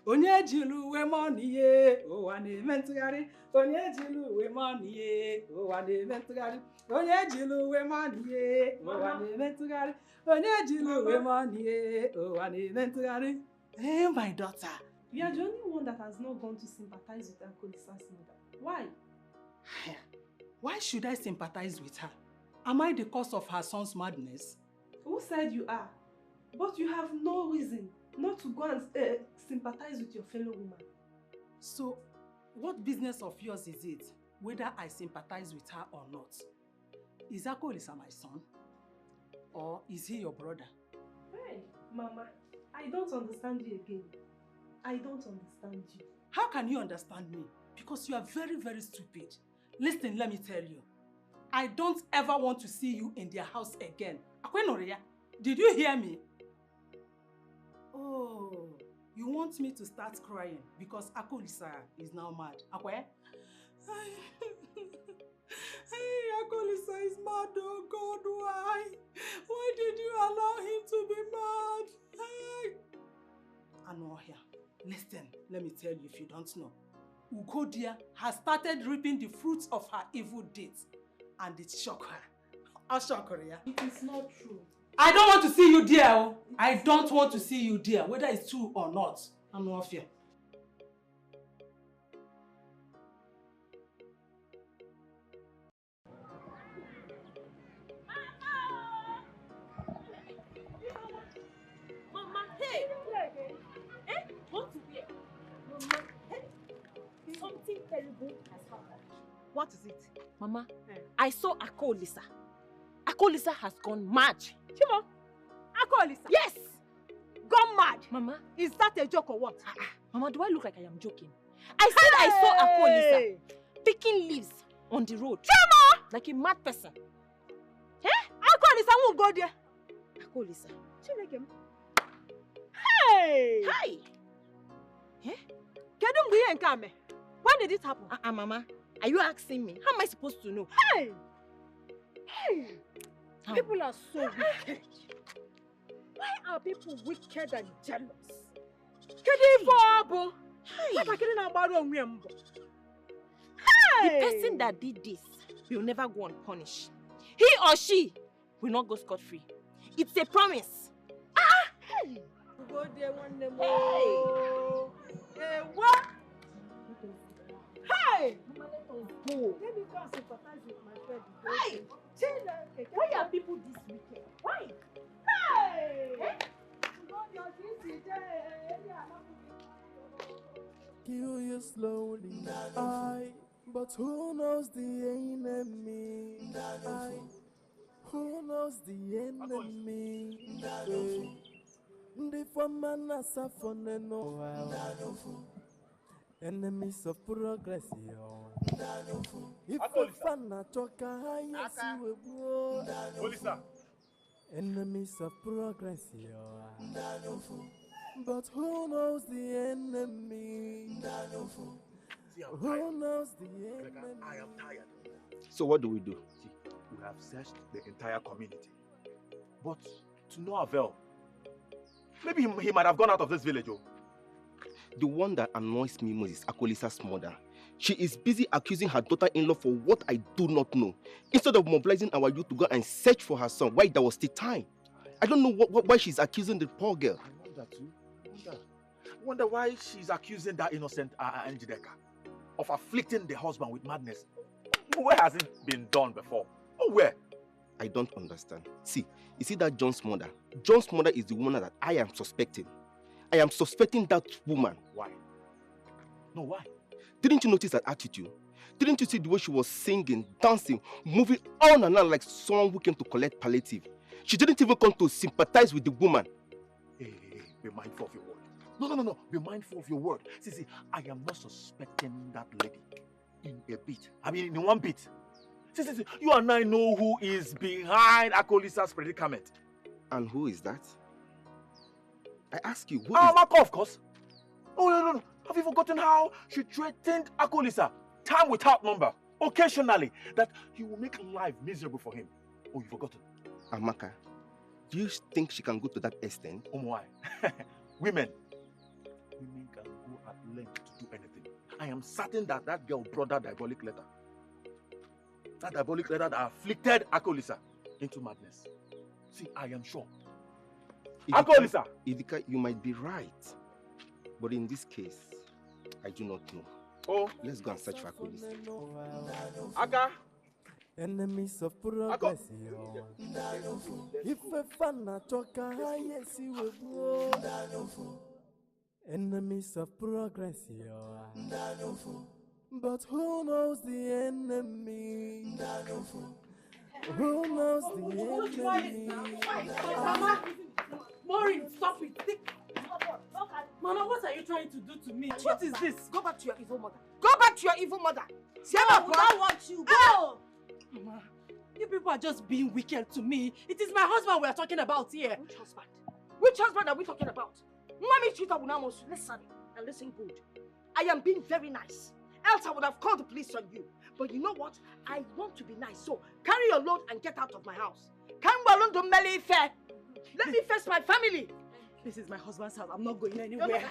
Onye jilu we money ye, ụwa na-eme ntụgharị. Onye jilu we money ye, ụwa na-eme ntụgharị. Onye jilu we money ye, ụwa na-eme ntụgharị. Onye jilu we money ye, ụwa na-eme ntụgharị. Hey, my daughter. You are the only one that has not gone to sympathize with Akolisa's mother. Why? Why should I sympathize with her? Am I the cause of her son's madness? Who said you are? But you have no reason not to go and sympathize with your fellow woman. So, what business of yours is it, whether I sympathize with her or not? Is Akolisa my son? Or is he your brother? Hey, Mama, I don't understand you again. I don't understand you. How can you understand me? Because you are very, very stupid. Listen, let me tell you. I don't ever want to see you in their house again. Akwenoria, did you hear me? Oh, you want me to start crying because Akolisa is now mad. Akwe? Hey, Akolisa is mad, oh God, why? Why did you allow him to be mad? Hey. Anohia, listen, let me tell you if you don't know. Ugodia has started reaping the fruits of her evil deeds. And it shocked her. I'll shock her, yeah? It is not true. I don't want to see you there. I don't want to see you there, whether it's true or not. I'm not fear. Mama, hey! What to wear? Mama, hey! Something terrible has happened. What is it? Mama, I saw Akolisa. Akolisa has gone mad. Chimo, Akolisa? Yes! Gone mad? Mama. Is that a joke or what? Mama, do I look like I am joking? I said I saw Akolisa picking leaves on the road. Chimo! Like a mad person. Eh? Akolisa won't go there. Akolisa. Hey! Hi! Eh? When did it happen? Mama. Are you asking me? How am I supposed to know? Hey! Hey! People are so wicked. Why are people wicked and jealous? The person that did this will never go unpunished. He or she will not go scot-free. It's a promise. Hey! Go there one day. Hey! What? Hey! Mama, let us go. Let me go and sympathize with my friend. Hey! Why are people this wicked? Why? Hey! Kill you slowly, but who knows the enemy? Who knows the enemy? The former suffer no enemies of progress. If you fan a choker, enemies of progress. But who knows the enemy? Who knows the enemy? I am tired. So what do we do? See, we have searched the entire community, but to no avail. Maybe he might have gone out of this village. Oh. The one that annoys me most is Akolisa's mother. She is busy accusing her daughter-in-law for what I do not know. Instead of mobilizing our youth to go and search for her son, why there was still time. I don't know why she's accusing the poor girl. I know that too. wonder why she's accusing that innocent Njideka of afflicting the husband with madness. Where has it been done before? Oh, where? I don't understand. See, you see that John's mother? John's mother is the woman that I am suspecting. I am suspecting that woman. Why? No, why? Didn't you notice her attitude? Didn't you see the way she was singing, dancing, moving on and on like someone who came to collect palliative? She didn't even come to sympathize with the woman. Hey, be mindful of your word. No. Be mindful of your word. See, I am not suspecting that lady in a bit. I mean, in one bit. See, you and I know who is behind Akolisa's predicament. And who is that? I ask you, who is... Marco, of course. Oh, no. Have you forgotten how she threatened Akolisa, time without number, occasionally, that he will make life miserable for him? Oh, you've forgotten. Amaka, do you think she can go to that extent? Oh, why? Women can go at length to do anything. I am certain that that girl brought that diabolic letter. That diabolic letter that afflicted Akolisa into madness. See, I am sure. Akolisa! Idika, you might be right. But in this case, I do not know. Oh, let's go and search for Akolisa. Aka! Enemies of progress. If a fan talk, yes, he will go. Enemies of progress. But who knows the enemy? Who knows the enemy? Maureen, stop it. Mama, what are you trying to do to me? What is this? Go back to your evil mother. Go back to your evil mother. I don't want you. Go! Mama, you people are just being wicked to me. It is my husband we are talking about here. Which husband? Which husband are we talking about? Listen and listen good. I am being very nice. Else I would have called the police on you. But you know what? I want to be nice. So carry your load and get out of my house. Let me face my family. This is my husband's house. I'm not going anywhere.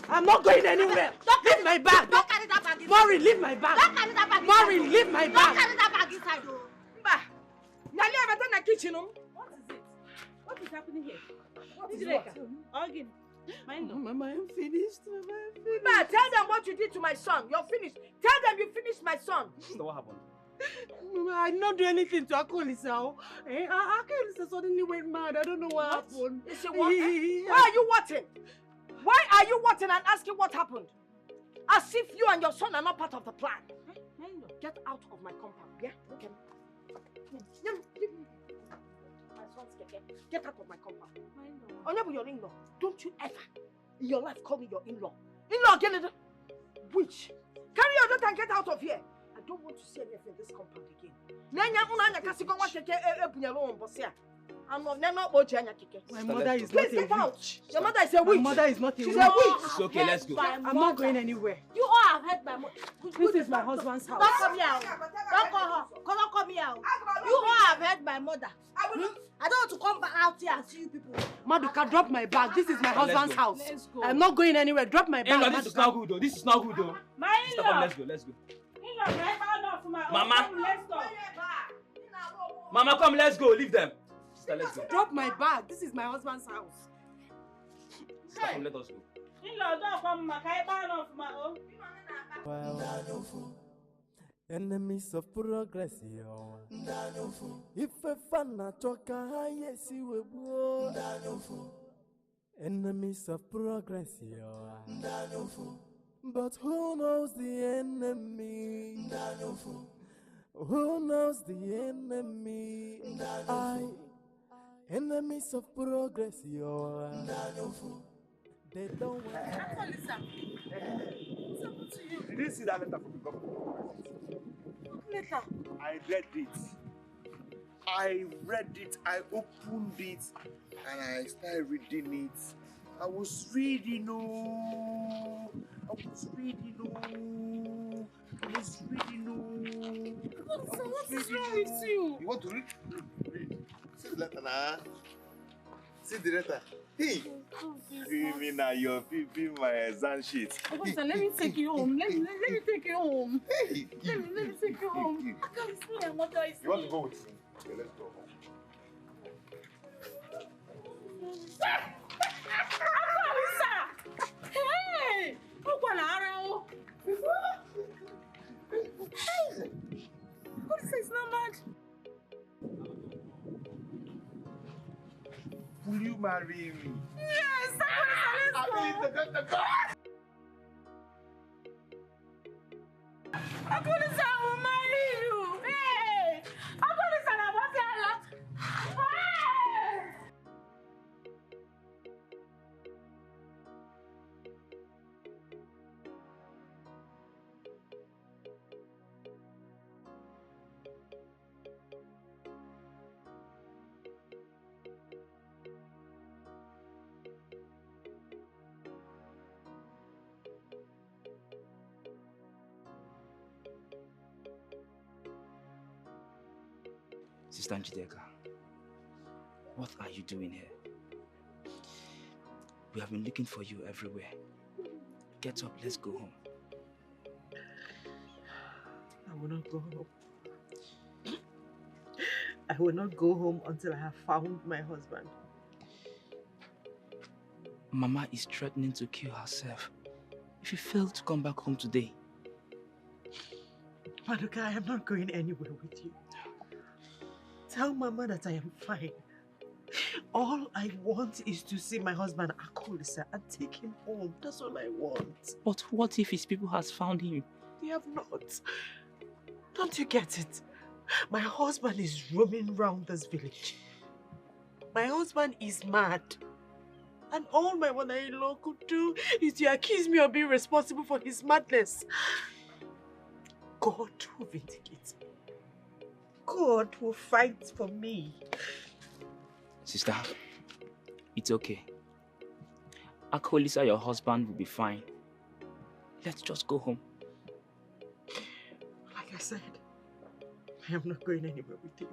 I'm not going anywhere. Leave my bag. Don't carry that bag inside. Maureen, leave my bag. Don't carry that bag inside. Maureen, leave my bag. Don't carry that bag inside. What is it? What is happening here? What is it? Again. Mama, I'm finished. Tell them what you did to my son. You're finished. Tell them you finished my son. So what happened? Mama, I did not do anything to Akolisa. Akolisa suddenly went mad. I don't know what happened. Why are you watching? Why are you watching and asking what happened? As if you and your son are not part of the plan. Get out of my compound, yeah? Okay. My son's get out of my compound. Onyebu, your in-law. Don't you ever in your life call me your in-law. In-law, get it? Witch. Carry your daughter and get out of here. I don't want to see anything in this compound again. My mother is not a witch. Your mother is a witch. My mother is not a witch. She's a witch. It's okay, let's go. I'm not going anywhere. You all have heard my mother. This is my husband's house. Don't come here. Don't call her. Don't come here. You all have heard my mother. I don't want to come back out here and see you people. Maduka, drop my bag. This is my husband's house. Let's go. I'm not going anywhere. Drop my bag. This is not good though. This is not good though. My in-law. Let's go. Let's go. Mama. Mama, come. Let's go. Leave them. Sister, let's go. Drop my bag. This is my husband's house. Sister, come. Let us go. Enemies of progress, yo. If a fan talk, yes, he will go. Enemies of progress, yo. But who knows the enemy? Who knows the enemy? Enemies of progress, yo. They don't want. Did you see that letter from the government? Letter? I read it, I opened it, and I started reading it. I was reading, What is wrong with you? You want to read? Read. See the letter now. See the letter. Hey! Me now, you're peeping my exam sheet. Let me take you home. Let me take you home. Hey! Let me take you home. I can't see what I see. You want to go with me? Okay, let's go. Hey! marry me? Yes, let's go. Akolisa, I will marry you. Hey, Akolisa, I want to lot. Hey. Sister Njideka, what are you doing here? We have been looking for you everywhere. Get up, let's go home. I will not go home. I will not go home until I have found my husband. Mama is threatening to kill herself if you fail to come back home today. Maduka, I am not going anywhere with you. Tell Mama that I am fine. All I want is to see my husband Akolisa and take him home. That's all I want. But what if his people has found him? They have not. Don't you get it? My husband is roaming around this village. My husband is mad. And all my mother-in-law could do is to accuse me of being responsible for his madness. God will vindicate me. God will fight for me. Sister, it's okay. Akolisa, your husband, will be fine. Let's just go home. Like I said, I am not going anywhere with you.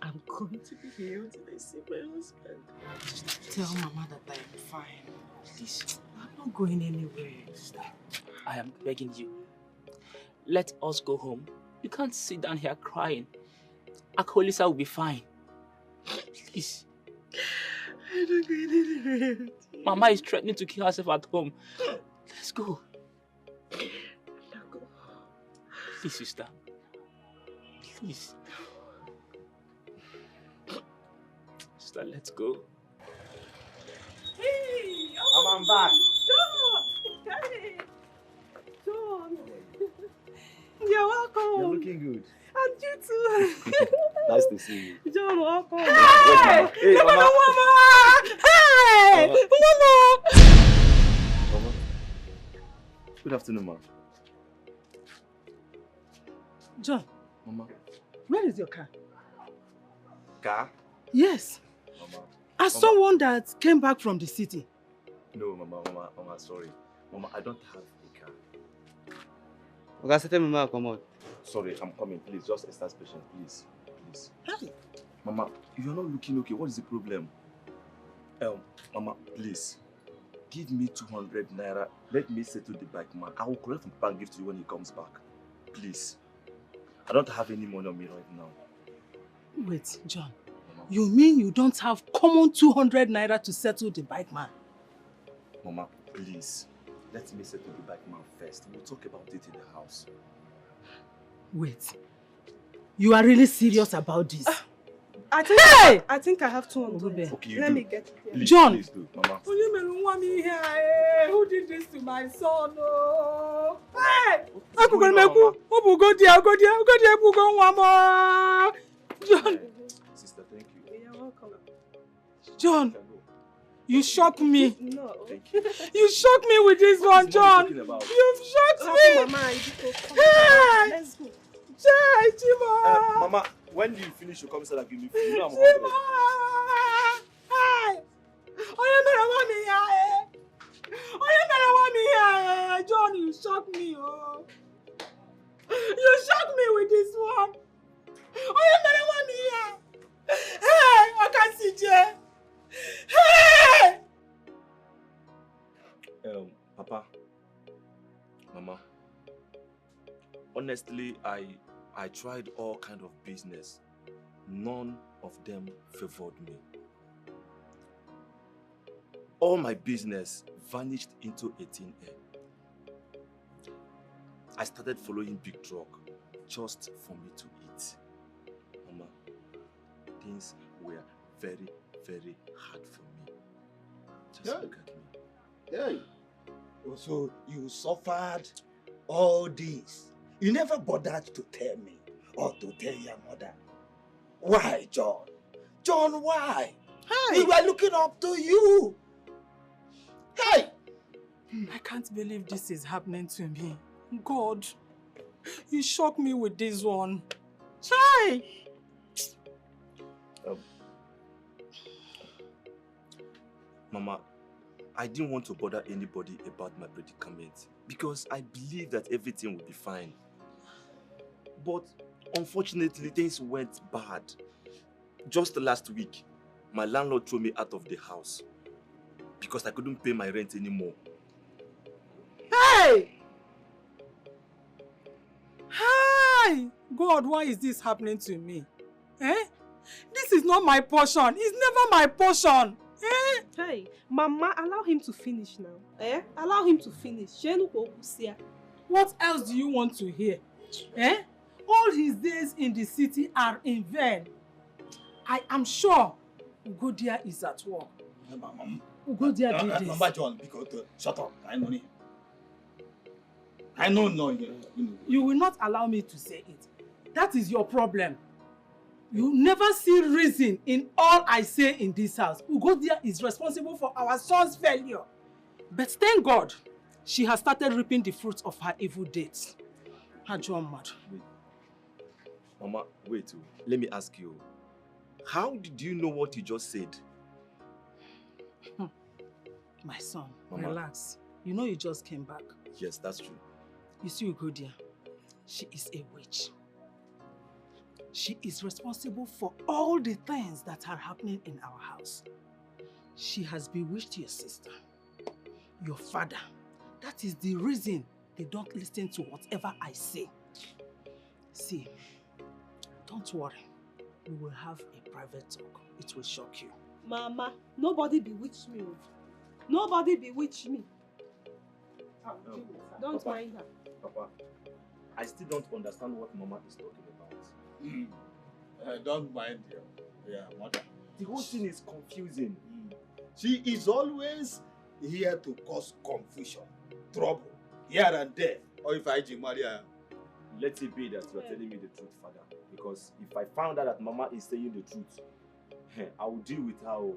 I'm going to be here until I see my husband. Just tell Mama that I am fine. Please, I'm not going anywhere. Sister, I am begging you. Let us go home. You can't sit down here crying. Akolisa will be fine. Please. I'm not going anywhere. Mama is threatening to kill herself at home. Let's go. Please, sister. Please. Sister, let's go. Hey, Mama, I'm back. John! Hey, John! You're welcome. You're looking good. And you too. Nice to see you. John, welcome. Hey! Hey, Mama! Hey! Mama! Mama. Good afternoon, Ma. John, Mama. where is your car? Car? Yes. Mama. As someone that came back from the city. No, Mama, sorry. Mama, I don't have a car. Okay, tell Mama come out. Sorry, I'm coming. Please, just exercise patience, please. Please. Hey. Mama, if you're not looking okay, what is the problem? Mama, please. Give me 200 naira. Let me settle the bike man. I will collect from Papa and give to you when he comes back. Please. I don't have any money on me right now. Wait, John. You mean you don't have common 200 naira to settle the bike man? Mama, please. Let me settle the bike man first. We'll talk about it in the house. Wait. You are really serious about this? I think I have 200. Okay, Let me get it. Please, John! Please do, Mama. Who did this to my son? Oh, hey! John! Sister, thank you. You're welcome. John! You shocked me. No. Thank you. You shocked me with this one, John. You've shocked me. Mama, Hey! let's go. Jai, Chima. Mama, when you finish your comment, I'll give you food. You know I'm hungry. Hey! John, you shocked me, oh. You shocked me with this one. Hey, I can see Jay. Hey! Papa, Mama, honestly, I tried all kind of business. None of them favored me. All my business vanished into a thin air. I started following big drug just for me to eat. Mama, things were very, very hard for me. Just Yeah. look at me. Hey. Oh, so you suffered all this. You never bothered to tell me or to tell your mother. Why, John? John, why? Hey. We were looking up to you. Hey! I can't believe this is happening to me. God, you shocked me with this one. Chai! Mama, I didn't want to bother anybody about my predicament because I believed that everything would be fine. But unfortunately, things went bad. Just last week, my landlord threw me out of the house because I couldn't pay my rent anymore. Hey! Hi! God, why is this happening to me? Eh? This is not my portion. It's never my portion. Eh? Hey, Mama, allow him to finish now. Eh? Allow him to finish. What else do you want to hear? Eh? All his days in the city are in vain. I am sure Ugodia is at work. Ugodia did this. Mama John, because shut up. I know it. I know. You will not allow me to say it. That is your problem. You never see reason in all I say in this house. Ugodia is responsible for our son's failure. But thank God, she has started reaping the fruits of her evil deeds. Her John mad. Mama, wait. Let me ask you. How did you know what you just said? My son, Mama. relax. You know you just came back. Yes, that's true. You see Ugodia, she is a witch. She is responsible for all the things that are happening in our house. She has bewitched your sister, your father. That is the reason they don't listen to whatever I say. See, don't worry. We will have a private talk. It will shock you. Mama, nobody bewitched me. Nobody bewitched me. Don't Papa, mind her. Papa, I still don't understand what Mama is talking about. Don't mind her. Yeah, mother. The whole thing is confusing. She is always here to cause confusion, trouble, here and there. Or if I marry her. Let it be that you are telling me the truth, Father. Because if I found out that Mama is saying the truth, I will deal with her.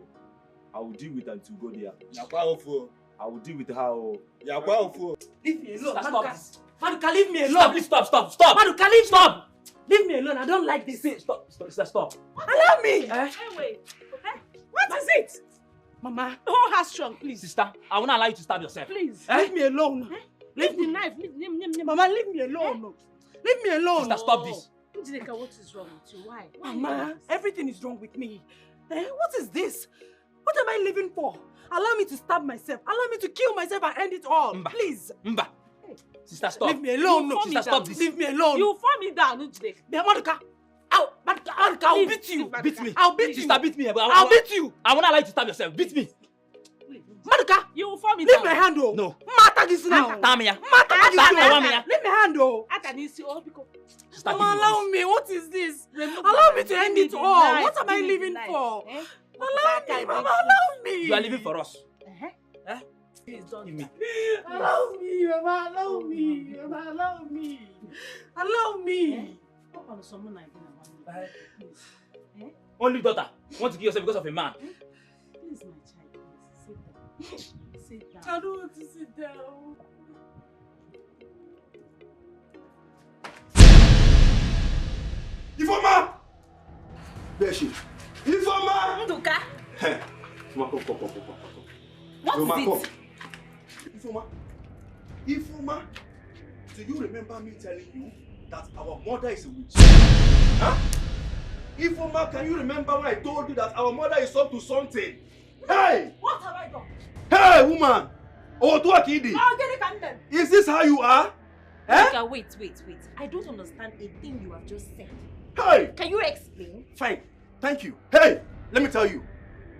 I will deal with her until go there. I will deal with her. Leave me alone. Stop this. Maduka, leave me alone. Stop. Maduka, leave stop. Leave me alone. I don't like this. Stop. Allow me. Hey, wait. What is it? Mama, hold her strong, please. Sister, I will not allow you to stab yourself. Please, leave me alone. Leave the knife. Mama, leave me alone. Leave me alone. Sister, stop this. Njideka, what is wrong with you? Why? Mama, everything is wrong with me. What is this? What am I living for? Allow me to stab myself. Allow me to kill myself and end it all. Mba. Please. Mba. Sister, stop. Leave me alone. No. Sister, stop this. Leave me alone. You fall me down, Njideka. Maduka, I'll beat you. Beat me. I'll beat you. Sister, beat me. I'll beat you. I will not allow you to stab yourself. Beat me. Maduka, you will fall me down. Leave my hand, oh. No. Mata this now. Tamia. Leave my hand, oh. Sister, Mama, allow me. What is this? Allow me to end it all. What am I living for? Allow me, Mama. Allow me. You are living for us. Please don't. Give me. Allow me, Mama. Allow me. Mama, allow me. Allow me. Only daughter. Want to kill yourself because of a man. Please, my child, please sit down. I don't want to sit down. Ifoma! There she. Ifoma! Nduka! Come. What is it? Ifoma, do you remember me telling you that our mother is a witch? Huh? Ifoma, can you remember when I told you that our mother is up to something? Hey! What have I done? Hey, woman! Oh, to Akidi! Is this how you are? Nduka, wait. I don't understand a thing you have just said. Hey! Can you explain? Fine. Thank you. Hey, let me tell you.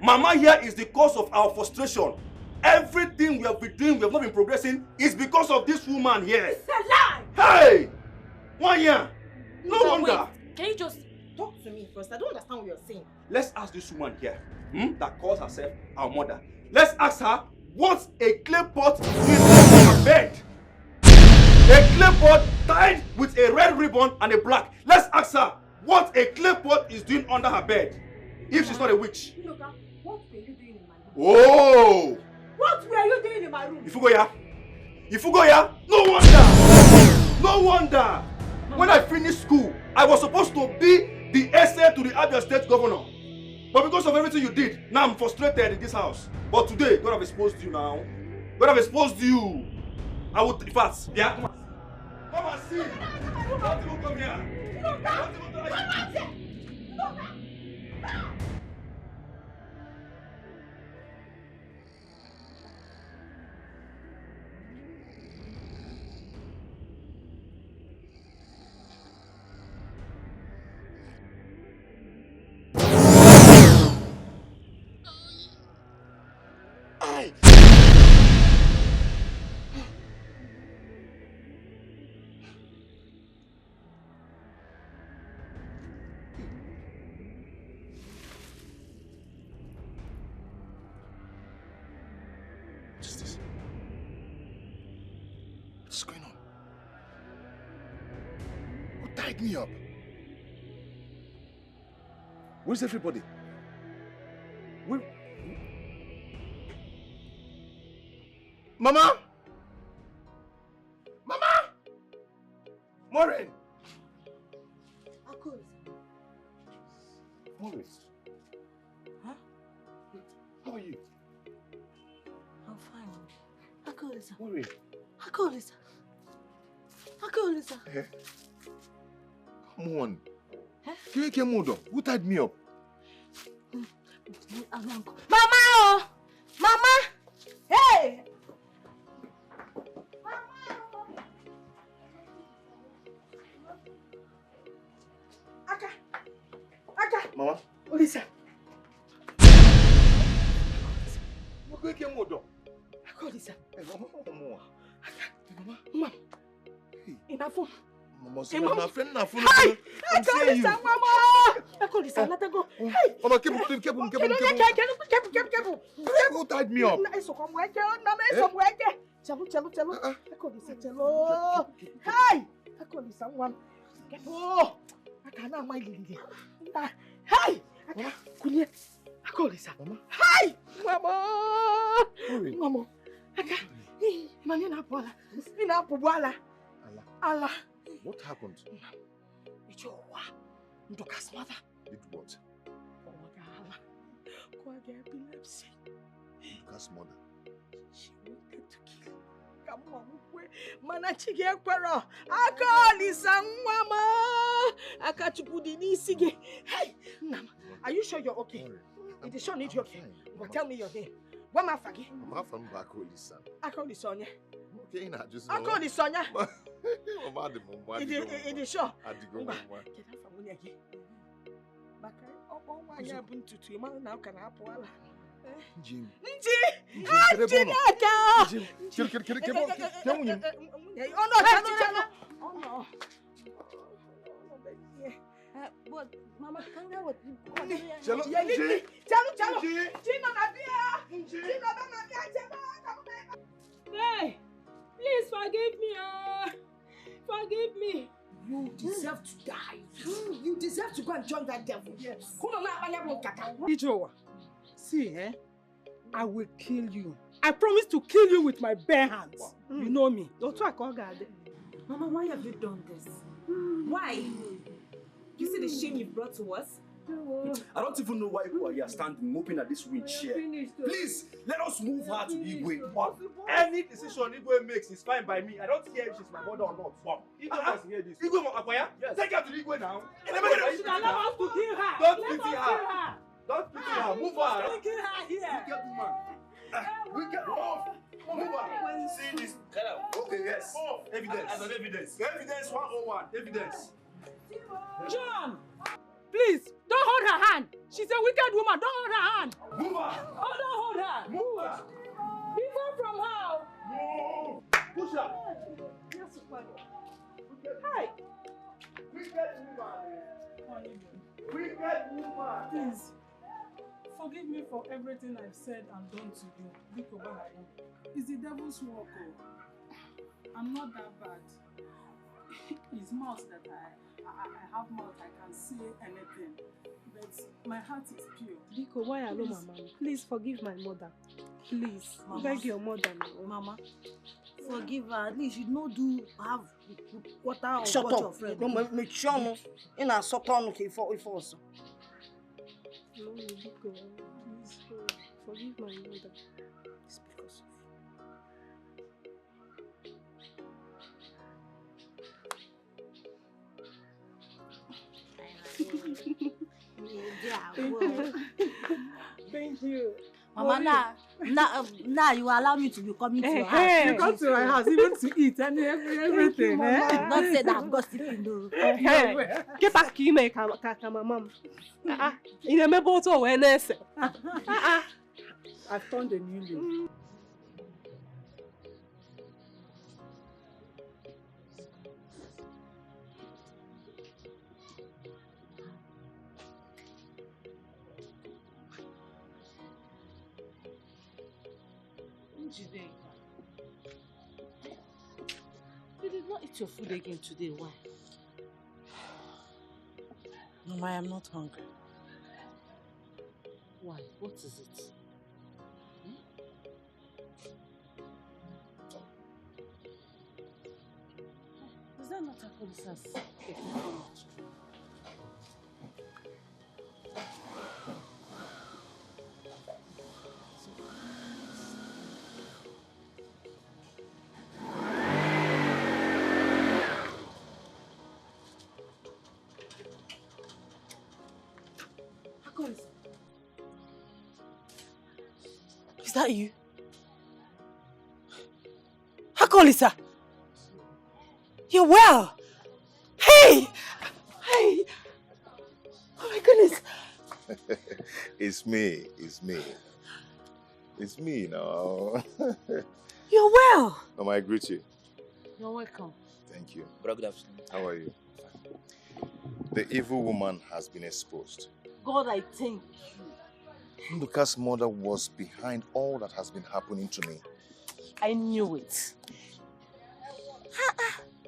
Mama here is the cause of our frustration. Everything we have been doing, we have not been progressing, is because of this woman here. It's a lie! Hey! 1 year. No wonder. Wait. Can you just talk to me first? I don't understand what you're saying. Let's ask this woman here. that calls herself our mother. Let's ask her what a clay pot is doing under her bed. A clay pot tied with a red ribbon and a black. Let's ask her what a clay pot is doing under her bed. If she's not a witch. Loka, what were you doing in my room? Oh! What were you doing in my room? If you go here, no wonder! No wonder! When I finished school, I was supposed to be the essay to the Abia State Governor. But because of everything you did, now I'm frustrated in this house. But today, God have exposed you now. God have exposed you. I would, in fact, yeah, come on. Come and see. Don't even come here. Don't even come here. What's going on? Who tied me up? Where's everybody? Where? Mama? Mama? Maureen? Maureen? Huh? How are you? I'm fine. Akolisa. Maureen? Akolisa. Akolisa. Eh? Come on. Who tied me up? Mama! Oh! Mama! Hey! Aka! Mama? Olisa. Akolisa. Mama. Enough. Mama, Hey, Mama. my friend, I'm saying you. Mama! Akolisa, let her go. Hey! Mama, keep Who tied me up? Hey! Akolisa, one. Oh! I cannot mind it. Hey! Kulia. Akolisa. Hey! Mama! Mama. Aka. Manina Bola. Ina Bola. Allah. What happened? It's your Ndoka's mother. Did what? Epilepsy. Ndoka's mother. She wanted to kill. Come on, Manachige Quero. Akolisa, Mama. Akachupudi Nisige. Hey, Nam, are you sure you're okay? It is sure need your okay. But tell me your name. What am I forgetting? I'm from Akolisa. Akolisa. Okay, now just. Akolisa. It is sure. Jim. But Mama, can't get what Hey, please forgive me. Forgive me. You deserve to die. You deserve to go and join that devil. Yes. Ijowa, see, I will kill you. I promise to kill you with my bare hands. You know me. Mama, why have you done this? Why? You see the shame you brought to us? I don't even know why you are here standing, moping at this winch here. Please, let us move her to Igwe. Any decision Igwe makes is fine by me. I don't care if she's my mother or not. Wow. Igwe must hear this. Igwe Akwaya? Yes. Take her to Igwe now. You should allow us to kill her. Don't pity her. Don't pity her. Move her. Don't kill her here. We get off. Move her. See this. Okay, yes. Evidence. As an evidence. Evidence 101. Evidence. John! Please, don't hold her hand. She's a wicked woman. Don't hold her hand. Move her. Oh, don't hold her. Move her. Be far from her. Move. Push her. Hi. Wicked woman. Wicked woman. Please. Forgive me for everything I've said and done to you. Biko Bahaya. It's the devil's work. I'm not that bad. It's mouth that I have mouth, I can say anything. But my heart is pure. Biko, why alone, Mama? Please forgive my mother. Please. Mama. Beg your mother now. Mama, forgive her. At least you know do have water or Shut what up. your friend. No, me chum. In a soton okay for also. No, Biko, please forgive my mother. It's because of Thank you. Mama, now you allow me to be coming to your house. Hey, you come to my house even to eat and everything. Not say that I'm gossiping though. Get back to you, mama. In a mebo to awareness. I've turned a new leaf. You did not eat your food again today. Why? Mama, I am not hungry. Why? What is it? Is that not Akolisa's cake? Is that you? Akolisa! You're well! Hey! Hey! Oh my goodness! It's me. It's me now. You're well! Mama, I greet you. You're welcome. Thank you. Good afternoon. How are you? The evil woman has been exposed. God, I thank you. Nduka's mother was behind all that has been happening to me. I knew it.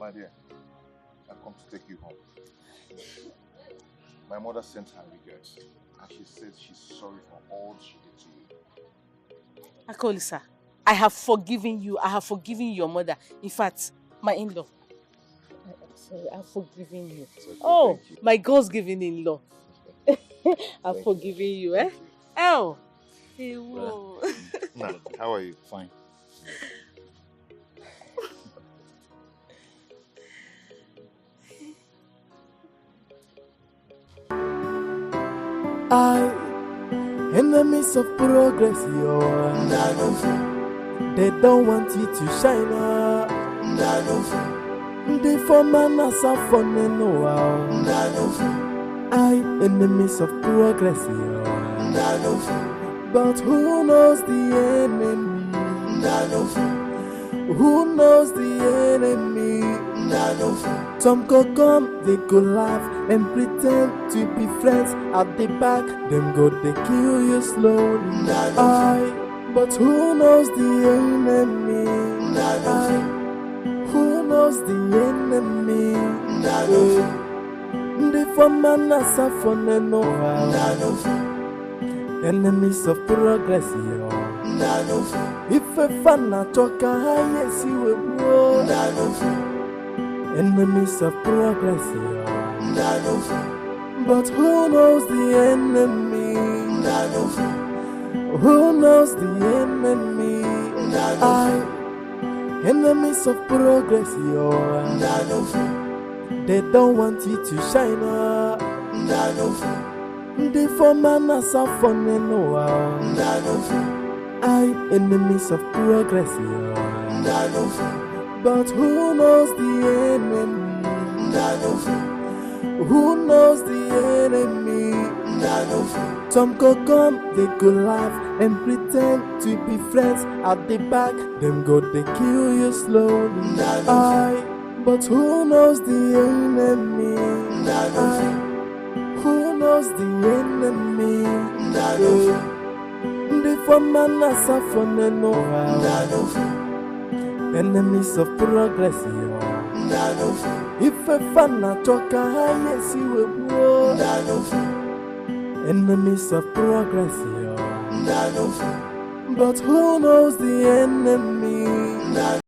My dear, I've come to take you home. My mother sent her regrets, and she said she's sorry for all she did to you. Akolisa, I have forgiven you. I have forgiven your mother. In fact, my in-law. Sorry, I've forgiven you. Okay, oh, you. My God's-given in-law. I've forgiven you, eh? Oh. Hey, whoa. Nah, how are you? Fine. In the midst of progress, they don't want you to shine up. They form an for no I in the midst of progress, but who knows the enemy? Who knows the enemy? Some go come, they go laugh and pretend to be friends. At the back, them go they kill you slowly. But who knows the enemy? Who knows the enemy? They form an for no enemies of progress, if a fan not talk, yes, you will blow. Enemies of progress, but who knows the enemy? Who knows the enemy? Enemies of progress, they don't want you to shine up. They form an for no enemies of progress, but who knows the enemy? Who knows the enemy? Some go come, they go laugh and pretend to be friends. At the back, them go they kill you slowly. But who knows the enemy? Who knows the enemy? The former Nasa for no enemies of progress. If a fan not talk, yes, you will grow. Enemies of progress. But who knows the enemy?